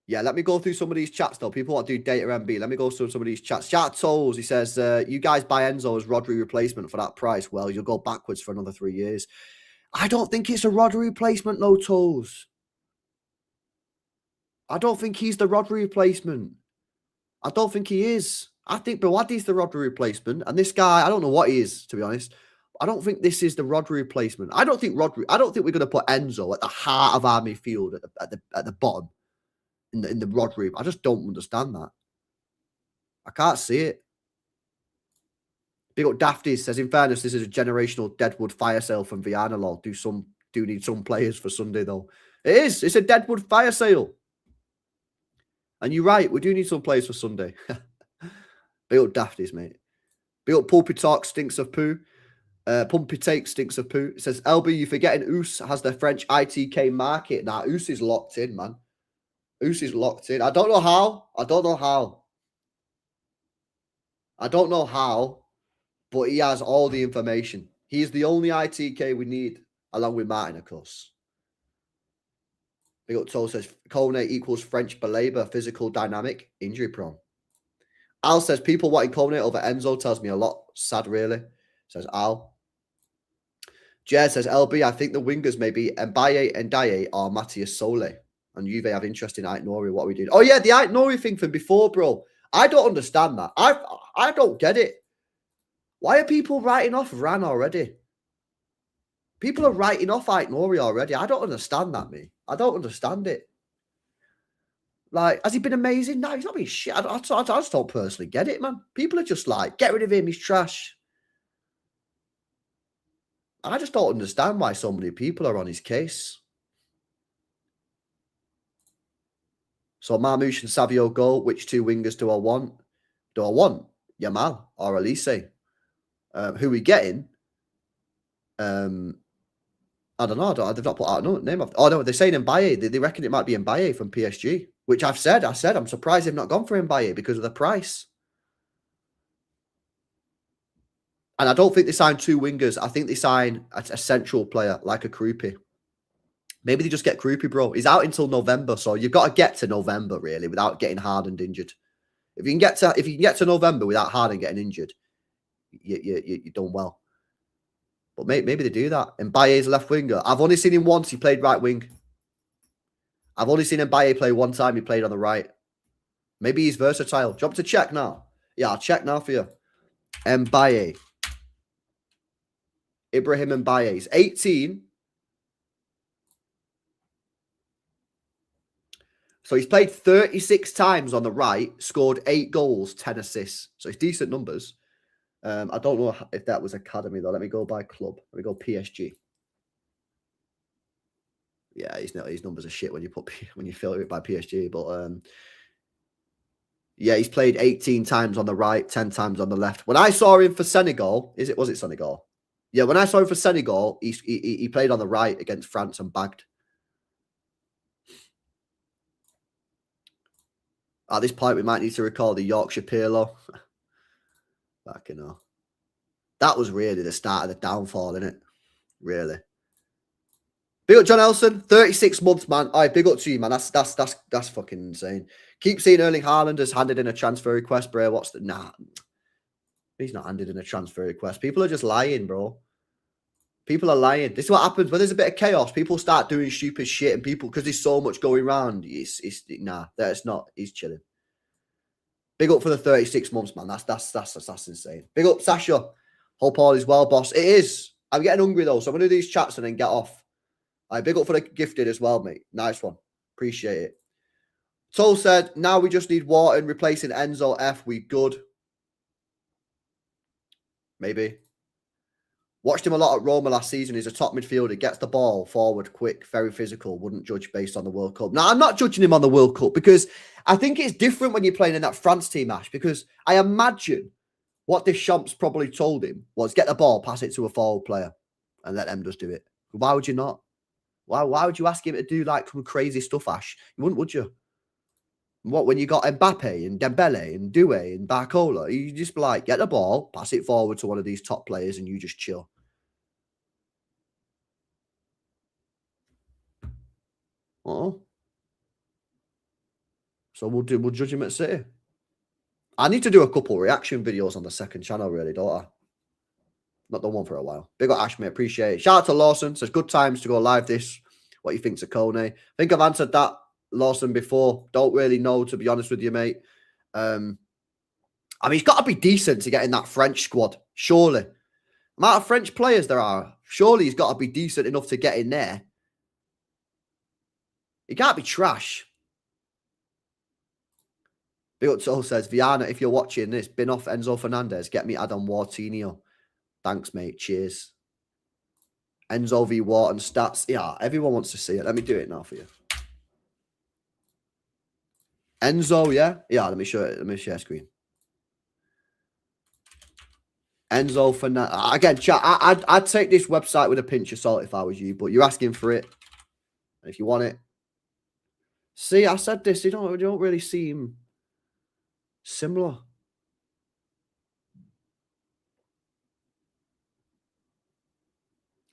Yeah, let me go through some of these chats, though. People want to do data MB. Let me go through some of these chats. Chat Tolls, he says, you guys buy Enzo as Rodri replacement for that price. Well, you'll go backwards for another 3 years. I don't think it's a Rodri replacement, no, Tolls. I don't think he's the Rodri replacement. I don't think he is. I think Bawadi's the Rodri replacement. And this guy, I don't know what he is, to be honest. I don't think this is the Rodri replacement. I don't think we're going to put Enzo at the heart of our midfield at the bottom. In the Rodri. I just don't understand that. I can't see it. Big up Dafty says, in fairness, this is a generational Deadwood fire sale from Viana Law. Do need some players for Sunday, though. It is. It's a Deadwood fire sale. And you're right. We do need some players for Sunday. Big up Dafties, mate. Big up Pulpy Talk stinks of poo. Pumpy Take stinks of poo. It says, LB, you forgetting Oos has the French ITK market. Nah, Oos is locked in, man. Oos is locked in. I don't know how. But he has all the information. He's the only ITK we need, along with Martin, of course. Big up Toll says, Kone equals French Belabor, physical, dynamic, injury prone. Al says, people wanting Kone over Enzo tells me a lot. Sad, really. Says Al. Jared says, LB, I think the wingers may be Mbaye, Ndiaye, or Matthias Sole. And Juve have interest in Ait Nori. What we did? Oh, yeah, the Ait Nori thing from before, bro. I don't understand that. I don't get it. Why are people writing off Ran already? People are writing off Ait Nori already. I don't understand that, me. I don't understand it. Like, has he been amazing? No, he's not been shit. I just don't personally get it, man. People are just like, get rid of him. He's trash. I just don't understand why so many people are on his case. So Marmoush and Savio go. Which 2 wingers do I want? Do I want Yamal or Elise? Who are we getting? I don't know. They've not put out a name of. Oh no, they're saying Mbaye. They reckon it might be Mbaye from PSG. Which I said I'm surprised they've not gone for Mbaye because of the price. And I don't think they signed 2 wingers. I think they sign a central player like a Krupi. Maybe they just get Krupi, bro. He's out until November, so you've got to get to November, really, without getting Hardened injured. If you can get to November without Harden getting injured, you're done well. But maybe they do that. And Mbaye's a left winger. I've only seen him once. He played right wing. I've only seen Mbaye play one time. He played on the right. Maybe he's versatile. Do you want me to check now? Yeah, I'll check now for you. Mbaye. Ibrahim Mbaye. He's 18. So he's played 36 times on the right, scored 8 goals, 10 assists. So it's decent numbers. I don't know if that was academy, though. Let me go by club. Let me go PSG. Yeah, his numbers are shit when you filter it by PSG. But yeah, he's played 18 times on the right, 10 times on the left. When I saw him for Senegal, was it Senegal? Yeah, when I saw him for Senegal, he played on the right against France and bagged. At this point, we might need to recall the Yorkshire Pirlo. Fucking hell. That was really the start of the downfall, innit? Really. Big up John Elson, 36 months, man. All right, big up to you, man. That's fucking insane. Keep seeing Erling Haaland has handed in a transfer request, bro. Nah. He's not handed in a transfer request. People are just lying, bro. People are lying. This is what happens when there's a bit of chaos. People start doing stupid shit, and people, because there's so much going around, nah, that's not. He's chilling. Big up for the 36 months, man. That's insane. Big up, Sasha. Hope all is well, boss. It is. I'm getting hungry though, so I'm gonna do these chats and then get off. All right, big up for the gifted as well, mate. Nice one. Appreciate it. Toll said, now we just need Wharton replacing Enzo F. We good. Maybe. Watched him a lot at Roma last season. He's a top midfielder. Gets the ball forward quick, very physical. Wouldn't judge based on the World Cup. Now, I'm not judging him on the World Cup because I think it's different when you're playing in that France team, Ash, because I imagine what Deschamps probably told him was get the ball, pass it to a forward player, and let them just do it. Why would you not? Why would you ask him to do like some crazy stuff, Ash? You wouldn't, would you? What, when you got Mbappe and Dembele and Doué and Barcola, you just be like, get the ball, pass it forward to one of these top players and you just chill. Oh. So we'll judge him at City. I need to do a couple reaction videos on the second channel, really, don't I? Not done one for a while. Big up Ash, mate. Appreciate it. Shout out to Lawson. Says good times to go live this. What you think's of Kone? I think I've answered that, Lawson, before. Don't really know, to be honest with you, mate. I mean, he's got to be decent to get in that French squad, surely. The amount of French players there are, surely he's got to be decent enough to get in there. He can't be trash. Big up to says, Viana, if you're watching this, bin off Enzo Fernandez. Get me Adam Wartinho. Thanks, mate. Cheers. Enzo v. Wharton stats. Yeah, everyone wants to see it. Let me do it now for you. Enzo, yeah? Yeah, let me show it. Let me share screen. Enzo Fernandez. Again, chat, I'd take this website with a pinch of salt if I was you, but you're asking for it. And if you want it. See, I said this. You don't really seem similar.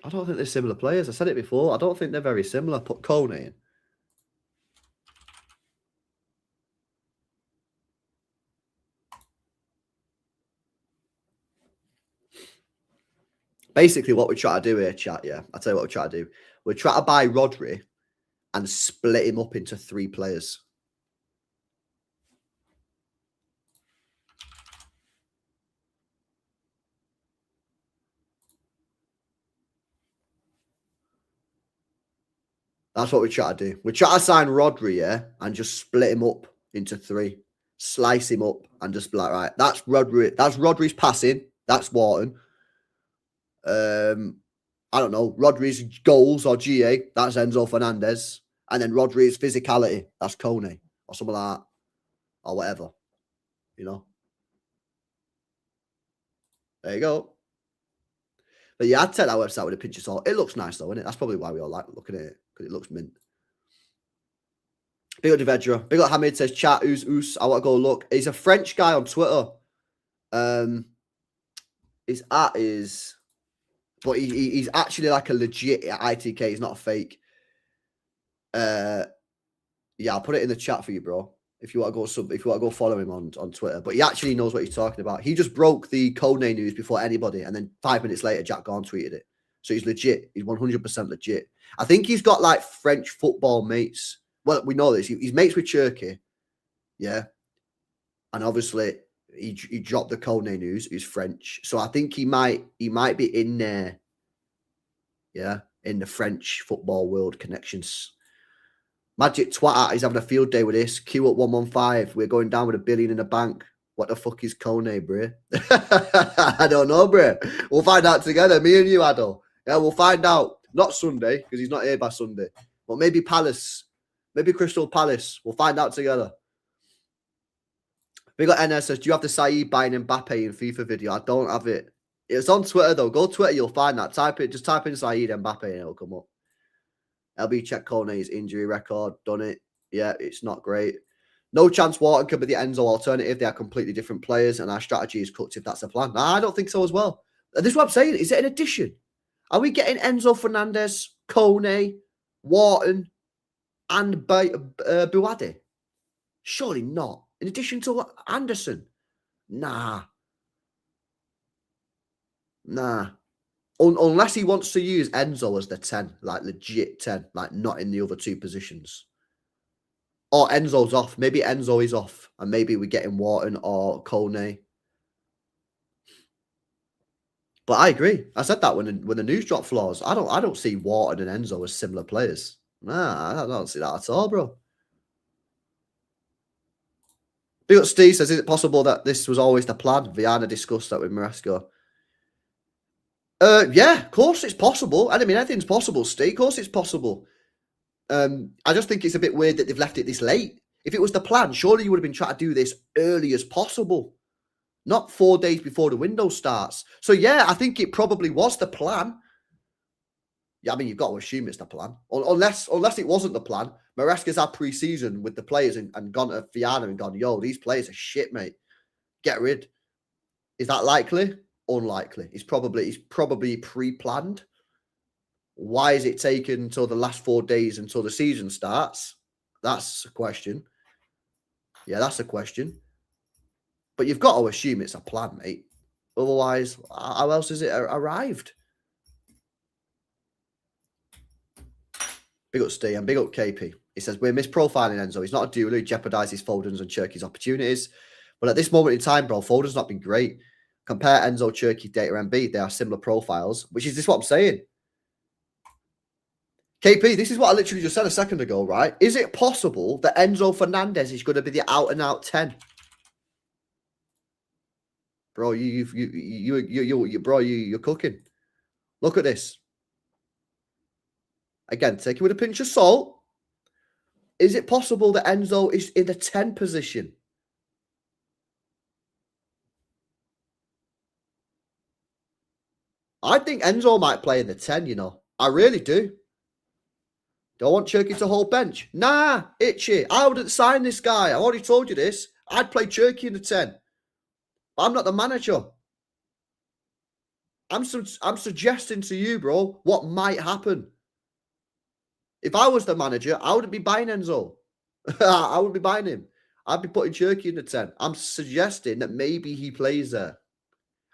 I don't think they're similar players. I said it before. I don't think they're very similar. Put Kone in. Basically, what we try to do here, chat, yeah. I'll tell you what we try to do. We try to buy Rodri and split him up into 3 players. That's what we try to do. We try to sign Rodri, yeah, and just split him up into 3. Slice him up and just be like, right, that's Rodri. That's Rodri's passing. That's Wharton. I don't know, Rodri's goals or GA. That's Enzo Fernandez. And then Rodri's physicality. That's Kone or something like that. Or whatever. You know? There you go. But yeah, I'd take that website with a pinch of salt. It looks nice though, isn't it? That's probably why we all like looking at it. Because it looks mint. Big up Devedra. Big up Hamid says, chat, I want to go look. He's a French guy on Twitter. His at is... But he's actually like a legit ITK. He's not a fake. Yeah, I'll put it in the chat for you, bro. If you want to go follow him on Twitter, but he actually knows what he's talking about. He just broke the Kone news before anybody, and then 5 minutes later, Jack Gorn tweeted it. So he's legit. He's 100% legit. I think he's got like French football mates. Well, we know this. He's mates with Cherky, yeah, and obviously he dropped the Kone news. He's French, so I think he might be in there, yeah, in the French football world connections. Magic Twat is having a field day with this. Q up 115. We're going down with $1 billion in the bank. What the fuck is Kone, bro? I don't know, bro. We'll find out together. Me and you, Adol. Yeah, we'll find out. Not Sunday, because he's not here by Sunday. But maybe Palace. Maybe Crystal Palace. We'll find out together. We got NS says, do you have the Saeed buying Mbappe in FIFA video? I don't have it. It's on Twitter, though. Go Twitter, you'll find that. Just type in Saeed Mbappe and it'll come up. LB check Kone's injury record. Done it. Yeah, it's not great. No chance Wharton could be the Enzo alternative. They are completely different players, and our strategy is cooked if that's the plan. Nah, I don't think so as well. This is what I'm saying. Is it an addition? Are we getting Enzo Fernandez, Kone, Wharton, and Buade? Surely not. In addition to Anderson? Nah. Unless he wants to use Enzo as the 10, like legit 10, like not in the other two positions. Or Enzo's off. Maybe Enzo is off. And maybe we get in Wharton or Kone. But I agree. I said that when the news dropped flaws. I don't see Wharton and Enzo as similar players. Nah, I don't see that at all, bro. Big up Steve says, is it possible that this was always the plan? Viana discussed that with Maresco. Yeah, of course it's possible. I mean, anything's possible, Steve. Of course it's possible. I just think it's a bit weird that they've left it this late. If it was the plan, surely you would have been trying to do this early as possible. Not 4 days before the window starts. So, yeah, I think it probably was the plan. Yeah, I mean, you've got to assume it's the plan. Unless it wasn't the plan. Maresca's had pre-season with the players and gone to Viana and gone, yo, these players are shit, mate. Get rid. Is that likely? Unlikely. It's probably pre-planned. Why is it taken until the last 4 days until the season starts? That's a question. Yeah, that's a question. But you've got to assume it's a plan, mate. Otherwise, how else has it arrived? Big up Steve and big up KP. He says, we're misprofiling Enzo. He's not a duel who jeopardises Foden's and Cherky's opportunities. But at this moment in time, bro, Foden's not been great. Compare Enzo, Cherky, Data, MB. They are similar profiles, which is this what I'm saying. KP, this is what I literally just said a second ago, right? Is it possible that Enzo Fernandez is going to be the out-and-out 10? Bro, you're cooking. Look at this. Again, take it with a pinch of salt. Is it possible that Enzo is in the 10 position? I think Enzo might play in the 10, you know. I really do. Don't want Cherky to hold bench. Nah, Itchy. I wouldn't sign this guy. I've already told you this. I'd play Cherky in the 10. I'm not the manager. I'm suggesting to you, bro, what might happen. If I was the manager, I wouldn't be buying Enzo. I wouldn't be buying him. I'd be putting Cherky in the 10. I'm suggesting that maybe he plays there.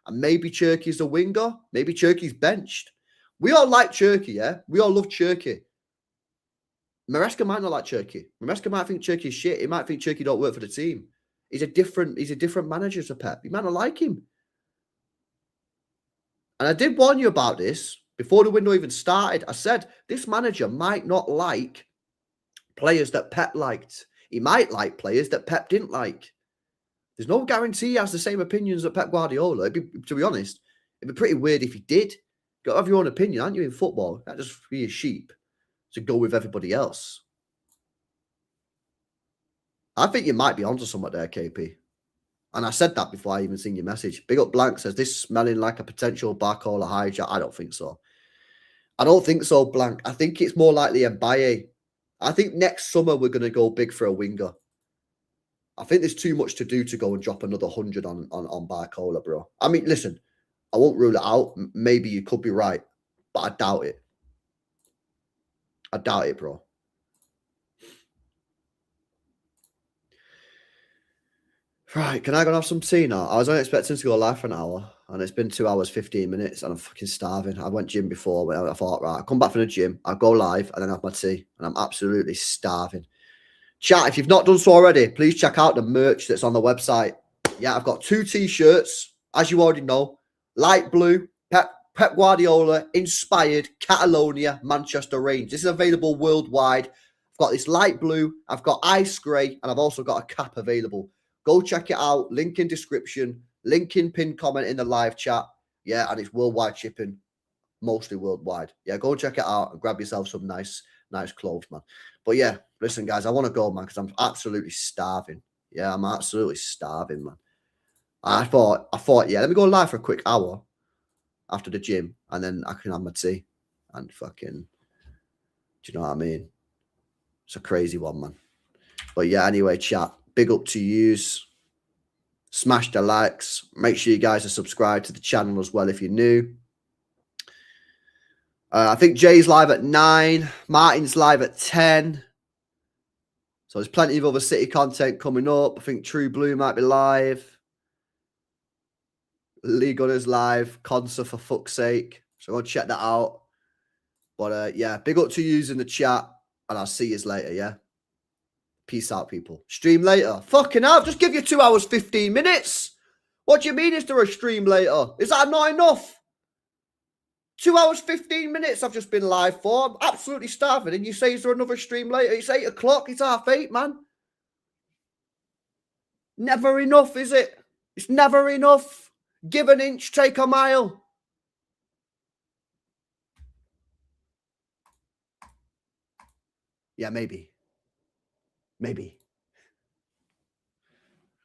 And maybe Cherky's a winger. Maybe Cherky's benched. We all like Cherky, yeah? We all love Cherky. Maresca might not like Cherky. Maresca might think Cherky's shit. He might think Cherky don't work for the team. He's a different manager to Pep. You might not like him. And I did warn you about this before the window even started. I said, this manager might not like players that Pep liked. He might like players that Pep didn't like. There's no guarantee he has the same opinions that Pep Guardiola. To be honest, it'd be pretty weird if he did. You've got to have your own opinion, aren't you, in football? Not just be a sheep to go with everybody else. I think you might be onto something there, KP. And I said that before I even seen your message. Big up Blank says, this smelling like a potential Barcola hijack. I don't think so. I don't think so, Blank. I think it's more likely Mbaye. I think next summer we're going to go big for a winger. I think there's too much to do to go and drop another 100 on Barcola, bro. I mean, listen, I won't rule it out. Maybe you could be right, but I doubt it. I doubt it, bro. Right, can I go and have some tea now? I was only expecting to go live for an hour, and it's been 2 hours, 15 minutes, and I'm fucking starving. I went gym before, but I thought, right, I'll come back from the gym, I'll go live, and then have my tea, and I'm absolutely starving. Chat, if you've not done so already, please check out the merch that's on the website. Yeah, I've got 2 T-shirts, as you already know. Light blue, Pep Guardiola inspired Catalonia Manchester range. This is available worldwide. I've got this light blue, I've got ice grey, and I've also got a cap available. Go check it out. Link in description, link in pinned comment in the live chat. Yeah, and it's worldwide shipping, mostly worldwide. Yeah, go and check it out and grab yourself some nice clothes, man. But yeah, listen, guys, I want to go, man, because I'm absolutely starving. Yeah, I'm absolutely starving, man. I thought, yeah, let me go live for a quick hour after the gym, and then I can have my tea and fucking, do you know what I mean? It's a crazy one, man. But yeah, anyway, chat, big up to yous. Smash the likes. Make sure you guys are subscribed to the channel as well if you're new. I think Jay's live at 9. Martin's live at 10. So there's plenty of other City content coming up. I think True Blue might be live. Lee Gunner's live. Concert, for fuck's sake. So go and check that out. But yeah, big up to yous in the chat. And I'll see yous later, yeah? Peace out, people. Stream later. Fucking hell, just give you 2 hours, 15 minutes. What do you mean is there a stream later? Is that not enough? 2 hours, 15 minutes I've just been live for. I'm absolutely starving. And you say, is there another stream later? It's 8 o'clock. It's 8:30, man. Never enough, is it? It's never enough. Give an inch, take a mile. Yeah, maybe. Maybe.